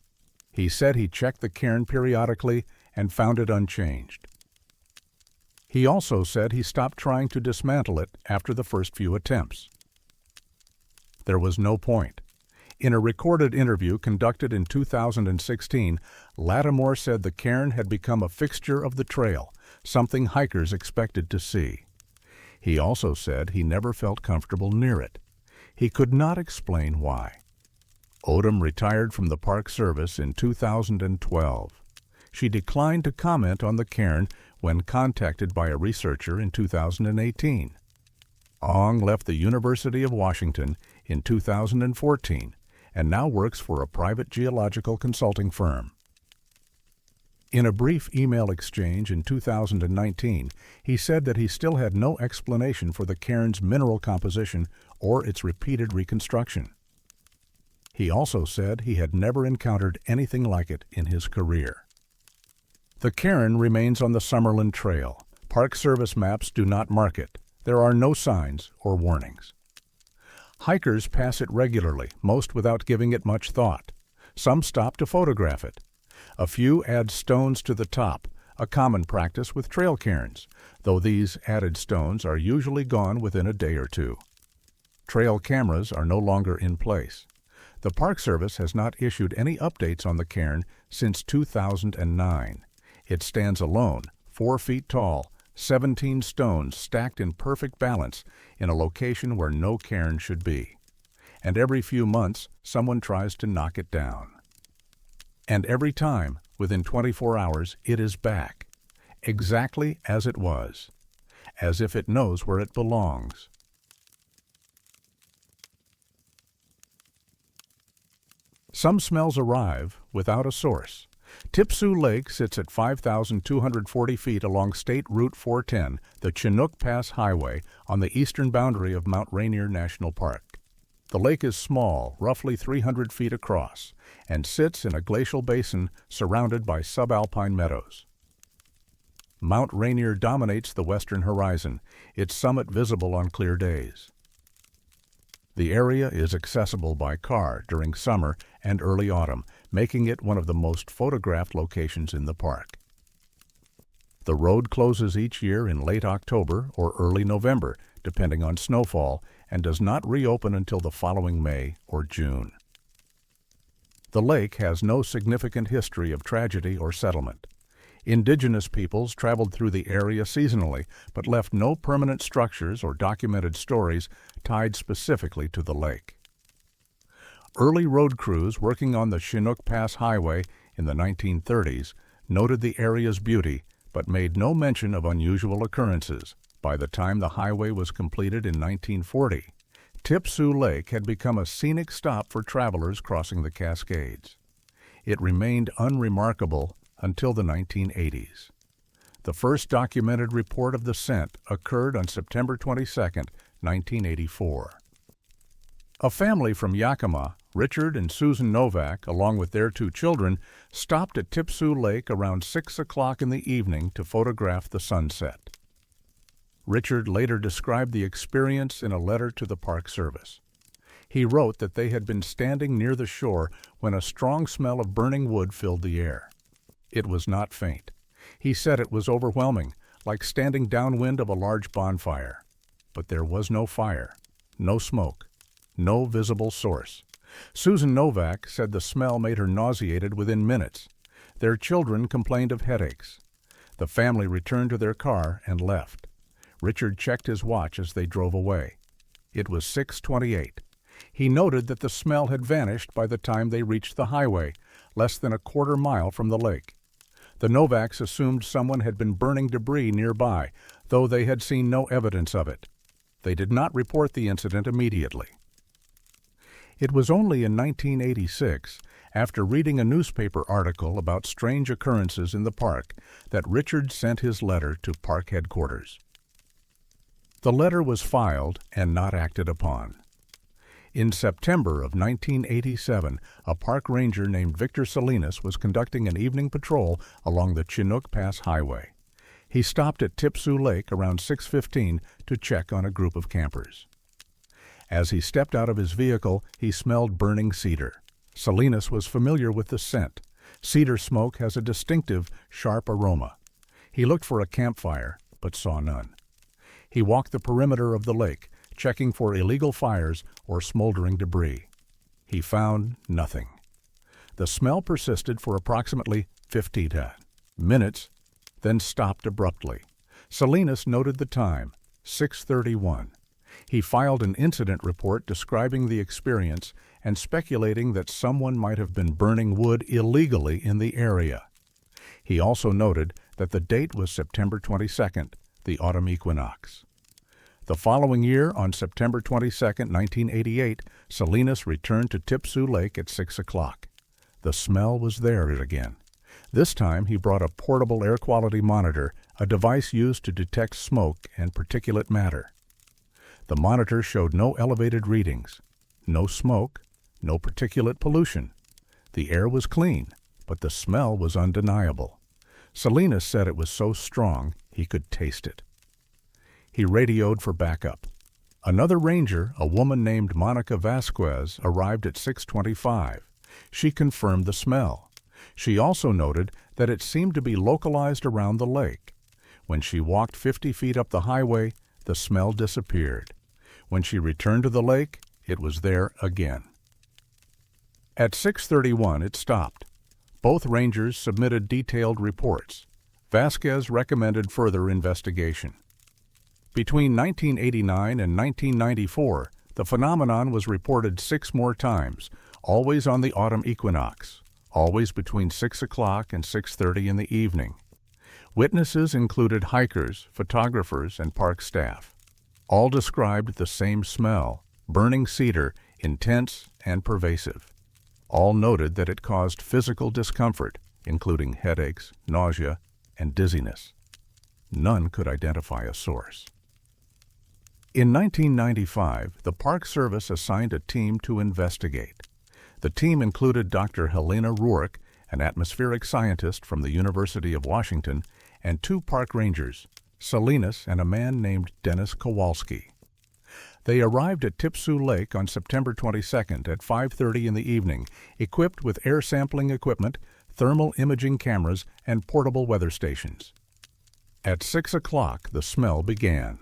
He said he checked the cairn periodically and found it unchanged. He also said he stopped trying to dismantle it after the first few attempts. There was no point. In a recorded interview conducted in 2016, Lattimore said the cairn had become a fixture of the trail, something hikers expected to see. He also said he never felt comfortable near it. He could not explain why. Odom retired from the Park Service in 2012. She declined to comment on the cairn when contacted by a researcher in 2018. Ong left the University of Washington in 2014 and now works for a private geological consulting firm. In a brief email exchange in 2019, he said that he still had no explanation for the cairn's mineral composition or its repeated reconstruction. He also said he had never encountered anything like it in his career. The cairn remains on the Summerland Trail. Park Service maps do not mark it. There are no signs or warnings. Hikers pass it regularly, most without giving it much thought. Some stop to photograph it. A few add stones to the top, a common practice with trail cairns, though these added stones are usually gone within a day or two. Trail cameras are no longer in place. The Park Service has not issued any updates on the cairn since 2009. It stands alone, 4 feet tall, 17 stones stacked in perfect balance in a location where no cairn should be. And every few months, someone tries to knock it down. And every time, within 24 hours, it is back, exactly as it was, as if it knows where it belongs. Some smells arrive without a source. Tipsoo Lake sits at 5,240 feet along State Route 410, the Chinook Pass Highway, on the eastern boundary of Mount Rainier National Park. The lake is small, roughly 300 feet across, and sits in a glacial basin surrounded by subalpine meadows. Mount Rainier dominates the western horizon, its summit visible on clear days. The area is accessible by car during summer and early autumn, making it one of the most photographed locations in the park. The road closes each year in late October or early November, depending on snowfall, and does not reopen until the following May or June. The lake has no significant history of tragedy or settlement. Indigenous peoples traveled through the area seasonally, but left no permanent structures or documented stories tied specifically to the lake. Early road crews working on the Chinook Pass Highway in the 1930s noted the area's beauty, but made no mention of unusual occurrences. By the time the highway was completed in 1940, Tipsoo Lake had become a scenic stop for travelers crossing the Cascades. It remained unremarkable until the 1980s. The first documented report of the scent occurred on September 22, 1984. A family from Yakima, Richard and Susan Novak, along with their 2 children, stopped at Tipsoo Lake around 6 o'clock in the evening to photograph the sunset. Richard later described the experience in a letter to the Park Service. He wrote that they had been standing near the shore when a strong smell of burning wood filled the air. It was not faint. He said it was overwhelming, like standing downwind of a large bonfire. But there was no fire, no smoke, no visible source. Susan Novak said the smell made her nauseated within minutes. Their children complained of headaches. The family returned to their car and left. Richard checked his watch as they drove away. It was 6:28. He noted that the smell had vanished by the time they reached the highway, less than a quarter mile from the lake. The Novaks assumed someone had been burning debris nearby, though they had seen no evidence of it. They did not report the incident immediately. It was only in 1986, after reading a newspaper article about strange occurrences in the park, that Richard sent his letter to park headquarters. The letter was filed and not acted upon. In September of 1987, a park ranger named Victor Salinas was conducting an evening patrol along the Chinook Pass Highway. He stopped at Tipsoo Lake around 6:15 to check on a group of campers. As he stepped out of his vehicle, he smelled burning cedar. Salinas was familiar with the scent. Cedar smoke has a distinctive, sharp aroma. He looked for a campfire, but saw none. He walked the perimeter of the lake, checking for illegal fires or smoldering debris. He found nothing. The smell persisted for approximately 15 minutes, then stopped abruptly. Salinas noted the time, 6:31. He filed an incident report describing the experience and speculating that someone might have been burning wood illegally in the area. He also noted that the date was September 22nd, the autumn equinox. The following year, on September 22, 1988, Salinas returned to Tipsoo Lake at 6 o'clock. The smell was there again. This time he brought a portable air quality monitor, a device used to detect smoke and particulate matter. The monitor showed no elevated readings, no smoke, no particulate pollution. The air was clean, but the smell was undeniable. Salinas said it was so strong he could taste it. He radioed for backup. Another ranger, a woman named Monica Vasquez, arrived at 6:25. She confirmed the smell. She also noted that it seemed to be localized around the lake. When she walked 50 feet up the highway, the smell disappeared. When she returned to the lake, it was there again. At 6:31, it stopped. Both rangers submitted detailed reports. Vasquez recommended further investigation. Between 1989 and 1994, the phenomenon was reported 6 more times, always on the autumn equinox, always between 6 o'clock and 6:30 in the evening. Witnesses included hikers, photographers, and park staff. All described the same smell, burning cedar, intense and pervasive. All noted that it caused physical discomfort, including headaches, nausea, and dizziness. None could identify a source. In 1995, the Park Service assigned a team to investigate. The team included Dr. Helena Rourke, an atmospheric scientist from the University of Washington, and 2 park rangers, Salinas and a man named Dennis Kowalski. They arrived at Tipsoo Lake on September 22nd at 5:30 in the evening, equipped with air sampling equipment, thermal imaging cameras, and portable weather stations. At 6 o'clock, the smell began.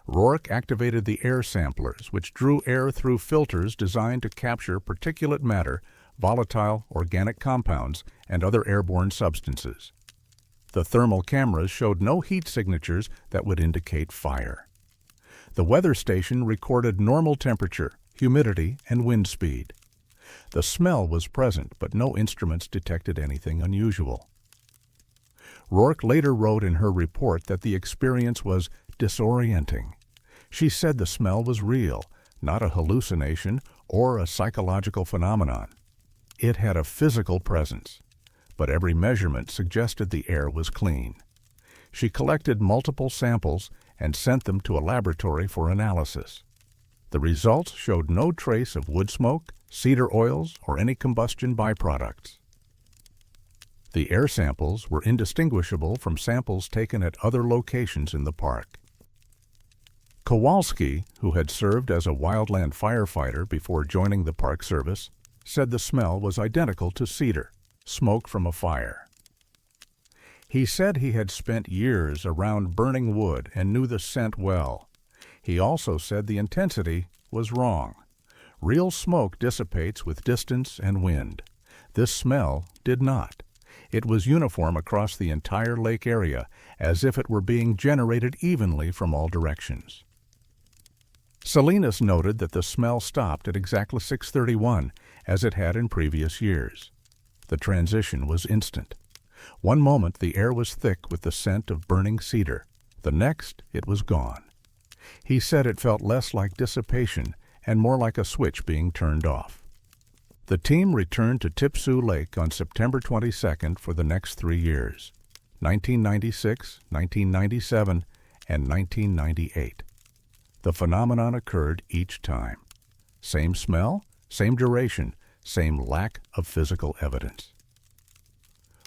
Rourke activated the air samplers, which drew air through filters designed to capture particulate matter, volatile organic compounds, and other airborne substances. The thermal cameras showed no heat signatures that would indicate fire. The weather station recorded normal temperature, humidity, and wind speed. The smell was present, but no instruments detected anything unusual. Rourke later wrote in her report that the experience was disorienting. She said the smell was real, not a hallucination or a psychological phenomenon. It had a physical presence, but every measurement suggested the air was clean. She collected multiple samples and sent them to a laboratory for analysis. The results showed no trace of wood smoke, cedar oils, or any combustion byproducts. The air samples were indistinguishable from samples taken at other locations in the park. Kowalski, who had served as a wildland firefighter before joining the Park Service, said the smell was identical to cedar, smoke from a fire. He said he had spent years around burning wood and knew the scent well. He also said the intensity was wrong. Real smoke dissipates with distance and wind. This smell did not. It was uniform across the entire lake area, as if it were being generated evenly from all directions. Salinas noted that the smell stopped at exactly 6:31, as it had in previous years. The transition was instant. One moment the air was thick with the scent of burning cedar. The next, it was gone. He said it felt less like dissipation and more like a switch being turned off. The team returned to Tipsoo Lake on September 22nd for the next 3 years, 1996, 1997, and 1998. The phenomenon occurred each time. Same smell, same duration, same lack of physical evidence.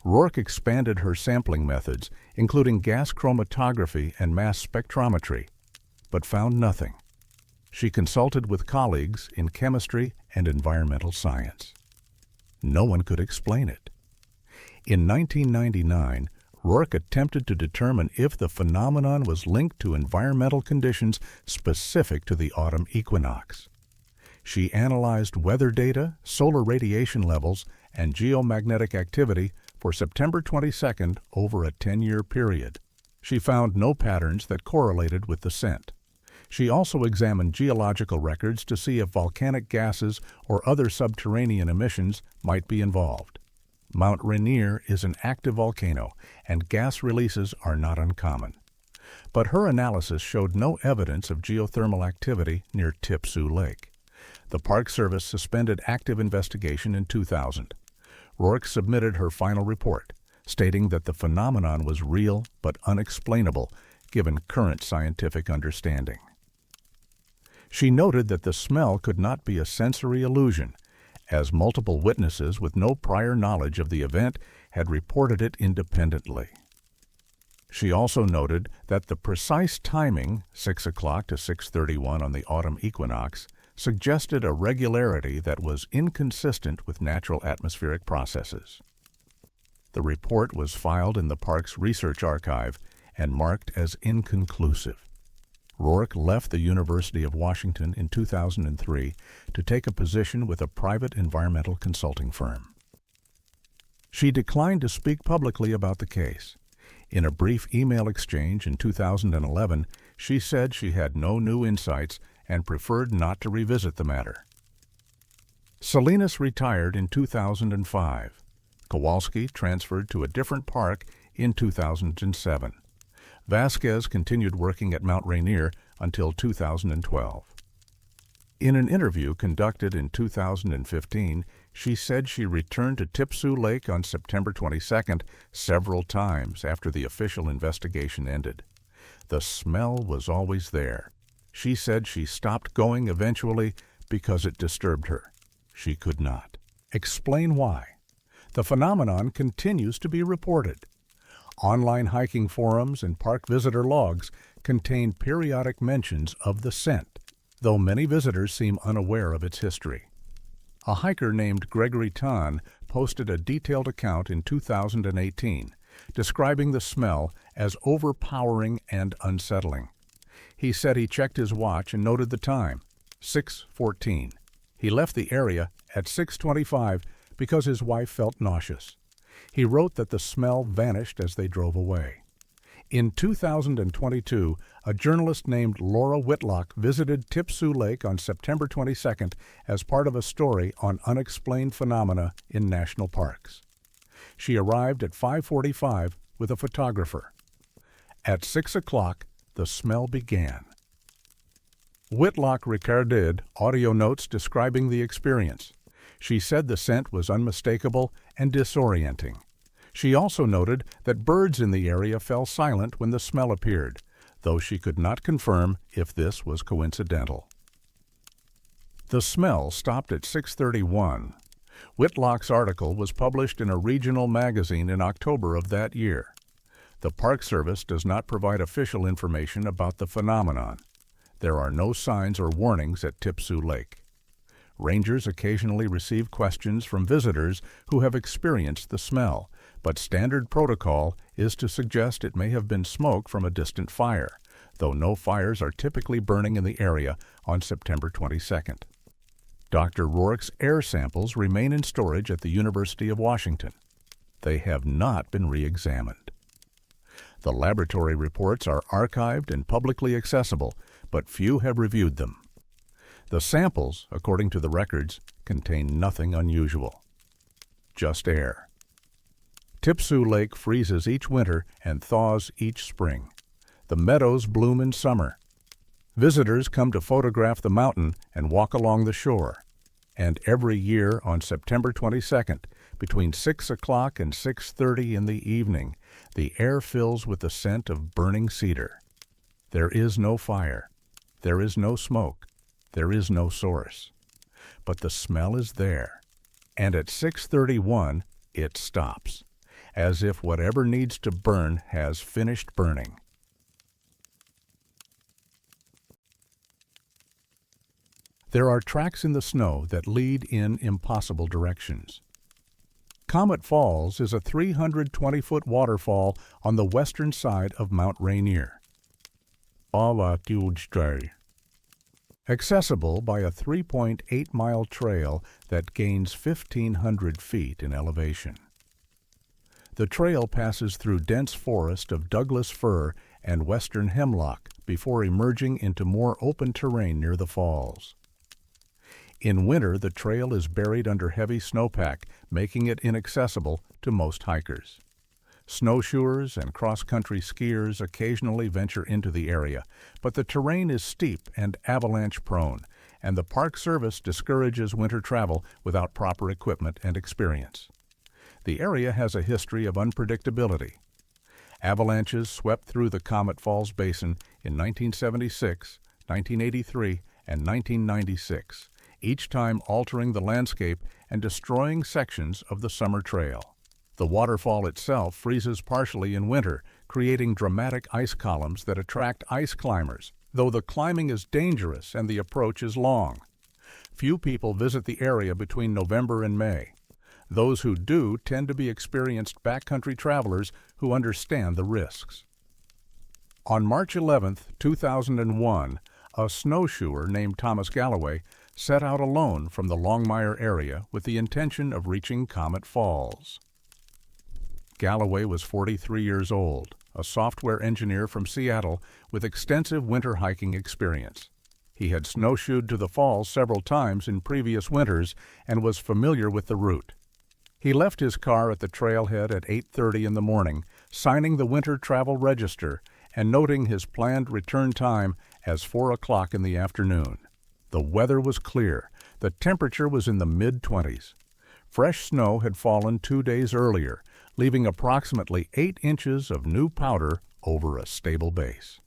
Rourke expanded her sampling methods, including gas chromatography and mass spectrometry, but found nothing. She consulted with colleagues in chemistry and environmental science. No one could explain it. In 1999, Rourke attempted to determine if the phenomenon was linked to environmental conditions specific to the autumn equinox. She analyzed weather data, solar radiation levels, and geomagnetic activity for September 22nd over a 10-year period. She found no patterns that correlated with the scent. She also examined geological records to see if volcanic gases or other subterranean emissions might be involved. Mount Rainier is an active volcano, and gas releases are not uncommon. But her analysis showed no evidence of geothermal activity near Tipsoo Lake. The Park Service suspended active investigation in 2000. Rourke submitted her final report, stating that the phenomenon was real but unexplainable given current scientific understanding. She noted that the smell could not be a sensory illusion, as multiple witnesses with no prior knowledge of the event had reported it independently. She also noted that the precise timing, 6 o'clock to 6:31 on the autumn equinox, suggested a regularity that was inconsistent with natural atmospheric processes. The report was filed in the park's research archive and marked as inconclusive. Rourke left the University of Washington in 2003 to take a position with a private environmental consulting firm. She declined to speak publicly about the case. In a brief email exchange in 2011, she said she had no new insights and preferred not to revisit the matter. Salinas retired in 2005. Kowalski transferred to a different park in 2007. Vasquez continued working at Mount Rainier until 2012. In an interview conducted in 2015, she said she returned to Tipsoo Lake on September 22nd several times after the official investigation ended. The smell was always there. She said she stopped going eventually because it disturbed her. She could not explain why. The phenomenon continues to be reported. Online hiking forums and park visitor logs contain periodic mentions of the scent, though many visitors seem unaware of its history. A hiker named Gregory Tan posted a detailed account in 2018, describing the smell as overpowering and unsettling. He said he checked his watch and noted the time, 6:14. He left the area at 6:25 because his wife felt nauseous. He wrote that the smell vanished as they drove away. In 2022, a journalist named Laura Whitlock visited Tipsoo Lake on September 22nd as part of a story on unexplained phenomena in national parks. She arrived at 5:45 with a photographer. At 6 o'clock, the smell began. Whitlock recorded audio notes describing the experience. She said the scent was unmistakable and disorienting. She also noted that birds in the area fell silent when the smell appeared, though she could not confirm if this was coincidental. The smell stopped at 6:31. Whitlock's article was published in a regional magazine in October of that year. The Park Service does not provide official information about the phenomenon. There are no signs or warnings at Tipsoo Lake. Rangers occasionally receive questions from visitors who have experienced the smell, but standard protocol is to suggest it may have been smoke from a distant fire, though no fires are typically burning in the area on September 22nd. Dr. Rourke's air samples remain in storage at the University of Washington. They have not been re-examined. The laboratory reports are archived and publicly accessible, but few have reviewed them. The samples, according to the records, contain nothing unusual. Just air. Tipsoo Lake freezes each winter and thaws each spring. The meadows bloom in summer. Visitors come to photograph the mountain and walk along the shore. And every year on September 22nd, between 6 o'clock and 6:30 in the evening, the air fills with the scent of burning cedar. There is no fire. There is no smoke. There is no source. But the smell is there. And at 6:31, it stops, as if whatever needs to burn has finished burning. There are tracks in the snow that lead in impossible directions. Comet Falls is a 320-foot waterfall on the western side of Mount Rainier. Accessible by a 3.8-mile trail that gains 1,500 feet in elevation. The trail passes through dense forest of Douglas fir and western hemlock before emerging into more open terrain near the falls. In winter, the trail is buried under heavy snowpack, making it inaccessible to most hikers. Snowshoers and cross-country skiers occasionally venture into the area, but the terrain is steep and avalanche-prone, and the Park Service discourages winter travel without proper equipment and experience. The area has a history of unpredictability. Avalanches swept through the Comet Falls Basin in 1976, 1983, and 1996. Each time altering the landscape and destroying sections of the summer trail. The waterfall itself freezes partially in winter, creating dramatic ice columns that attract ice climbers, though the climbing is dangerous and the approach is long. Few people visit the area between November and May. Those who do tend to be experienced backcountry travelers who understand the risks. On March 11, 2001, a snowshoer named Thomas Galloway set out alone from the Longmire area with the intention of reaching Comet Falls. Galloway was 43 years old, a software engineer from Seattle with extensive winter hiking experience. He had snowshoed to the falls several times in previous winters and was familiar with the route. He left his car at the trailhead at 8:30 in the morning, signing the winter travel register and noting his planned return time as 4 o'clock in the afternoon. The weather was clear. The temperature was in the mid-20s. Fresh snow had fallen 2 days earlier, leaving approximately 8 inches of new powder over a stable base.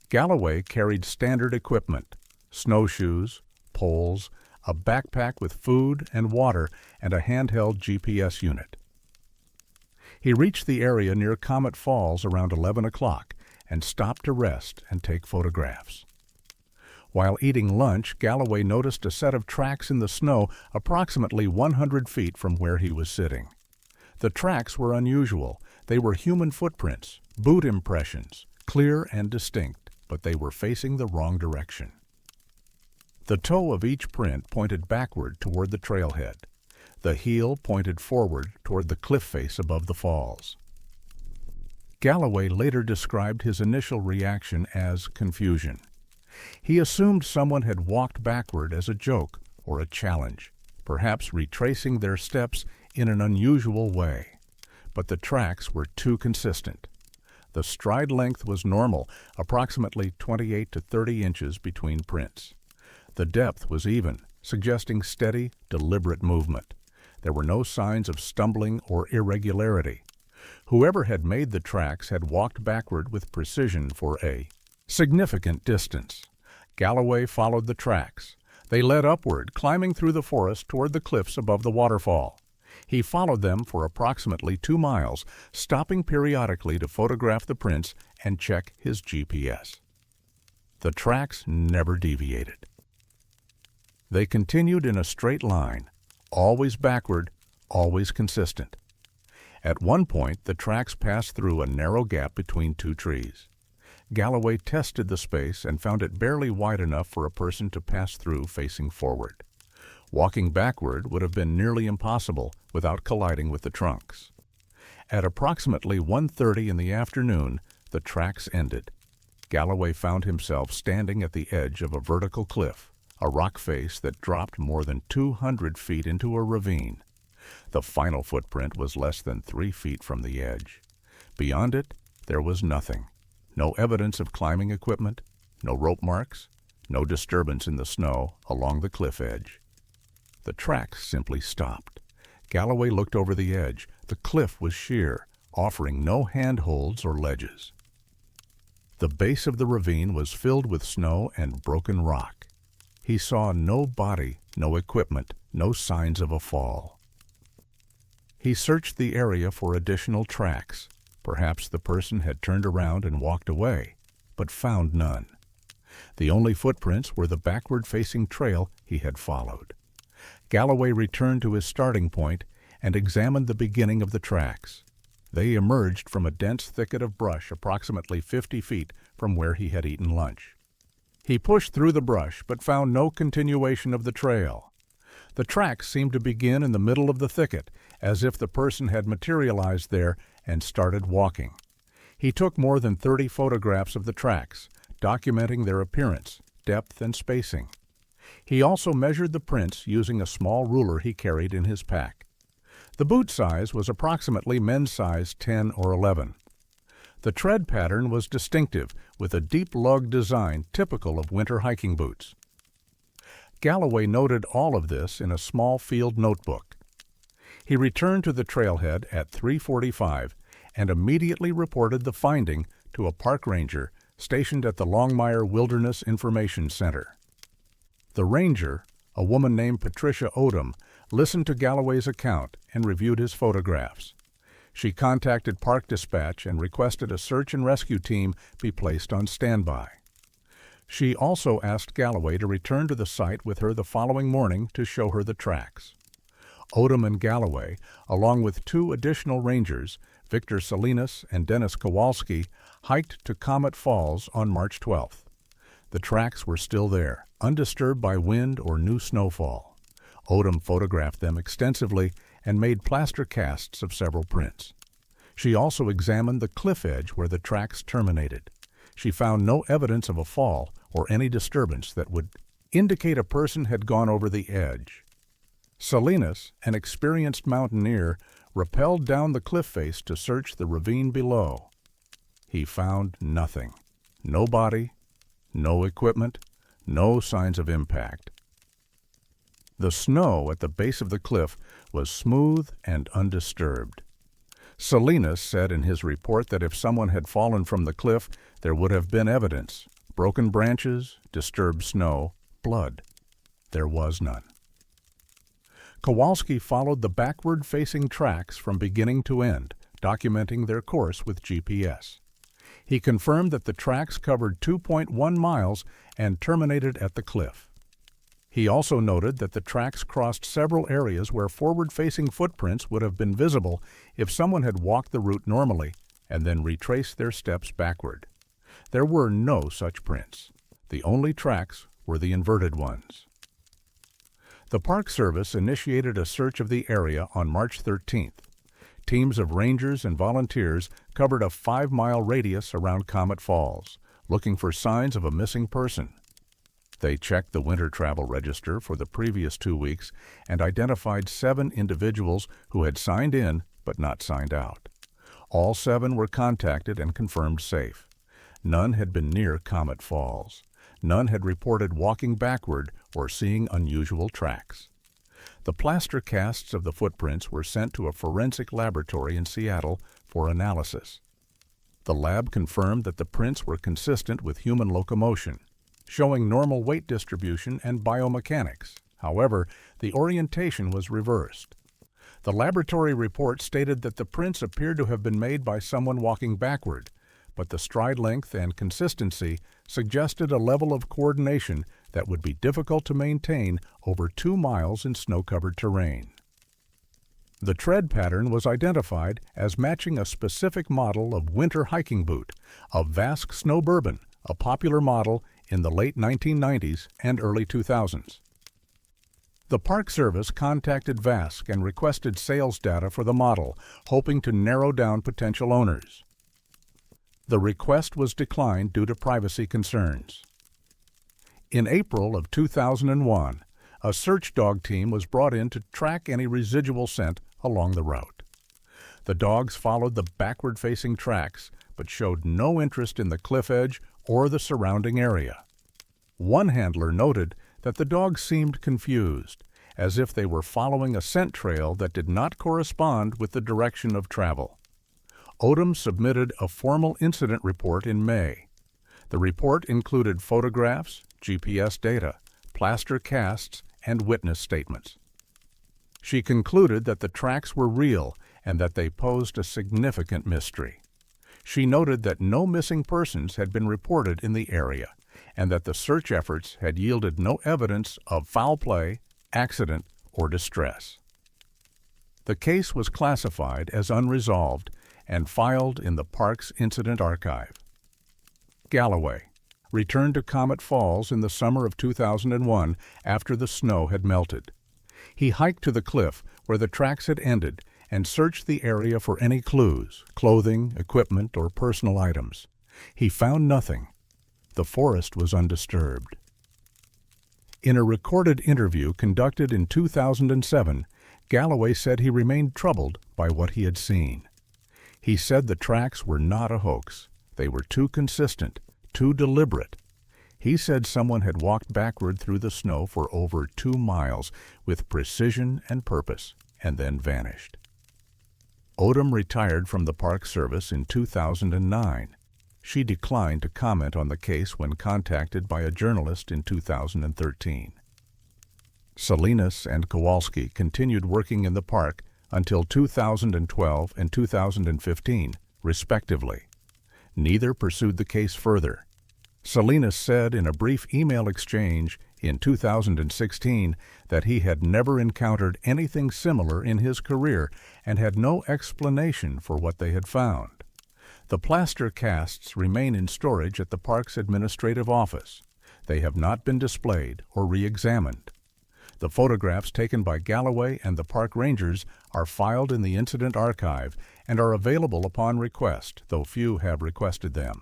Galloway carried standard equipment, snowshoes, poles, a backpack with food and water, and a handheld GPS unit. He reached the area near Comet Falls around 11 o'clock and stopped to rest and take photographs. While eating lunch, Galloway noticed a set of tracks in the snow approximately 100 feet from where he was sitting. The tracks were unusual. They were human footprints, boot impressions, clear and distinct, but they were facing the wrong direction. The toe of each print pointed backward toward the trailhead. The heel pointed forward toward the cliff face above the falls. Galloway later described his initial reaction as confusion. He assumed someone had walked backward as a joke or a challenge, perhaps retracing their steps in an unusual way. But the tracks were too consistent. The stride length was normal, approximately 28 to 30 inches between prints. The depth was even, suggesting steady, deliberate movement. There were no signs of stumbling or irregularity. Whoever had made the tracks had walked backward with precision for a significant distance. Galloway followed the tracks. They led upward, climbing through the forest toward the cliffs above the waterfall. He followed them for approximately 2 miles, stopping periodically to photograph the prints and check his GPS. The tracks never deviated. They continued in a straight line, always backward, always consistent. At one point, the tracks passed through a narrow gap between 2 trees. Galloway tested the space and found it barely wide enough for a person to pass through facing forward. Walking backward would have been nearly impossible without colliding with the trunks. At approximately 1:30 in the afternoon, the tracks ended. Galloway found himself standing at the edge of a vertical cliff, a rock face that dropped more than 200 feet into a ravine. The final footprint was less than 3 feet from the edge. Beyond it, there was nothing. No evidence of climbing equipment, no rope marks, no disturbance in the snow along the cliff edge. The tracks simply stopped. Galloway looked over the edge. The cliff was sheer, offering no handholds or ledges. The base of the ravine was filled with snow and broken rock. He saw no body, no equipment, no signs of a fall. He searched the area for additional tracks. Perhaps the person had turned around and walked away, but found none. The only footprints were the backward-facing trail he had followed. Galloway returned to his starting point and examined the beginning of the tracks. They emerged from a dense thicket of brush approximately 50 feet from where he had eaten lunch. He pushed through the brush but found no continuation of the trail. The tracks seemed to begin in the middle of the thicket, as if the person had materialized there and started walking. He took more than 30 photographs of the tracks, documenting their appearance, depth, and spacing. He also measured the prints using a small ruler he carried in his pack. The boot size was approximately men's size 10 or 11. The tread pattern was distinctive, with a deep lug design typical of winter hiking boots. Galloway noted all of this in a small field notebook. He returned to the trailhead at 3:45 and immediately reported the finding to a park ranger stationed at the Longmire Wilderness Information Center. The ranger, a woman named Patricia Odom, listened to Galloway's account and reviewed his photographs. She contacted Park Dispatch and requested a search and rescue team be placed on standby. She also asked Galloway to return to the site with her the following morning to show her the tracks. Odom and Galloway, along with 2 additional rangers, Victor Salinas and Dennis Kowalski, hiked to Comet Falls on March 12th. The tracks were still there, undisturbed by wind or new snowfall. Odom photographed them extensively and made plaster casts of several prints. She also examined the cliff edge where the tracks terminated. She found no evidence of a fall or any disturbance that would indicate a person had gone over the edge. Salinas, an experienced mountaineer, rappelled down the cliff face to search the ravine below. He found nothing. No body, no equipment, no signs of impact. The snow at the base of the cliff was smooth and undisturbed. Salinas said in his report that if someone had fallen from the cliff, there would have been evidence: broken branches, disturbed snow, blood. There was none. Kowalski followed the backward-facing tracks from beginning to end, documenting their course with GPS. He confirmed that the tracks covered 2.1 miles and terminated at the cliff. He also noted that the tracks crossed several areas where forward-facing footprints would have been visible if someone had walked the route normally and then retraced their steps backward. There were no such prints. The only tracks were the inverted ones. The Park Service initiated a search of the area on March 13th. Teams of rangers and volunteers covered a 5-mile radius around Comet Falls, looking for signs of a missing person. They checked the winter travel register for the previous 2 weeks and identified 7 individuals who had signed in but not signed out. All 7 were contacted and confirmed safe. None had been near Comet Falls. None had reported walking backward or seeing unusual tracks. The plaster casts of the footprints were sent to a forensic laboratory in Seattle for analysis. The lab confirmed that the prints were consistent with human locomotion, showing normal weight distribution and biomechanics. However, the orientation was reversed. The laboratory report stated that the prints appeared to have been made by someone walking backward, but the stride length and consistency suggested a level of coordination that would be difficult to maintain over 2 miles in snow-covered terrain. The tread pattern was identified as matching a specific model of winter hiking boot, a Vasque Snow Bourbon, a popular model in the late 1990s and early 2000s. The Park Service contacted Vasque and requested sales data for the model, hoping to narrow down potential owners. The request was declined due to privacy concerns. In April of 2001, a search dog team was brought in to track any residual scent along the route. The dogs followed the backward-facing tracks, but showed no interest in the cliff edge or the surrounding area. One handler noted that the dogs seemed confused, as if they were following a scent trail that did not correspond with the direction of travel. Odom submitted a formal incident report in May. The report included photographs, GPS data, plaster casts, and witness statements. She concluded that the tracks were real and that they posed a significant mystery. She noted that no missing persons had been reported in the area and that the search efforts had yielded no evidence of foul play, accident, or distress. The case was classified as unresolved and filed in the park's incident archive. Galloway returned to Comet Falls in the summer of 2001 after the snow had melted. He hiked to the cliff where the tracks had ended and searched the area for any clues, clothing, equipment, or personal items. He found nothing. The forest was undisturbed. In a recorded interview conducted in 2007, Galloway said he remained troubled by what he had seen. He said the tracks were not a hoax. They were too consistent, too deliberate. He said someone had walked backward through the snow for over 2 miles with precision and purpose, and then vanished. Odom retired from the Park Service in 2009. She declined to comment on the case when contacted by a journalist in 2013. Salinas and Kowalski continued working in the park until 2012 and 2015, respectively. Neither pursued the case further. Salinas said in a brief email exchange in 2016 that he had never encountered anything similar in his career and had no explanation for what they had found. The plaster casts remain in storage at the park's administrative office. They have not been displayed or re-examined. The photographs taken by Galloway and the park rangers are filed in the incident archive and are available upon request, though few have requested them.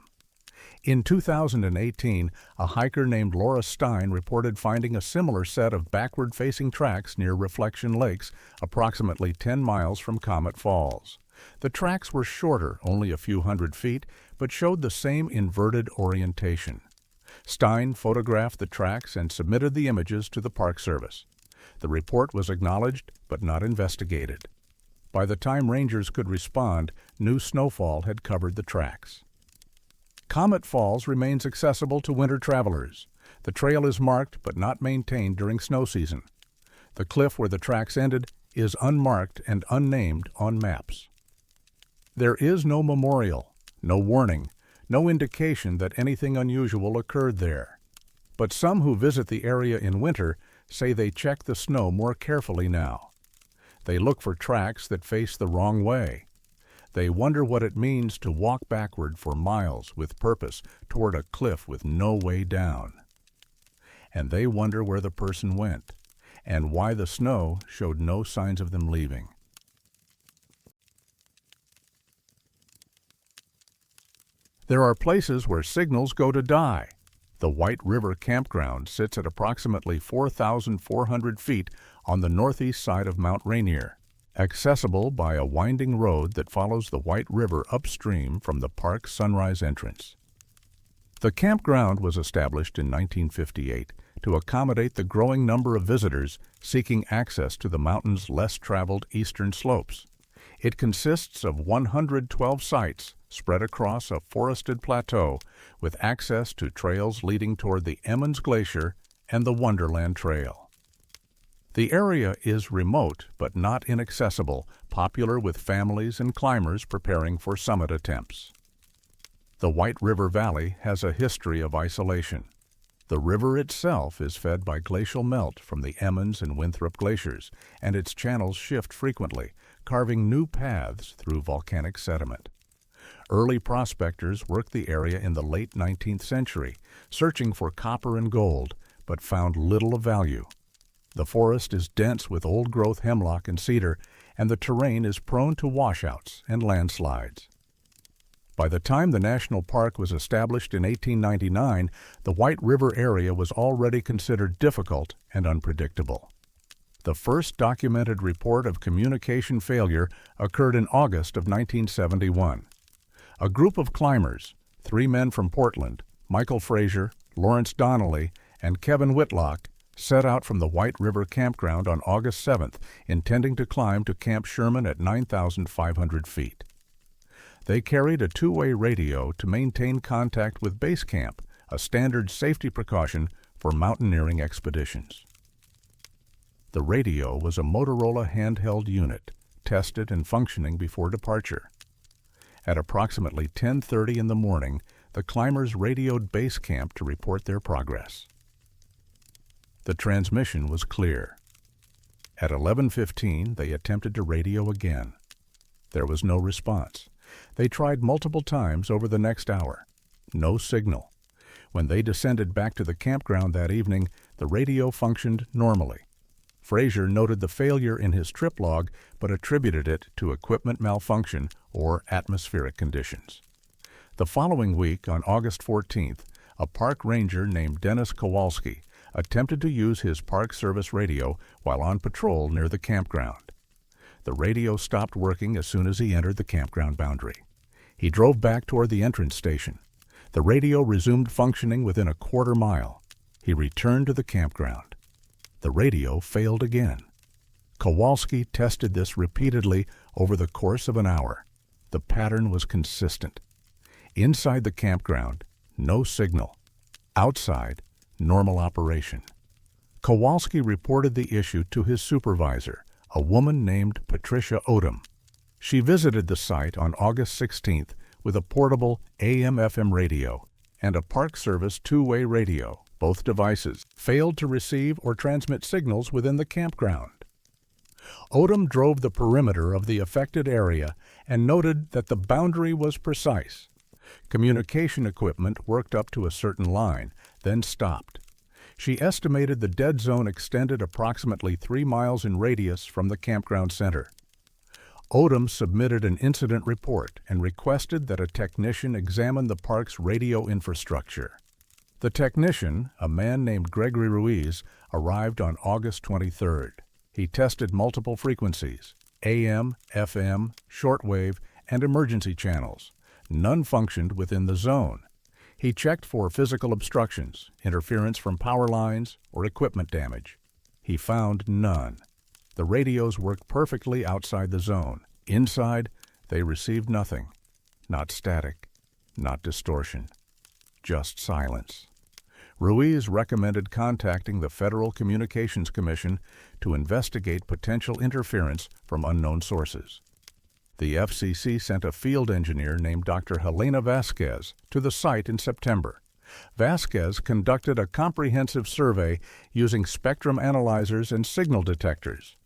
In 2018, a hiker named Laura Stein reported finding a similar set of backward-facing tracks near Reflection Lakes, approximately 10 miles from Comet Falls. The tracks were shorter, only a few hundred feet, but showed the same inverted orientation. Stein photographed the tracks and submitted the images to the Park Service. The report was acknowledged but not investigated. By the time rangers could respond, new snowfall had covered the tracks. Comet Falls remains accessible to winter travelers. The trail is marked but not maintained during snow season. The cliff where the tracks ended is unmarked and unnamed on maps. There is no memorial, no warning, no indication that anything unusual occurred there. But some who visit the area in winter say they check the snow more carefully now. They look for tracks that face the wrong way. They wonder what it means to walk backward for miles with purpose toward a cliff with no way down. And they wonder where the person went and why the snow showed no signs of them leaving. There are places where signals go to die. The White River Campground sits at approximately 4,400 feet on the northeast side of Mount Rainier, accessible by a winding road that follows the White River upstream from the park's sunrise entrance. The campground was established in 1958 to accommodate the growing number of visitors seeking access to the mountain's less traveled eastern slopes. It consists of 112 sites spread across a forested plateau with access to trails leading toward the Emmons Glacier and the Wonderland Trail. The area is remote but not inaccessible, popular with families and climbers preparing for summit attempts. The White River Valley has a history of isolation. The river itself is fed by glacial melt from the Emmons and Winthrop glaciers, and its channels shift frequently, carving new paths through volcanic sediment. Early prospectors worked the area in the late 19th century, searching for copper and gold, but found little of value. The forest is dense with old-growth hemlock and cedar, and the terrain is prone to washouts and landslides. By the time the national park was established in 1899, the White River area was already considered difficult and unpredictable. The first documented report of communication failure occurred in August of 1971. A group of climbers, 3 men from Portland, Michael Frazier, Lawrence Donnelly, and Kevin Whitlock, set out from the White River campground on August 7th, intending to climb to Camp Sherman at 9,500 feet. They carried a 2-way radio to maintain contact with base camp, a standard safety precaution for mountaineering expeditions. The radio was a Motorola handheld unit, tested and functioning before departure. At approximately 10:30 in the morning, the climbers radioed base camp to report their progress. The transmission was clear. At 11:15, they attempted to radio again. There was no response. They tried multiple times over the next hour. No signal. When they descended back to the campground that evening, the radio functioned normally. Frazier noted the failure in his trip log, but attributed it to equipment malfunction or atmospheric conditions. The following week, on August 14th, a park ranger named Dennis Kowalski attempted to use his Park Service radio while on patrol near the campground. The radio stopped working as soon as he entered the campground boundary. He drove back toward the entrance station. The radio resumed functioning within a quarter mile. He returned to the campground. The radio failed again. Kowalski tested this repeatedly over the course of an hour. The pattern was consistent. Inside the campground, no signal. Outside, normal operation. Kowalski reported the issue to his supervisor, a woman named Patricia Odom. She visited the site on August 16th with a portable AM/FM radio and a Park Service 2-way radio. Both devices failed to receive or transmit signals within the campground. Odom drove the perimeter of the affected area and noted that the boundary was precise. Communication equipment worked up to a certain line, then stopped. She estimated the dead zone extended approximately 3 miles in radius from the campground center. Odom submitted an incident report and requested that a technician examine the park's radio infrastructure. The technician, a man named Gregory Ruiz, arrived on August 23rd. He tested multiple frequencies, AM, FM, shortwave, and emergency channels. None functioned within the zone. He checked for physical obstructions, interference from power lines, or equipment damage. He found none. The radios worked perfectly outside the zone. Inside, they received nothing. Not static, not distortion, just silence. Ruiz recommended contacting the Federal Communications Commission to investigate potential interference from unknown sources. The FCC sent a field engineer named Dr. Helena Vasquez to the site in September. Vasquez conducted a comprehensive survey using spectrum analyzers and signal detectors.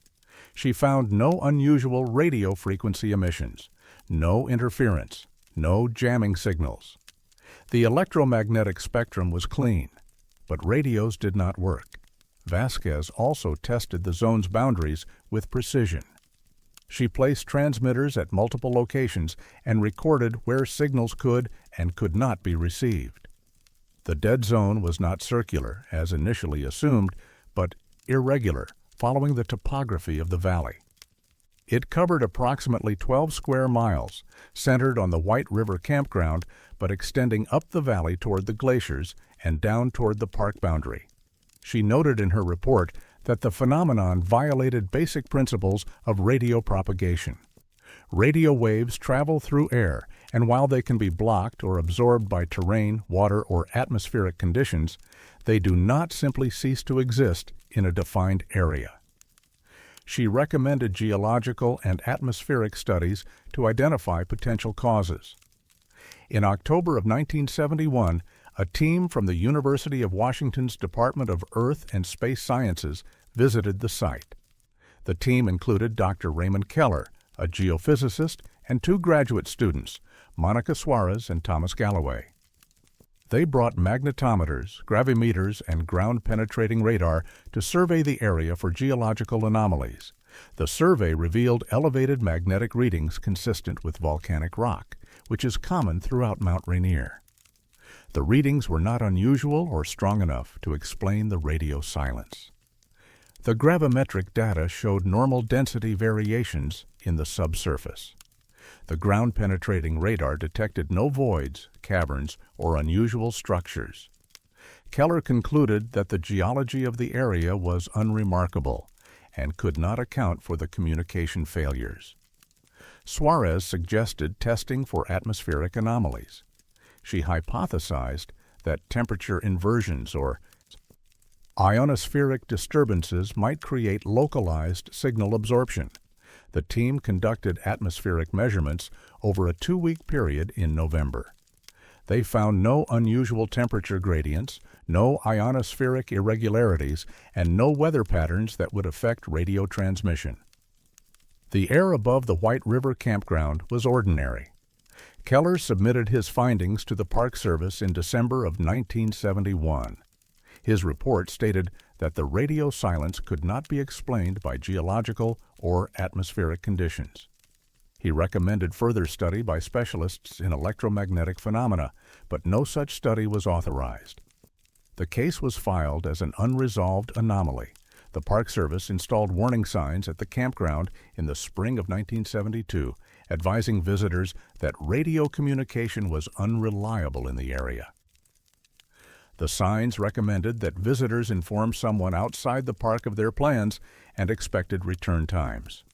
She found no unusual radio frequency emissions, no interference, no jamming signals. The electromagnetic spectrum was clean, but radios did not work. Vasquez also tested the zone's boundaries with precision. She placed transmitters at multiple locations and recorded where signals could and could not be received. The dead zone was not circular, as initially assumed, but irregular, following the topography of the valley. It covered approximately 12 square miles, centered on the White River campground, but extending up the valley toward the glaciers and down toward the park boundary. She noted in her report that the phenomenon violated basic principles of radio propagation. Radio waves travel through air, and while they can be blocked or absorbed by terrain, water, or atmospheric conditions, they do not simply cease to exist in a defined area. She recommended geological and atmospheric studies to identify potential causes. In October of 1971, a team from the University of Washington's Department of Earth and Space Sciences visited the site. The team included Dr. Raymond Keller, a geophysicist, and 2 graduate students, Monica Suarez and Thomas Galloway. They brought magnetometers, gravimeters, and ground-penetrating radar to survey the area for geological anomalies. The survey revealed elevated magnetic readings consistent with volcanic rock, which is common throughout Mount Rainier. The readings were not unusual or strong enough to explain the radio silence. The gravimetric data showed normal density variations in the subsurface. The ground-penetrating radar detected no voids, caverns, or unusual structures. Keller concluded that the geology of the area was unremarkable and could not account for the communication failures. Suarez suggested testing for atmospheric anomalies. She hypothesized that temperature inversions or ionospheric disturbances might create localized signal absorption. The team conducted atmospheric measurements over a 2-week period in November. They found no unusual temperature gradients, no ionospheric irregularities, and no weather patterns that would affect radio transmission. The air above the White River campground was ordinary. Keller submitted his findings to the Park Service in December of 1971. His report stated that the radio silence could not be explained by geological or atmospheric conditions. He recommended further study by specialists in electromagnetic phenomena, but no such study was authorized. The case was filed as an unresolved anomaly. The Park Service installed warning signs at the campground in the spring of 1972, advising visitors that radio communication was unreliable in the area. The signs recommended that visitors inform someone outside the park of their plans and expected return times.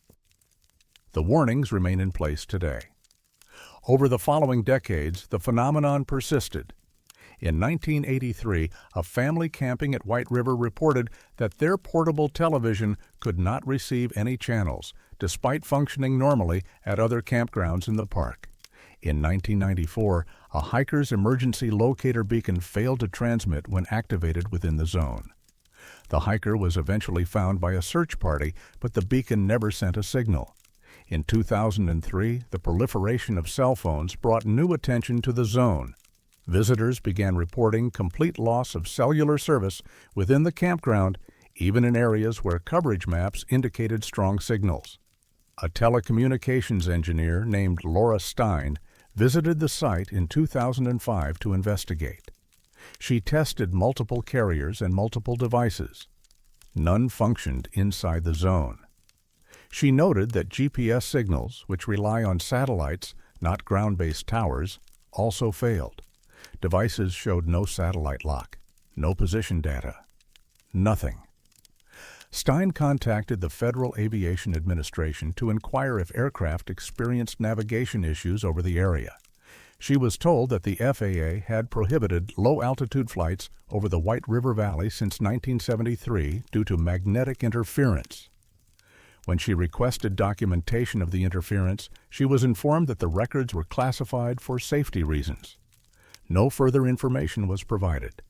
The warnings remain in place today. Over the following decades, the phenomenon persisted. In 1983, a family camping at White River reported that their portable television could not receive any channels, despite functioning normally at other campgrounds in the park. In 1994, a hiker's emergency locator beacon failed to transmit when activated within the zone. The hiker was eventually found by a search party, but the beacon never sent a signal. In 2003, the proliferation of cell phones brought new attention to the zone. Visitors began reporting complete loss of cellular service within the campground, even in areas where coverage maps indicated strong signals. A telecommunications engineer named Laura Stein visited the site in 2005 to investigate. She tested multiple carriers and multiple devices. None functioned inside the zone. She noted that GPS signals, which rely on satellites, not ground-based towers, also failed. Devices showed no satellite lock, no position data, nothing. Stein contacted the Federal Aviation Administration to inquire if aircraft experienced navigation issues over the area. She was told that the FAA had prohibited low-altitude flights over the White River Valley since 1973 due to magnetic interference. When she requested documentation of the interference, she was informed that the records were classified for safety reasons. No further information was provided.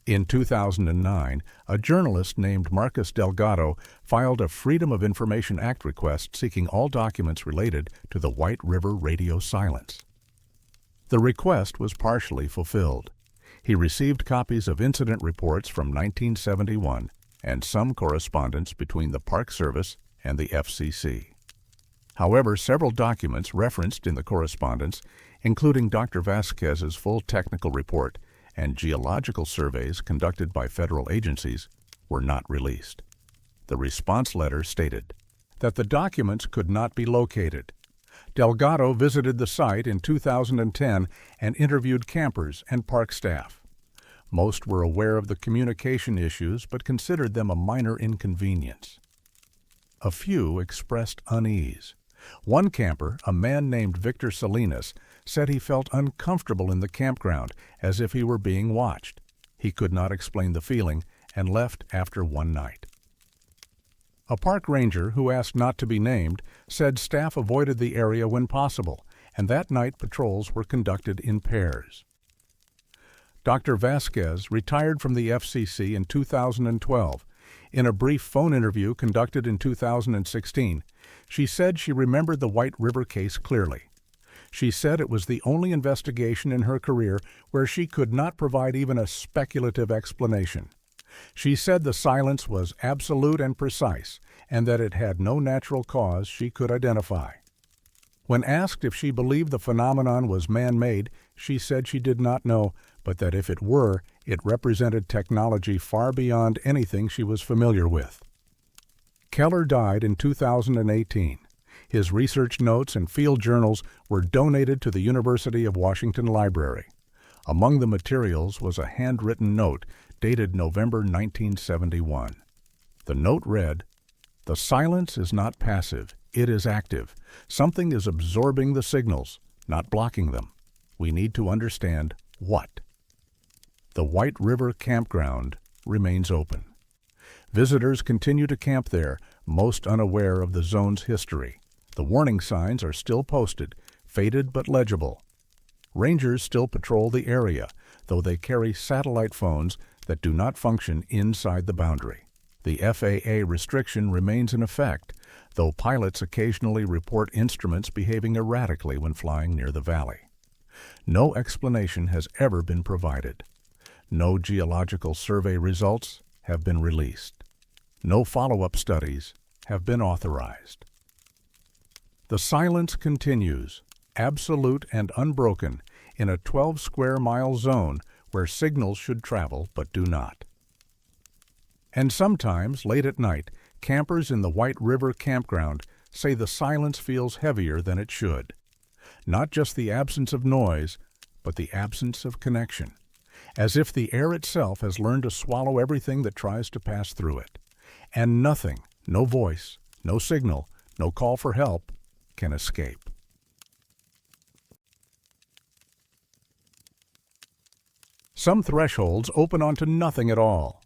In 2009, a journalist named Marcus Delgado filed a Freedom of Information Act request seeking all documents related to the White River radio silence. The request was partially fulfilled. He received copies of incident reports from 1971 and some correspondence between the Park Service and the FCC. However, several documents referenced in the correspondence, including Dr. Vasquez's full technical report and geological surveys conducted by federal agencies, were not released. The response letter stated that the documents could not be located. Delgado visited the site in 2010 and interviewed campers and park staff. Most were aware of the communication issues but considered them a minor inconvenience. A few expressed unease. One camper, a man named Victor Salinas, said he felt uncomfortable in the campground, as if he were being watched. He could not explain the feeling and left after one night. A park ranger who asked not to be named said staff avoided the area when possible, and that night patrols were conducted in pairs. Dr. Vasquez retired from the FCC in 2012. In a brief phone interview conducted in 2016, she said she remembered the White River case clearly. She said it was the only investigation in her career where she could not provide even a speculative explanation. She said the silence was absolute and precise, and that it had no natural cause she could identify. When asked if she believed the phenomenon was man-made, she said she did not know, but that if it were, it represented technology far beyond anything she was familiar with. Keller died in 2018. His research notes and field journals were donated to the University of Washington Library. Among the materials was a handwritten note dated November 1971. The note read, "The silence is not passive, it is active. Something is absorbing the signals, not blocking them. We need to understand what." The White River Campground remains open. Visitors continue to camp there, most unaware of the zone's history. The warning signs are still posted, faded but legible. Rangers still patrol the area, though they carry satellite phones that do not function inside the boundary. The FAA restriction remains in effect, though pilots occasionally report instruments behaving erratically when flying near the valley. No explanation has ever been provided. No geological survey results have been released. No follow-up studies have been authorized. The silence continues, absolute and unbroken, in a 12-square-mile zone where signals should travel but do not. And sometimes, late at night, campers in the White River Campground say the silence feels heavier than it should. Not just the absence of noise, but the absence of connection, as if the air itself has learned to swallow everything that tries to pass through it. And nothing, no voice, no signal, no call for help, can escape. Some thresholds open onto nothing at all.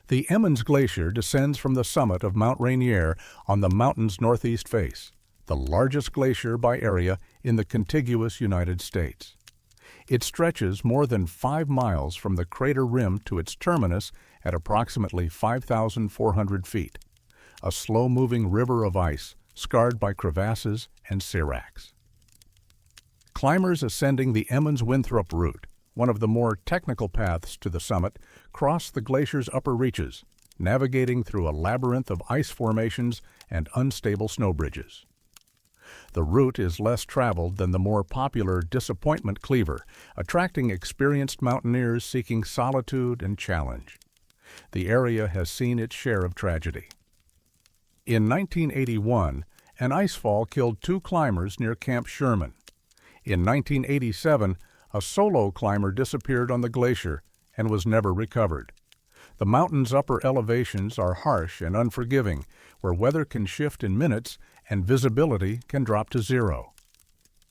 The Emmons Glacier descends from the summit of Mount Rainier on the mountain's northeast face, the largest glacier by area in the contiguous United States. It stretches more than 5 miles from the crater rim to its terminus at approximately 5,400 feet, a slow-moving river of ice scarred by crevasses and seracs. Climbers ascending the Emmons-Winthrop route, one of the more technical paths to the summit, cross the glacier's upper reaches, navigating through a labyrinth of ice formations and unstable snow bridges. The route is less traveled than the more popular Disappointment Cleaver, attracting experienced mountaineers seeking solitude and challenge. The area has seen its share of tragedy. In 1981, an icefall killed 2 climbers near Camp Sherman. In 1987, a solo climber disappeared on the glacier and was never recovered. The mountain's upper elevations are harsh and unforgiving, where weather can shift in minutes and visibility can drop to 0.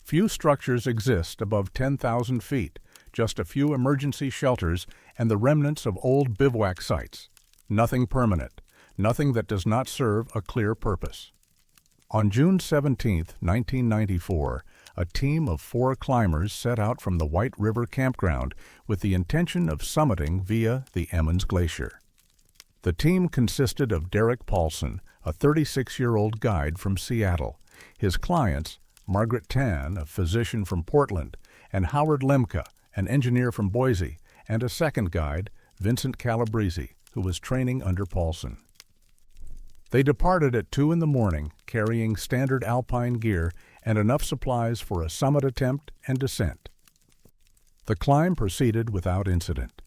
Few structures exist above 10,000 feet, just a few emergency shelters and the remnants of old bivouac sites. Nothing permanent, nothing that does not serve a clear purpose. On June 17, 1994, a team of 4 climbers set out from the White River Campground with the intention of summiting via the Emmons Glacier. The team consisted of Derek Paulson, a 36-year-old guide from Seattle, his clients, Margaret Tan, a physician from Portland, and Howard Lemke, an engineer from Boise, and a second guide, Vincent Calabrese, who was training under Paulson. They departed at 2 in the morning, carrying standard alpine gear and enough supplies for a summit attempt and descent. The climb proceeded without incident.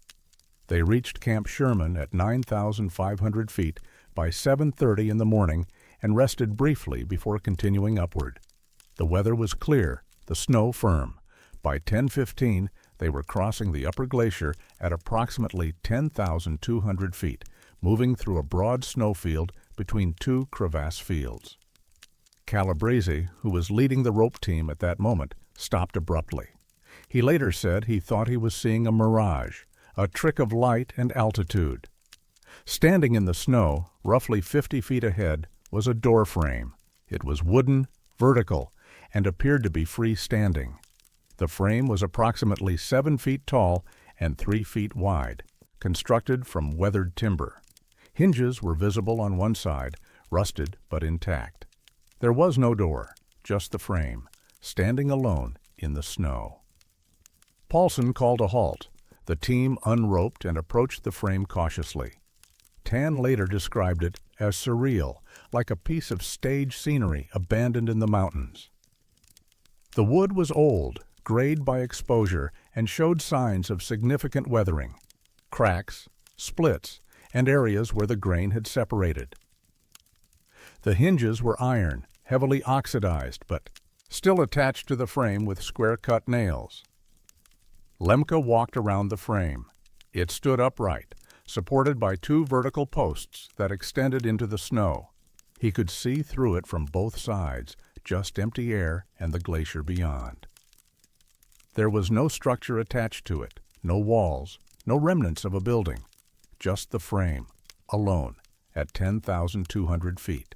They reached Camp Sherman at 9,500 feet by 7:30 in the morning and rested briefly before continuing upward. The weather was clear, the snow firm. By 10:15, they were crossing the upper glacier at approximately 10,200 feet, moving through a broad snowfield between 2 crevasse fields. Calabrese, who was leading the rope team at that moment, stopped abruptly. He later said he thought he was seeing a mirage, a trick of light and altitude. Standing in the snow, roughly 50 feet ahead, was a door frame. It was wooden, vertical, and appeared to be freestanding. The frame was approximately 7 feet tall and 3 feet wide, constructed from weathered timber. Hinges were visible on one side, rusted but intact. There was no door, just the frame, standing alone in the snow. Paulson called a halt. The team unroped and approached the frame cautiously. Tan later described it as surreal, like a piece of stage scenery abandoned in the mountains. The wood was old, grayed by exposure, and showed signs of significant weathering, cracks, splits, and areas where the grain had separated. The hinges were iron, heavily oxidized, but still attached to the frame with square-cut nails. Lemke walked around the frame. It stood upright, supported by two vertical posts that extended into the snow. He could see through it from both sides, just empty air and the glacier beyond. There was no structure attached to it, no walls, no remnants of a building, just the frame, alone, at 10,200 feet.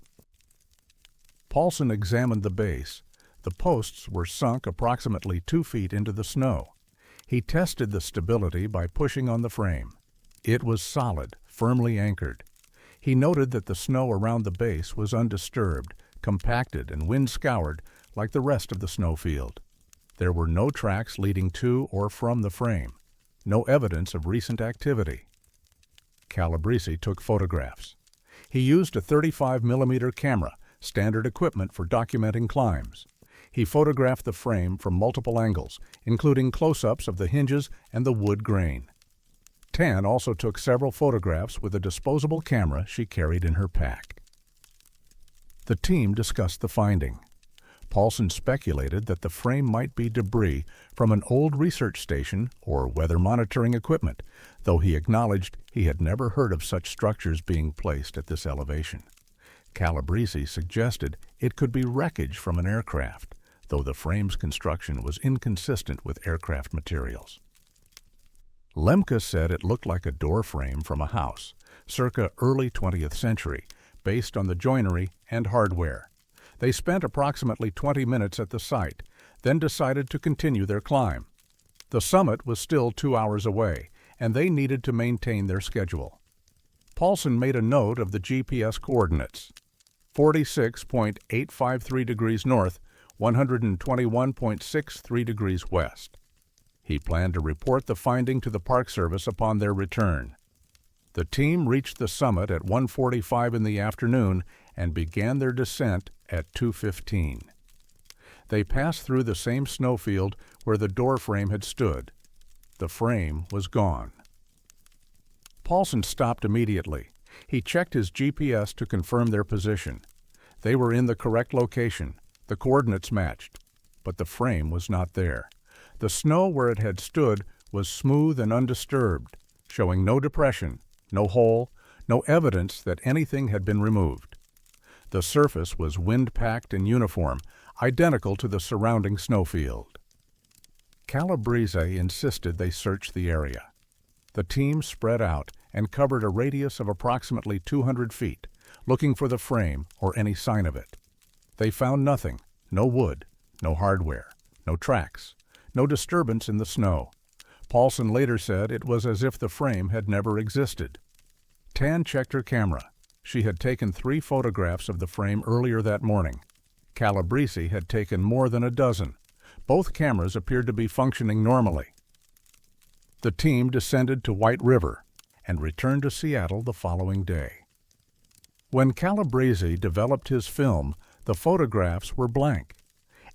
Paulson examined the base. The posts were sunk approximately 2 feet into the snow. He tested the stability by pushing on the frame. It was solid, firmly anchored. He noted that the snow around the base was undisturbed, compacted and wind-scoured like the rest of the snowfield. There were no tracks leading to or from the frame, no evidence of recent activity. Calabrese took photographs. He used a 35mm camera, standard equipment for documenting climbs. He photographed the frame from multiple angles, including close-ups of the hinges and the wood grain. Tan also took several photographs with a disposable camera she carried in her pack. The team discussed the finding. Paulson speculated that the frame might be debris from an old research station or weather monitoring equipment, though he acknowledged he had never heard of such structures being placed at this elevation. Calabrese suggested it could be wreckage from an aircraft, though the frame's construction was inconsistent with aircraft materials. Lemke said it looked like a door frame from a house, circa early 20th century, based on the joinery and hardware. They spent approximately 20 minutes at the site, then decided to continue their climb. The summit was still 2 hours away, and they needed to maintain their schedule. Paulson made a note of the GPS coordinates: 46.853 degrees north, 121.63 degrees west. He planned to report the finding to the Park Service upon their return. The team reached the summit at 1:45 in the afternoon and began their descent at 2:15. They passed through the same snowfield where the door frame had stood. The frame was gone. Paulson stopped immediately. He checked his GPS to confirm their position. They were in the correct location. The coordinates matched, but the frame was not there. The snow where it had stood was smooth and undisturbed, showing no depression, no hole, no evidence that anything had been removed. The surface was wind-packed and uniform, identical to the surrounding snowfield. Calabrese insisted they search the area. The team spread out and covered a radius of approximately 200 feet, looking for the frame or any sign of it. They found nothing: no wood, no hardware, no tracks, no disturbance in the snow. Paulson later said it was as if the frame had never existed. Tan checked her camera. She had taken 3 photographs of the frame earlier that morning. Calabrese had taken more than a dozen. Both cameras appeared to be functioning normally. The team descended to White River and returned to Seattle the following day. When Calabrese developed his film, the photographs were blank.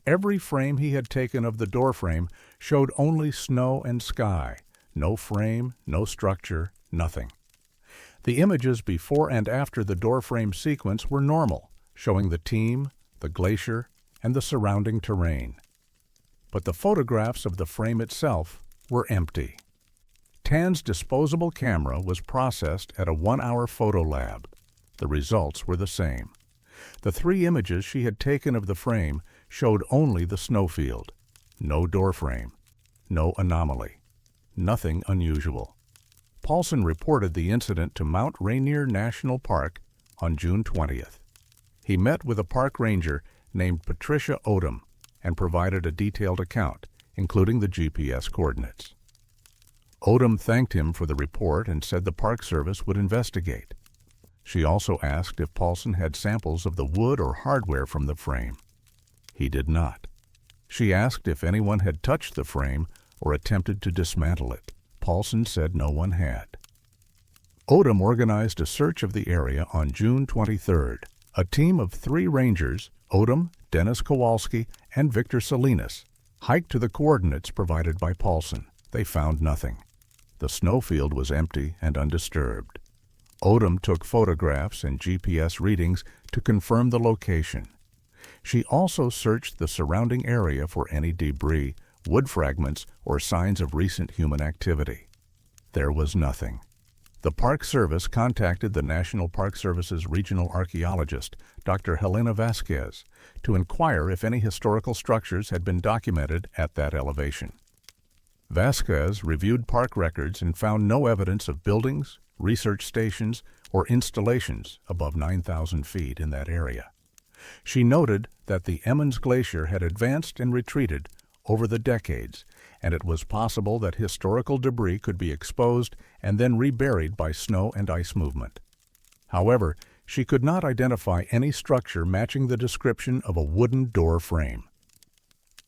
Every frame he had taken of the doorframe showed only snow and sky, no frame, no structure, nothing. The images before and after the doorframe sequence were normal, showing the team, the glacier, and the surrounding terrain. But the photographs of the frame itself were empty. Tan's disposable camera was processed at a 1-hour photo lab. The results were the same. The 3 images she had taken of the frame showed only the snowfield. No doorframe, no anomaly, nothing unusual. Paulson reported the incident to Mount Rainier National Park on June 20th. He met with a park ranger named Patricia Odom and provided a detailed account, including the GPS coordinates. Odom thanked him for the report and said the Park Service would investigate. She also asked if Paulson had samples of the wood or hardware from the frame. He did not. She asked if anyone had touched the frame or attempted to dismantle it. Paulson said no one had. Odom organized a search of the area on June 23rd. A team of 3 rangers, Odom, Dennis Kowalski, and Victor Salinas, hiked to the coordinates provided by Paulson. They found nothing. The snowfield was empty and undisturbed. Odom took photographs and GPS readings to confirm the location. She also searched the surrounding area for any debris, wood fragments, or signs of recent human activity. There was nothing. The Park Service contacted the National Park Service's regional archaeologist, Dr. Helena Vasquez, to inquire if any historical structures had been documented at that elevation. Vasquez reviewed park records and found no evidence of buildings, research stations, or installations above 9,000 feet in that area. She noted that the Emmons Glacier had advanced and retreated over the decades, and it was possible that historical debris could be exposed and then reburied by snow and ice movement. However, she could not identify any structure matching the description of a wooden door frame.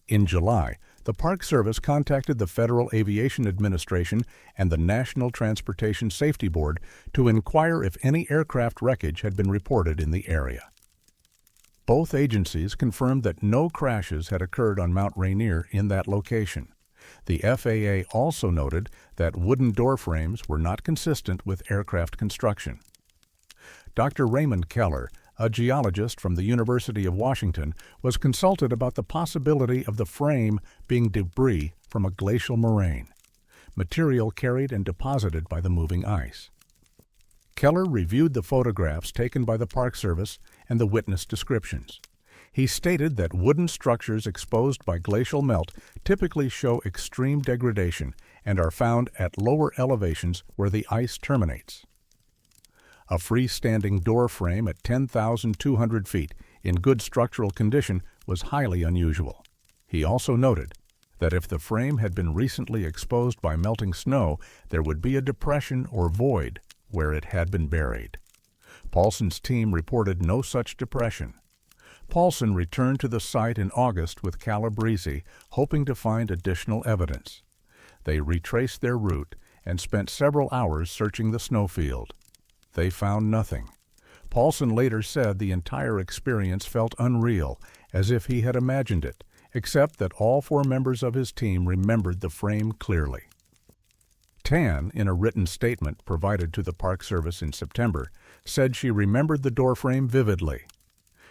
In July, the Park Service contacted the Federal Aviation Administration and the National Transportation Safety Board to inquire if any aircraft wreckage had been reported in the area. Both agencies confirmed that no crashes had occurred on Mount Rainier in that location. The FAA also noted that wooden door frames were not consistent with aircraft construction. Dr. Raymond Keller, a geologist from the University of Washington, was consulted about the possibility of the frame being debris from a glacial moraine, material carried and deposited by the moving ice. Keller reviewed the photographs taken by the Park Service and the witness descriptions. He stated that wooden structures exposed by glacial melt typically show extreme degradation and are found at lower elevations where the ice terminates. A freestanding door frame at 10,200 feet in good structural condition was highly unusual. He also noted that if the frame had been recently exposed by melting snow, there would be a depression or void where it had been buried. Paulson's team reported no such depression. Paulson returned to the site in August with Calabrese, hoping to find additional evidence. They retraced their route and spent several hours searching the snowfield. They found nothing. Paulson later said the entire experience felt unreal, as if he had imagined it, except that all 4 members of his team remembered the frame clearly. Tan, in a written statement provided to the Park Service in September, said she remembered the doorframe vividly.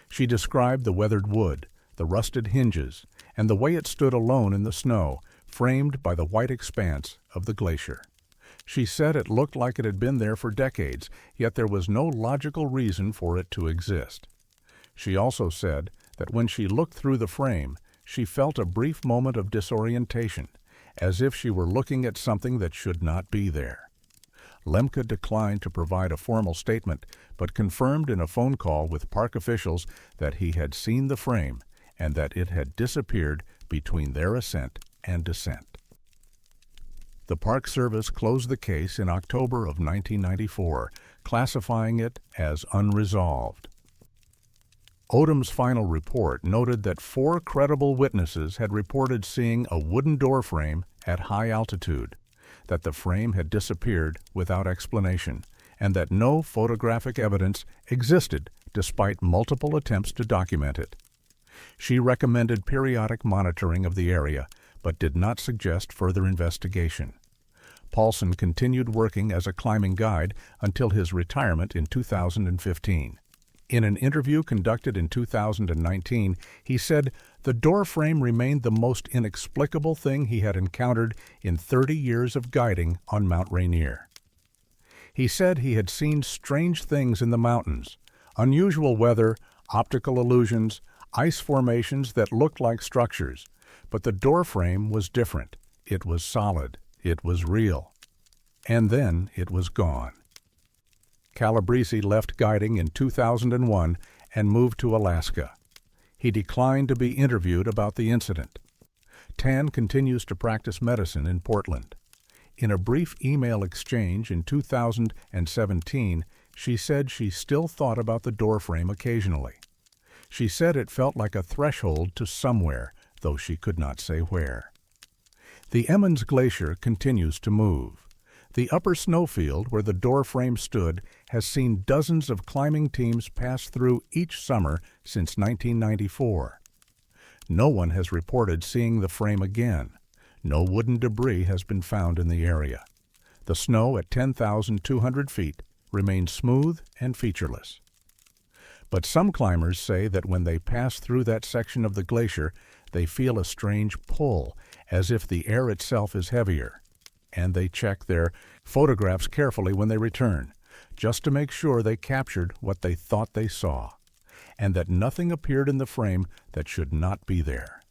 She described the weathered wood, the rusted hinges, and the way it stood alone in the snow, framed by the white expanse of the glacier. She said it looked like it had been there for decades, yet there was no logical reason for it to exist. She also said that when she looked through the frame, she felt a brief moment of disorientation, as if she were looking at something that should not be there. Lemke declined to provide a formal statement, but confirmed in a phone call with park officials that he had seen the frame and that it had disappeared between their ascent and descent. The Park Service closed the case in October of 1994, classifying it as unresolved. Odom's final report noted that 4 credible witnesses had reported seeing a wooden door frame at high altitude, that the frame had disappeared without explanation, and that no photographic evidence existed despite multiple attempts to document it. She recommended periodic monitoring of the area, but did not suggest further investigation. Paulson continued working as a climbing guide until his retirement in 2015. In an interview conducted in 2019, he said the door frame remained the most inexplicable thing he had encountered in 30 years of guiding on Mount Rainier. He said he had seen strange things in the mountains, unusual weather, optical illusions, ice formations that looked like structures, but the door frame was different. It was solid. It was real. And then it was gone. Calabrese left guiding in 2001 and moved to Alaska. He declined to be interviewed about the incident. Tan continues to practice medicine in Portland. In a brief email exchange in 2017, She said she still thought about the doorframe occasionally. She said it felt like a threshold to somewhere, though she could not say where. The Emmons Glacier continues to move. The upper snowfield where the doorframe stood has seen dozens of climbing teams pass through each summer since 1994. No one has reported seeing the frame again. No wooden debris has been found in the area. The snow at 10,200 feet remains smooth and featureless. But some climbers say that when they pass through that section of the glacier, they feel a strange pull, as if the air itself is heavier. And they check their photographs carefully when they return, just to make sure they captured what they thought they saw, and that nothing appeared in the frame that should not be there.